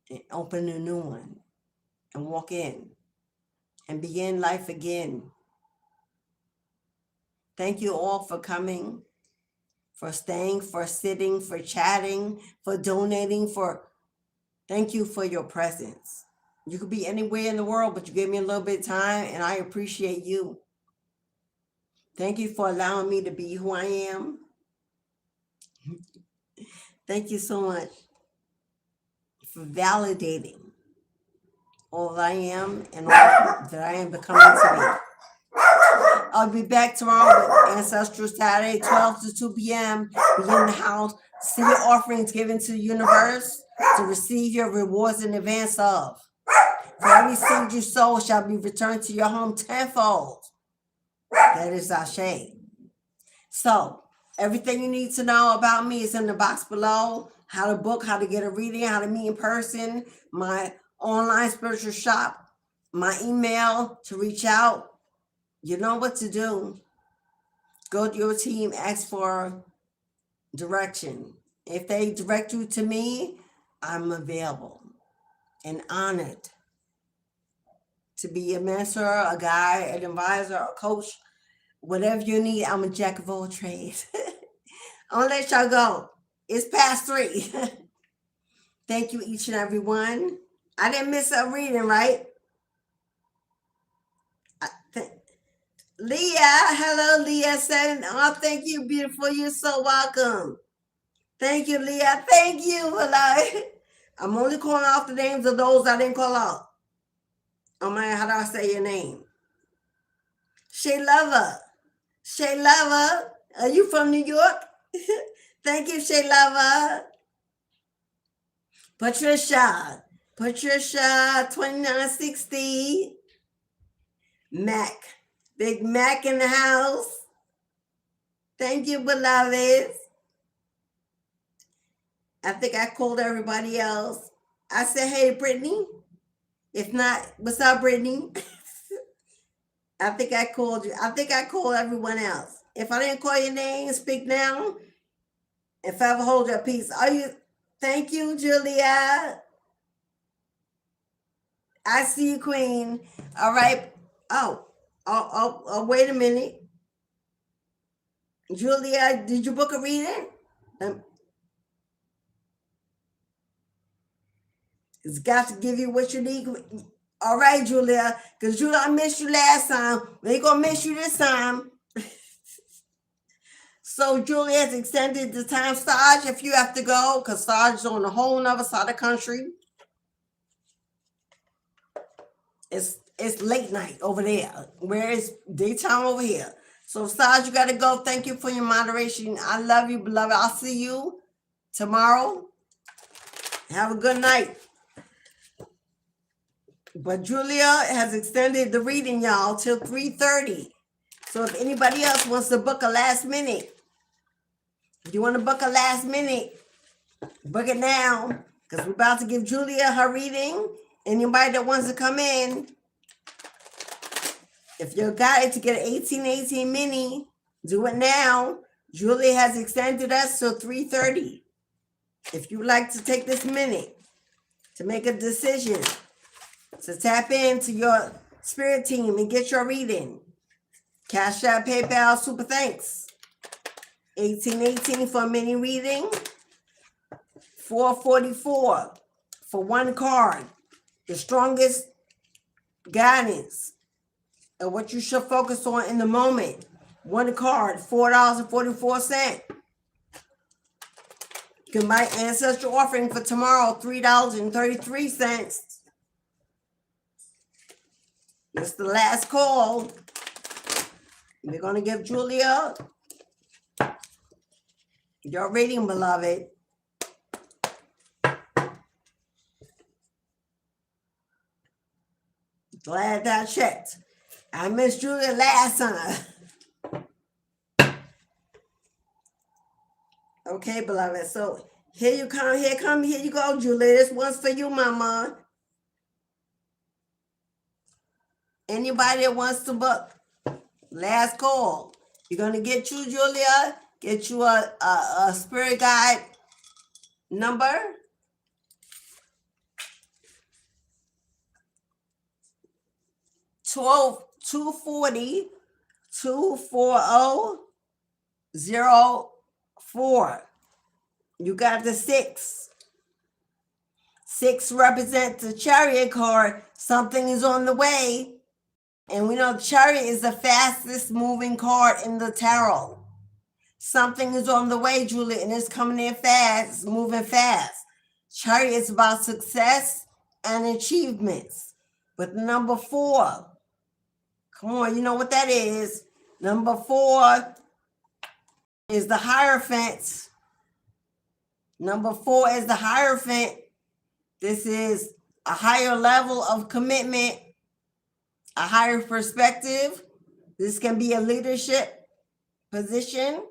S1: and open a new one and walk in and begin life again. Thank you all for coming, for staying, for sitting, for chatting, for donating, thank you for your presence. You could be anywhere in the world, but you gave me a little bit of time and I appreciate you. Thank you for allowing me to be who I am. Thank you so much for validating all that I am and all that I am becoming to be. I'll be back tomorrow with Ancestral Saturday, 12 to 2 p.m. Be in the house. See your offerings given to the universe to receive your rewards in advance of. For every seed you sow shall be returned to your home tenfold. That is Ashe. So everything you need to know about me is in the box below. How to book, how to get a reading, how to meet in person, my online spiritual shop, my email to reach out. You know what to do. Go to your team, ask for direction. If they direct you to me, I'm available and honored to be a mentor, a guide, an advisor, a coach, whatever you need. I'm a jack of all trades. I'll let y'all go. It's past 3. Thank you, each and every one. I didn't miss a reading, right? Leah, hello, Leah said, oh, thank you, beautiful. You're so welcome. Thank you, Leah. Thank you. I'm only calling off the names of those I didn't call out. Oh man, how do I say your name? Shay Lover. Shay Lover. Are you from New York? Thank you, Shay Lover. Patricia. Patricia 2960. Mac. Big Mac in the house. Thank you, beloveds. I think I called everybody else. I said, hey, Brittany. If not, what's up, Brittany? I think I called you. I think I called everyone else. If I didn't call your name, speak now. If I ever hold your peace. Are you? Thank you, Julia. I see you, Queen. All right. Oh, wait a minute. Julia, did you book a reading? It's got to give you what you need. All right, Julia, because Julia, I missed you last time. We ain't going to miss you this time. So Julia has extended the time, Saj, if you have to go, because Saj is on a whole nother side of the country. It's late night over there, where it's daytime over here. So Saj, you got to go. Thank you for your moderation. I love you, beloved. I'll see you tomorrow. Have a good night. But Julia has extended the reading, y'all, till 3:30. So if anybody else wants to book a last minute, if you want to book a last minute, book it now, because we're about to give Julia her reading. Anybody that wants to come in, if you're guided to get an 1818 mini, do it now. Julia has extended us till 3:30. If you would like to take this minute to make a decision, to tap into your spirit team and get your reading, Cashapp, PayPal, super thanks. 1818 for a mini reading. 444 for one card. The strongest guidance and what you should focus on in the moment. One card, $4.44. You can buy ancestral offering for tomorrow, $3.33. It's the last call. We're going to give Julia your reading, beloved. Glad that I checked. I missed Julia last time. Okay, beloved. So here you come, here you go, Julia. This one's for you, mama. Anybody that wants to book, last call. You're gonna get you, Julia. Get you a spirit guide number. 240 24004. You got the 6. 6 represents the Chariot card. Something is on the way. And we know the Chariot is the fastest moving card in the tarot. Something is on the way, Julia, and it's coming in fast. It's moving fast. Chariot is about success and achievements. But number 4, come on, you know what that is. Number 4 is the Hierophant. Number 4 is the Hierophant. This is a higher level of commitment, a higher perspective. This can be a leadership position.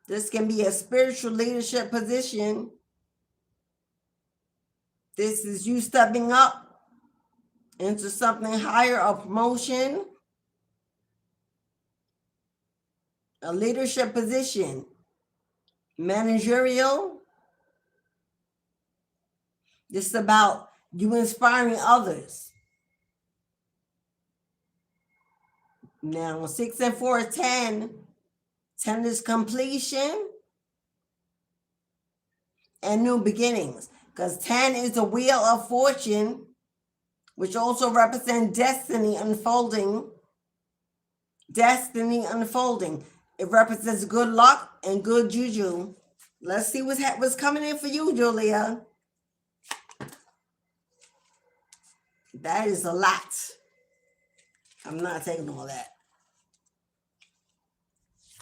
S1: This can be a spiritual leadership position. This is you stepping up into something higher, a promotion, a leadership position, managerial. This is about you inspiring others. Now, 6 and 4 is 10. 10 is completion and new beginnings. Because 10 is the wheel of fortune, which also represents destiny unfolding. Destiny unfolding. It represents good luck and good juju. Let's see what's coming in for you, Julia. That is a lot. I'm not taking all that.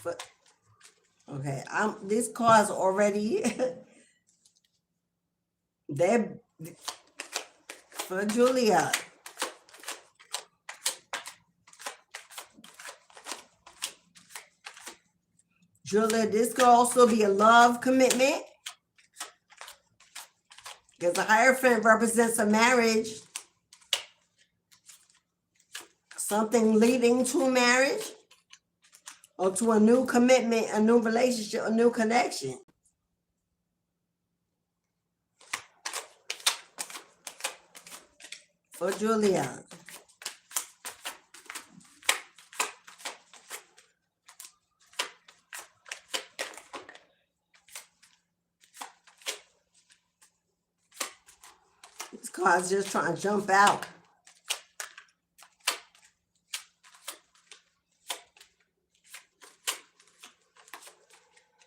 S1: But okay, these cards already they're for Julia. Julia, this could also be a love commitment, because the Hierophant represents a marriage, something leading to marriage or to a new commitment, a new relationship, a new connection. For Julia. This card's just trying to jump out.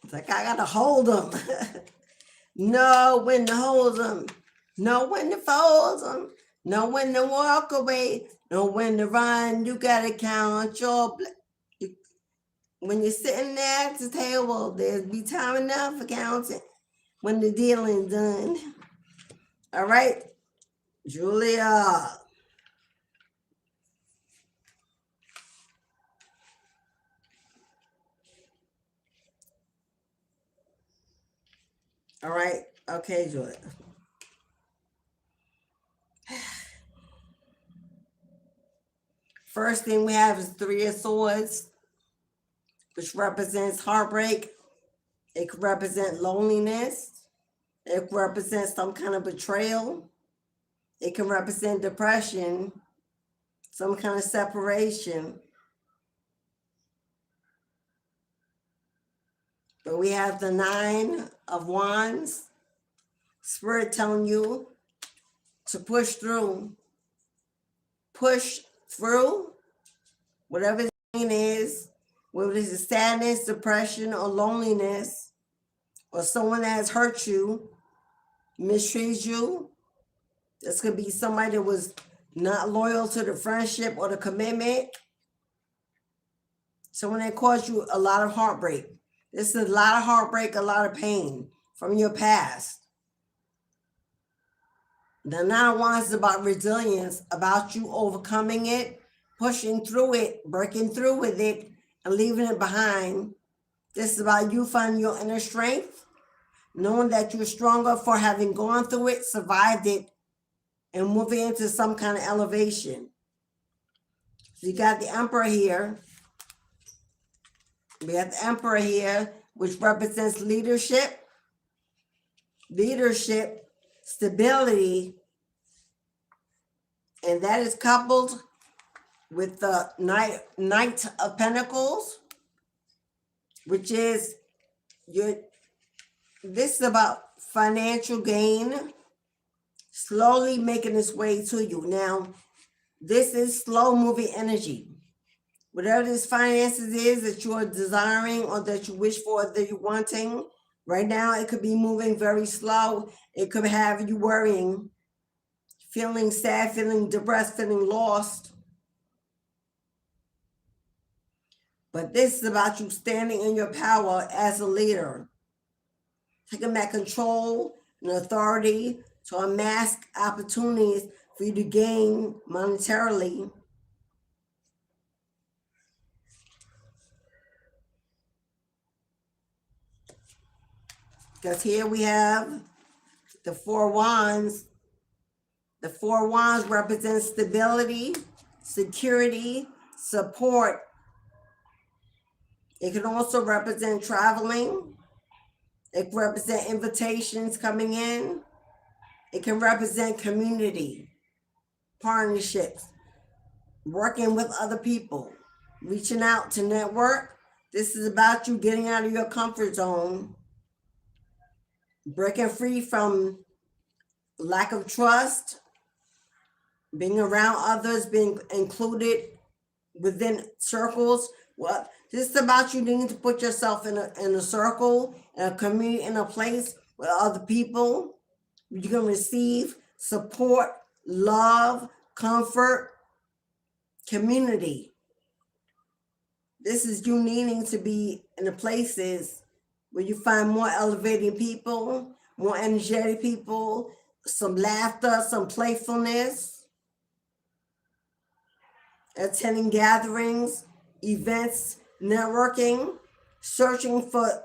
S1: It's like I gotta hold them. Know when to hold them. Know when to fold them. Know when to walk away. Know when to run. You gotta count your. When you're sitting there at the table, there's be time enough for counting when the dealing's done. All right, Julia. All right. Okay, Julia. First thing we have is 3 of Swords, which represents heartbreak. It could represent loneliness. It could represent some kind of betrayal. It can represent depression, some kind of separation. But we have the 9 of Wands. Spirit telling you to push through. Push through whatever the pain is, whether it's sadness, depression, or loneliness, or someone that has hurt you, mistreated you. This could be somebody that was not loyal to the friendship or the commitment. Someone that caused you a lot of heartbreak. This is a lot of heartbreak, a lot of pain from your past. The 9 of Wands is about resilience, about you overcoming it, pushing through it, breaking through with it, and leaving it behind. This is about you finding your inner strength, knowing that you're stronger for having gone through it, survived it, and moving into some kind of elevation. So you got the Emperor here. We have the Emperor here, which represents leadership, stability, and that is coupled with the Knight of Pentacles, which is this is about financial gain, slowly making its way to you. Now, this is slow moving energy. Whatever this finances is that you are desiring or that you wish for, that you're wanting, right now it could be moving very slow. It could have you worrying, feeling sad, feeling depressed, feeling lost. But this is about you standing in your power as a leader, taking back control, and authority to unmask opportunities for you to gain monetarily. Because here we have the Four Wands. The Four Wands represent stability, security, support. It can also represent traveling. It can represent invitations coming in. It can represent community, partnerships, working with other people, reaching out to network. This is about you getting out of your comfort zone, breaking free from lack of trust, being around others, being included within circles. Well, this is about you needing to put yourself in a circle, in a community, in a place with other people. You can receive support, love, comfort, community. This is you needing to be in the places where you find more elevating people, more energetic people, some laughter, some playfulness, attending gatherings, events, networking, searching for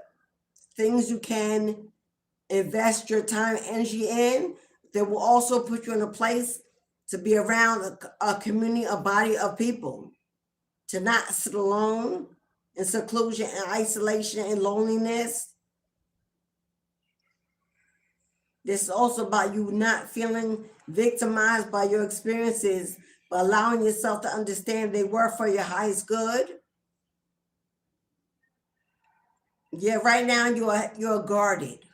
S1: things you can invest your time and energy in that will also put you in a place to be around a community, a body of people, to not sit alone in seclusion and isolation and loneliness. This is also about you not feeling victimized by your experiences, but allowing yourself to understand they were for your highest good. Yeah, right now you're guarded.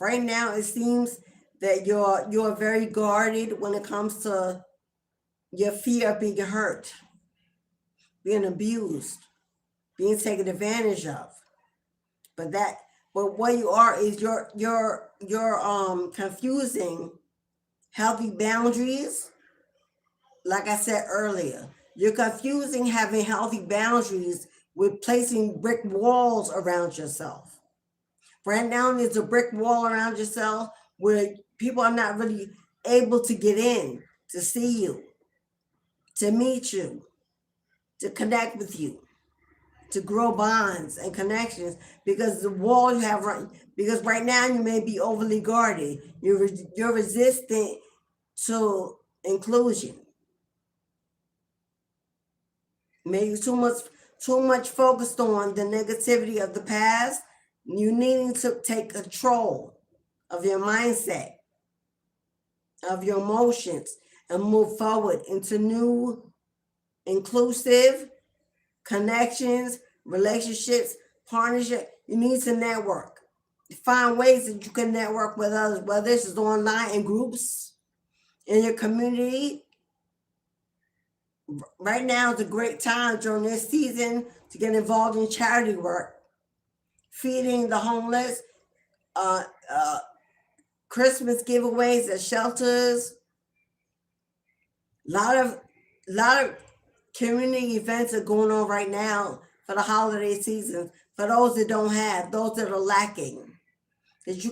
S1: Right now it seems that you're very guarded when it comes to your fear of being hurt, being abused, being taken advantage of. But what you are is you're confusing healthy boundaries. Like I said earlier, you're confusing having healthy boundaries with placing brick walls around yourself. Right now, there's a brick wall around yourself where people are not really able to get in, to see you, to meet you, to connect with you, to grow bonds and connections, because the wall you have because right now you may be overly guarded. You're resistant to inclusion. Maybe too much focused on the negativity of the past. You needing to take control of your mindset, of your emotions, and move forward into new, inclusive connections, relationships, partnership. You need to network. Find ways that you can network with others, whether this is online in groups, in your community. Right now is a great time during this season to get involved in charity work, feeding the homeless, Christmas giveaways at shelters. A lot of community events are going on right now for the holiday season. For those that don't have, those that are lacking, that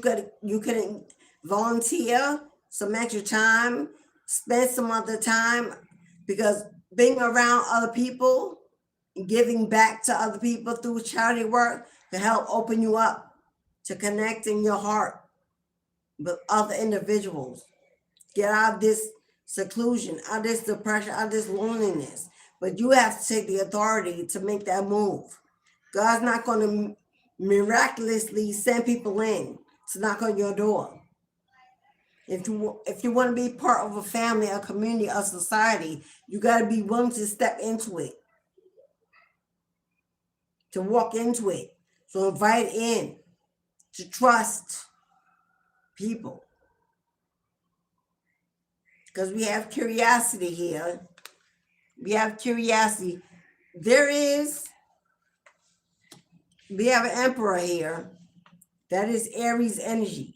S1: you can volunteer some extra time, spend some other time, because being around other people, giving back to other people through charity work can help open you up to connecting your heart with other individuals. Get out of this seclusion, out of this depression, out of this loneliness. But you have to take the authority to make that move. God's not going to miraculously send people in to knock on your door. If you want to be part of a family, a community, a society, you got to be willing to step into it, to walk into it, to invite in, to trust people. Because we have curiosity here. We have curiosity. We have an emperor here. That is Aries energy.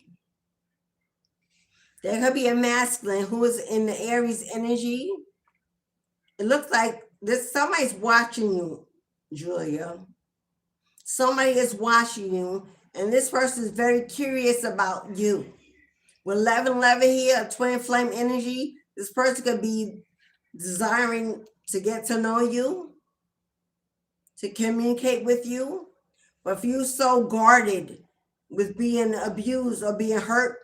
S1: There could be a masculine who is in the Aries energy. It looks like somebody's watching you, Julia. Somebody is watching you, and this person is very curious about you. With 1111 here, twin flame energy, this person could be desiring to get to know you, to communicate with you. But if you're so guarded with being abused or being hurt,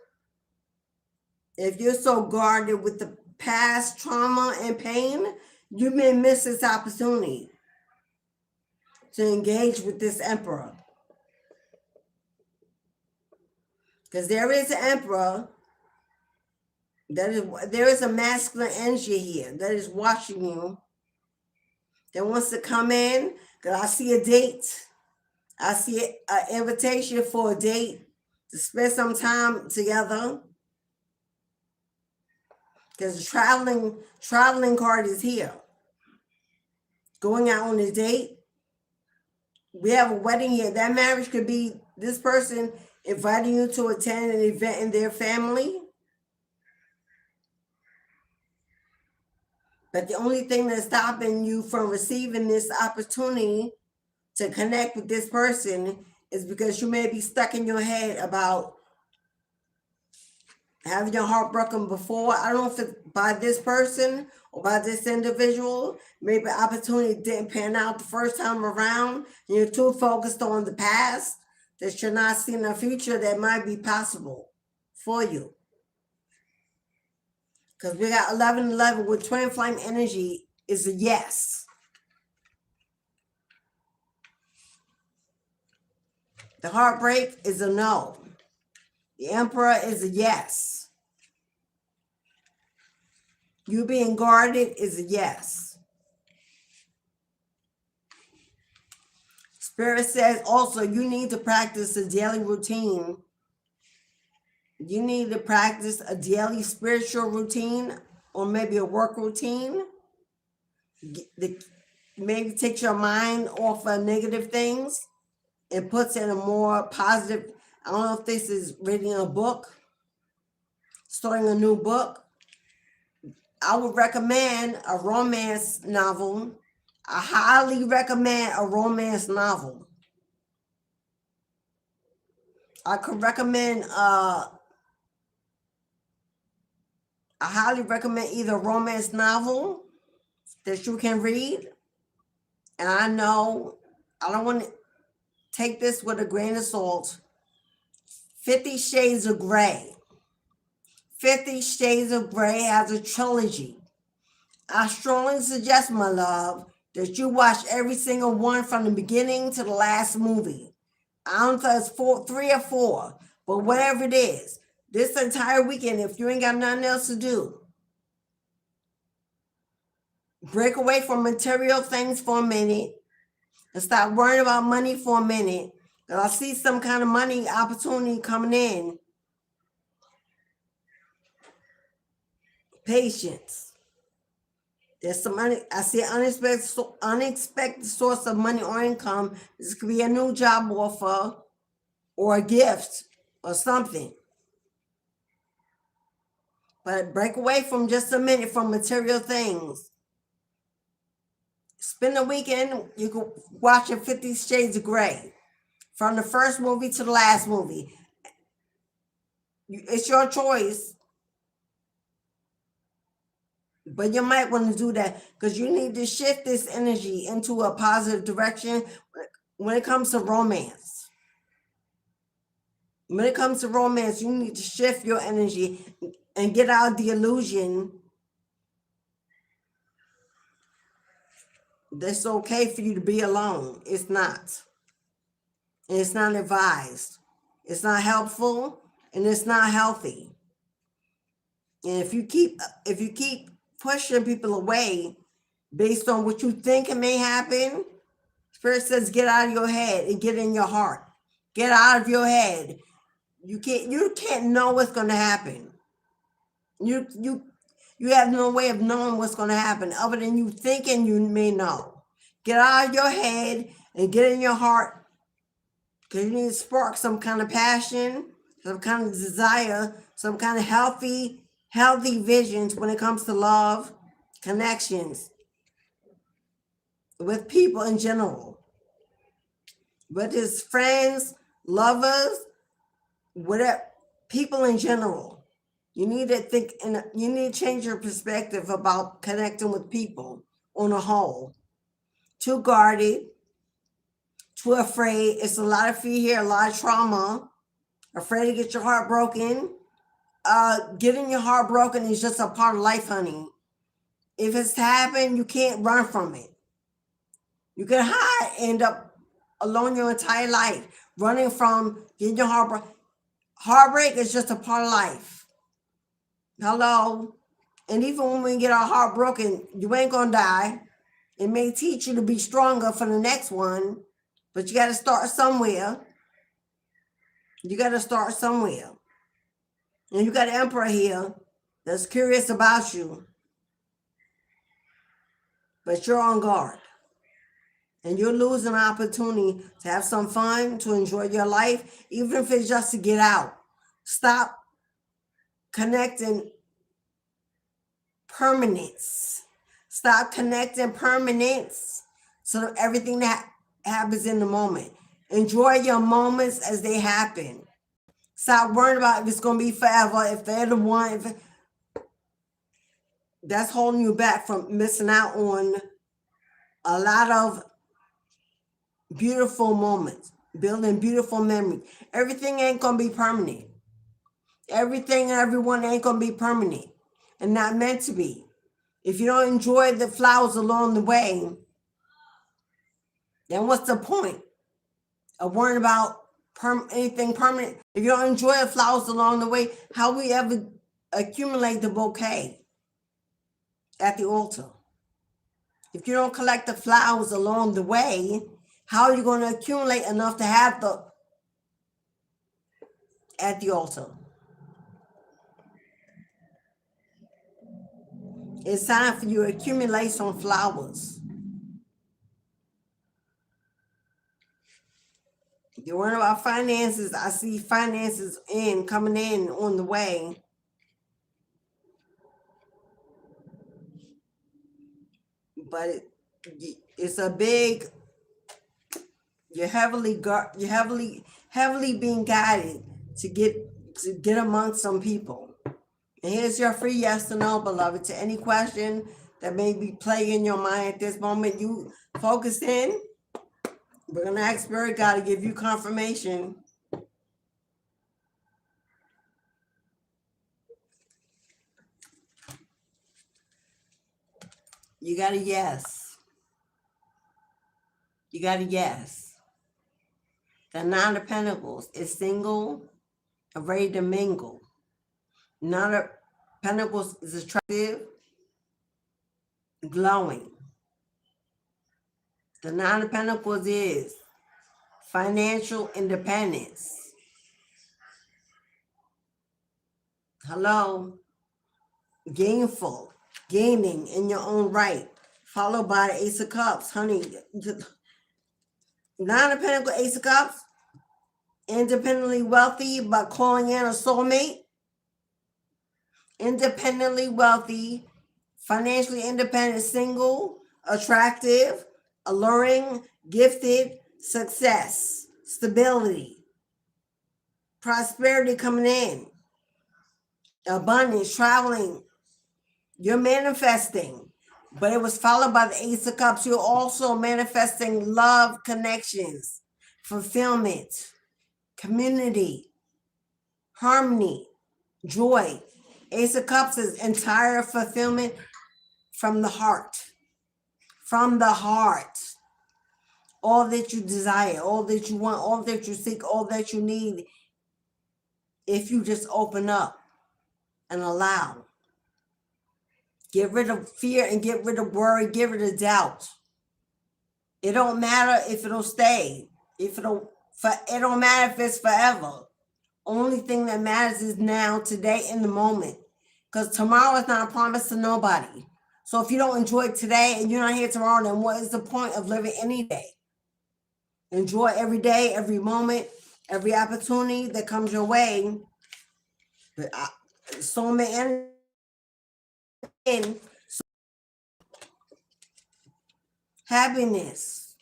S1: if you're so guarded with the past trauma and pain, you may miss this opportunity to engage with this emperor. Because there is an emperor, there is a masculine energy here that is watching you, that wants to come in. Because I see a date. I see an invitation for a date to spend some time together. Because the traveling card is here. Going out on a date. We have a wedding here. That marriage could be this person inviting you to attend an event in their family. But the only thing that's stopping you from receiving this opportunity to connect with this person is because you may be stuck in your head about having your heart broken before. I don't know if it's by this person or by this individual. Maybe opportunity didn't pan out the first time around. And you're too focused on the past that you're not seeing a future that might be possible for you. Because we got 1111 with twin flame energy is a yes. The heartbreak is a no. The emperor is a yes. You being guarded is a yes. Spirit says also you need to practice a daily routine. You need to practice a daily spiritual routine or maybe a work routine. Maybe takes your mind off of negative things and puts in a more positive. I don't know if this is reading a book, starting a new book. I would recommend a romance novel. I highly recommend a romance novel. I could recommend, I highly recommend either a romance novel that you can read. And I know, I don't want to take this with a grain of salt. 50 Shades of Grey. 50 Shades of Grey has a trilogy. I strongly suggest, my love, that you watch every single one from the beginning to the last movie. I don't know if it's 3 or 4, but whatever it is, this entire weekend, if you ain't got nothing else to do, break away from material things for a minute and stop worrying about money for a minute. And I see some kind of money opportunity coming in. Patience. There's some money. I see unexpected source of money or income. This could be a new job offer or a gift or something. But break away from just a minute from material things. Spend the weekend, you can watch 50 Shades of Grey. From the first movie to the last movie. It's your choice. But you might want to do that because you need to shift this energy into a positive direction when it comes to romance. When it comes to romance, you need to shift your energy and get out of the illusion that it's okay for you to be alone. It's not. And it's not advised. It's not helpful and it's not healthy. And if you keep pushing people away based on what you think it may happen, Spirit says get out of your head and get in your heart. Get out of your head. You can't know what's going to happen. You have no way of knowing what's going to happen other than you thinking you may know. Get out of your head and get in your heart. Because you need to spark some kind of passion, some kind of desire, some kind of healthy visions when it comes to love, connections with people in general. Whether it's friends, lovers, whatever, people in general. You need to think, and you need to change your perspective about connecting with people on a whole. Too guarded, too afraid. It's a lot of fear here, a lot of trauma. Afraid to get your heart broken. Getting your heart broken is just a part of life, honey. If it's happened, you can't run from it. You can hide, end up alone your entire life, running from getting your heart broken. Heartbreak is just a part of life. Hello? And even when we get our heart broken, you ain't gonna die. It may teach you to be stronger for the next one, but you got to start somewhere. You got to start somewhere. And you got an emperor here that's curious about you, but you're on guard. And you're losing an opportunity to have some fun, to enjoy your life, even if it's just to get out. Stop connecting permanence. Stop connecting permanence to everything that happens in the moment. Enjoy your moments as they happen. Stop worrying about if it's going to be forever, if they're the one. That's holding you back from missing out on a lot of beautiful moments, building beautiful memories. Everything ain't going to be permanent. Everything and everyone ain't going to be permanent and not meant to be. If you don't enjoy the flowers along the way, then what's the point of worrying about anything permanent? If you don't enjoy the flowers along the way, how will we ever accumulate the bouquet at the altar? If you don't collect the flowers along the way, how are you going to accumulate enough to have at the altar? It's time for you to accumulate some flowers. You're worrying about finances. I see finances coming in on the way. But it's a big, you're heavily being guided to get amongst some people. And here's your free yes or no, beloved, to any question that may be plaguing your mind at this moment. You focus in. We're going to ask Spirit God to give you confirmation. You got a yes. You got a yes. The Nine of Pentacles is single and ready to mingle. Nine of Pentacles is attractive, glowing. The Nine of Pentacles is financial independence. Hello? Gainful, gaining in your own right, followed by the Ace of Cups. Honey, Nine of Pentacles, Ace of Cups, independently wealthy by calling in a soulmate. Independently wealthy, financially independent, single, attractive, alluring, gifted, success, stability, prosperity coming in, abundance, traveling. You're manifesting, but it was followed by the Ace of Cups. You're also manifesting love, connections, fulfillment, community, harmony, joy. Ace of Cups is entire fulfillment from the heart. From the heart. All that you desire, all that you want, all that you seek, all that you need, if you just open up and allow. Get rid of fear and get rid of worry, get rid of doubt. It don't matter if it'll stay. It don't matter if it's forever. Only thing that matters is now, today, in the moment. Because tomorrow is not a promise to nobody. So if you don't enjoy today and you're not here tomorrow, then what is the point of living any day? Enjoy every day, every moment, every opportunity that comes your way. But soulmate energy. Happiness.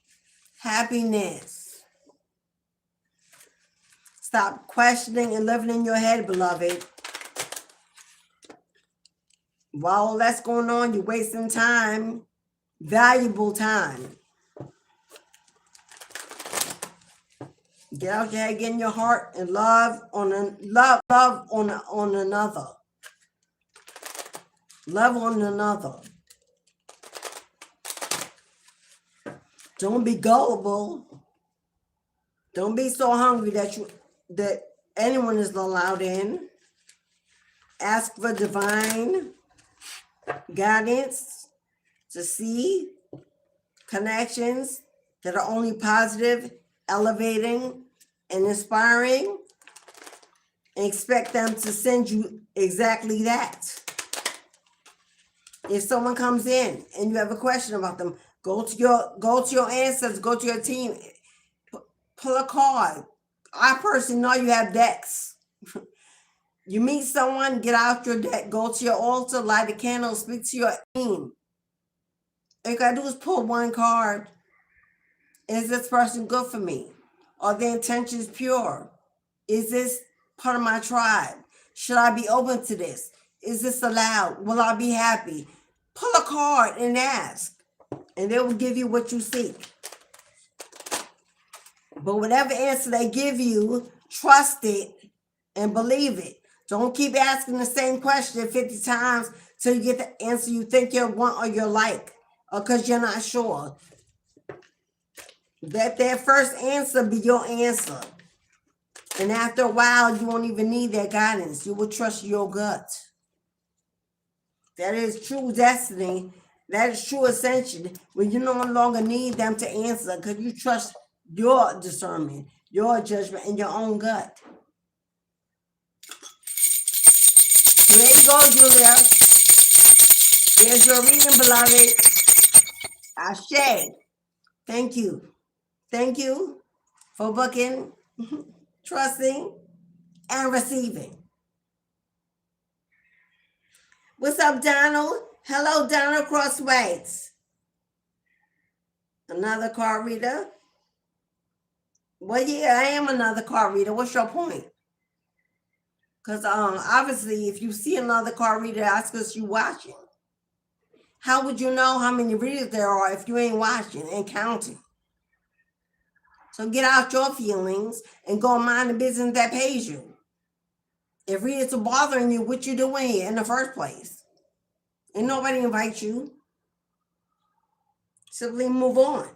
S1: Stop questioning and living in your head, beloved. While all that's going on, you're wasting time, valuable time. Get out there, get in your heart and love on another. Love on another. Don't be gullible. Don't be so hungry that anyone is allowed in. Ask for divine guidance to see connections that are only positive, elevating, and inspiring, and expect them to send you exactly that. If someone comes in and you have a question about them, go to your ancestors, go to your team, pull a card. I personally know you have decks. You meet someone, get out your deck, go to your altar, light a candle, speak to your team. All you gotta do is pull one card. Is this person good for me? Are their intentions pure? Is this part of my tribe? Should I be open to this? Is this allowed? Will I be happy? Pull a card and ask, and they will give you what you seek. But whatever answer they give you, trust it and believe it. Don't keep asking the same question 50 times till you get the answer you think you want or you like, or because you're not sure. Let their first answer be your answer. And after a while, you won't even need their guidance. You will trust your gut. That is true destiny. That is true ascension. When you no longer need them to answer because you trust your discernment, your judgment, and your own gut. So there you go, Julia. There's your reading, beloved. Ashe. Thank you. Thank you for booking, trusting, and receiving. What's up, Donald? Hello, Donald Crossways. Another card reader? Well, yeah, I am another card reader. What's your point? Because obviously, if you see another card reader, that's because you're watching. How would you know how many readers there are if you ain't watching and counting? So get out your feelings and go mind the business that pays you. If readers are bothering you, what you doing here in the first place? And nobody invites you. Simply move on.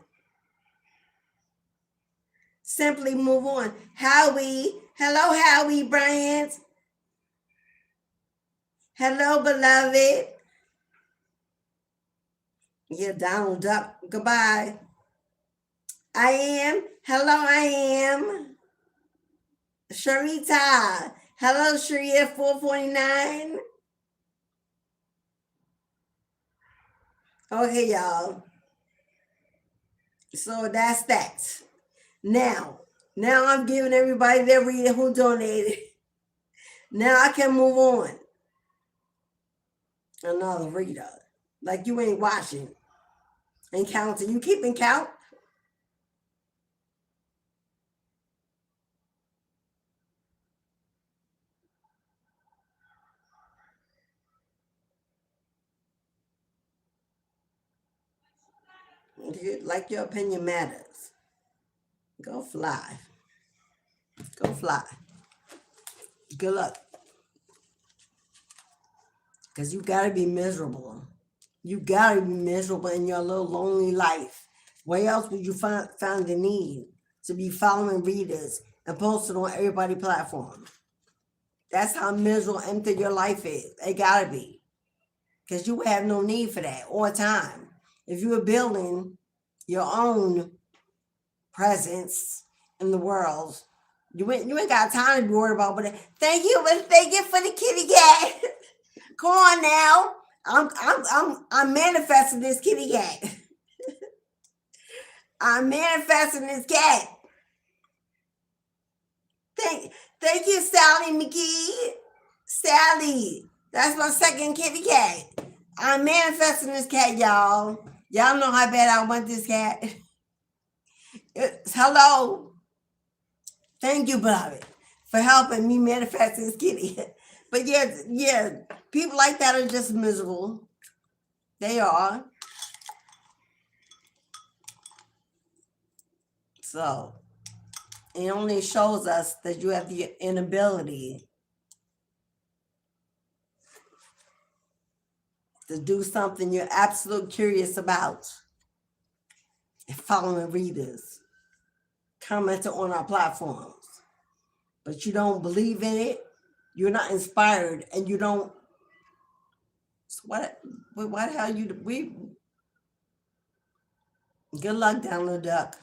S1: Simply move on. Howie. Hello, Howie Bryant. Hello, beloved. Yeah, Donald Duck. Goodbye. I am. Hello, I am. Sharita. Hello, Sharia 449. Okay, y'all. So that's that. Now I'm giving everybody their reader who donated. Now I can move on. Another reader. Like you ain't watching and counting. You keeping count? Like your opinion matters. Go fly. Go fly. Good luck. Because you got to be miserable. You got to be miserable in your little lonely life. Where else would you find the need to be following readers and posting on everybody's platform? That's how miserable, empty your life is. It got to be. Because you have no need for that or time. If you were building your own presence in the world, you ain't got time to be worried about. But thank you for the kitty cat. Come on now, I'm manifesting this kitty cat. I'm manifesting this cat. Thank you, Sally McGee. Sally, that's my second kitty cat. I'm manifesting this cat, y'all. Y'all know how bad I want this cat. Hello. Thank you, beloved, for helping me manifest this kitty. But yeah, people like that are just miserable. They are. So it only shows us that you have the inability to do something you're absolutely curious about and following readers, commenting on our platforms, but you don't believe in it, you're not inspired, and you don't. So why the hell we good luck down the duck.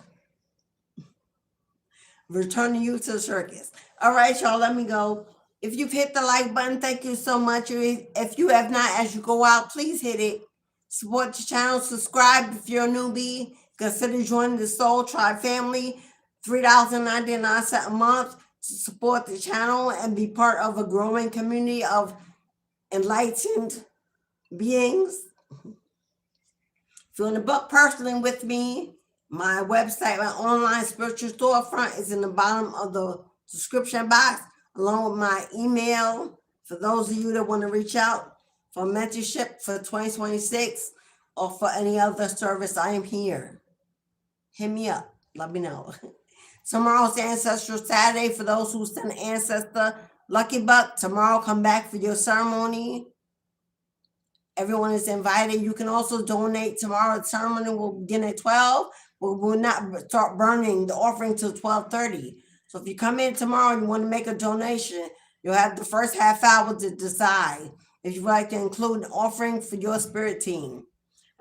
S1: Returning you to the circus. All right, y'all, let me go. If you've hit the like button, thank you so much. If you have not, as you go out, please hit it. Support the channel. Subscribe if you're a newbie. Consider joining the Soul Tribe family. $3.99 a month to support the channel and be part of a growing community of enlightened beings. If you want to book personally with me, my website, my online spiritual storefront is in the bottom of the description box, along with my email for those of you that want to reach out for mentorship for 2026 or for any other service. I am here. Hit me up. Let me know. Tomorrow's Ancestral Saturday for those who send an ancestor lucky buck. Tomorrow, come back for your ceremony. Everyone is invited. You can also donate tomorrow. The ceremony will begin at 12. We will not start burning the offering till 12:30. So if you come in tomorrow and you want to make a donation, you'll have the first half hour to decide if you'd like to include an offering for your spirit team.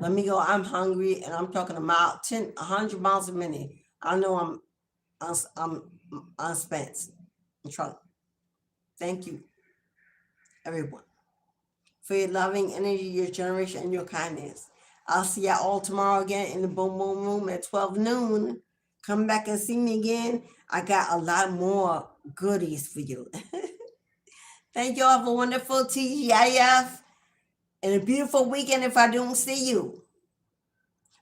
S1: Let me go. I'm hungry and I'm talking about 100 miles a minute. I know I'm unspent. Thank you, everyone, for your loving energy, your generation, and your kindness. I'll see y'all all tomorrow again in the Boom Boom Room at 12 noon. Come back and see me again. I got a lot more goodies for you. Thank you all. Have a wonderful TGIF and a beautiful weekend if I don't see you.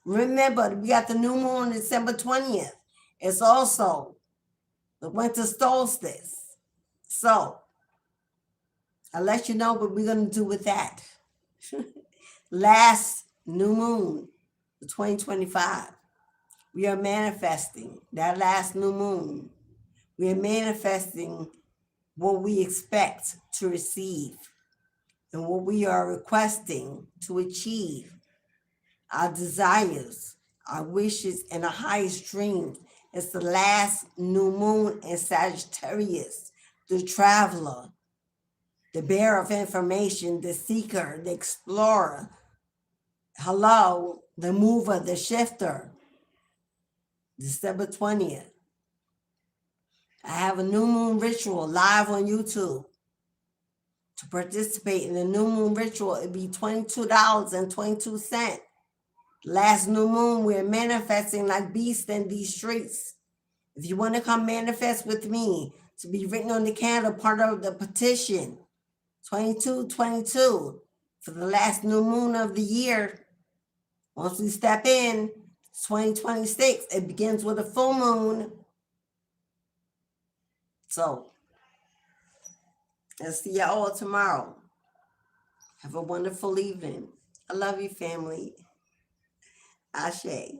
S1: Remember, we got the new moon on December 20th. It's also the winter solstice. So I'll let you know what we're going to do with that. Last new moon, 2025. We are manifesting that last new moon. We are manifesting what we expect to receive and what we are requesting to achieve. Our desires, our wishes, and our highest dreams. It's the last new moon in Sagittarius, the traveler, the bearer of information, the seeker, the explorer. Hello, the mover, the shifter. December 20th. I have a new moon ritual live on YouTube. To participate in the new moon ritual, it'd be $22.22. Last new moon, we're manifesting like beasts in these streets. If you want to come manifest with me, to be written on the candle, part of the petition, 2222, for the last new moon of the year. Once we step in, 2026, it begins with a full moon. So, I'll see y'all all tomorrow. Have a wonderful evening. I love you, family. Ashe.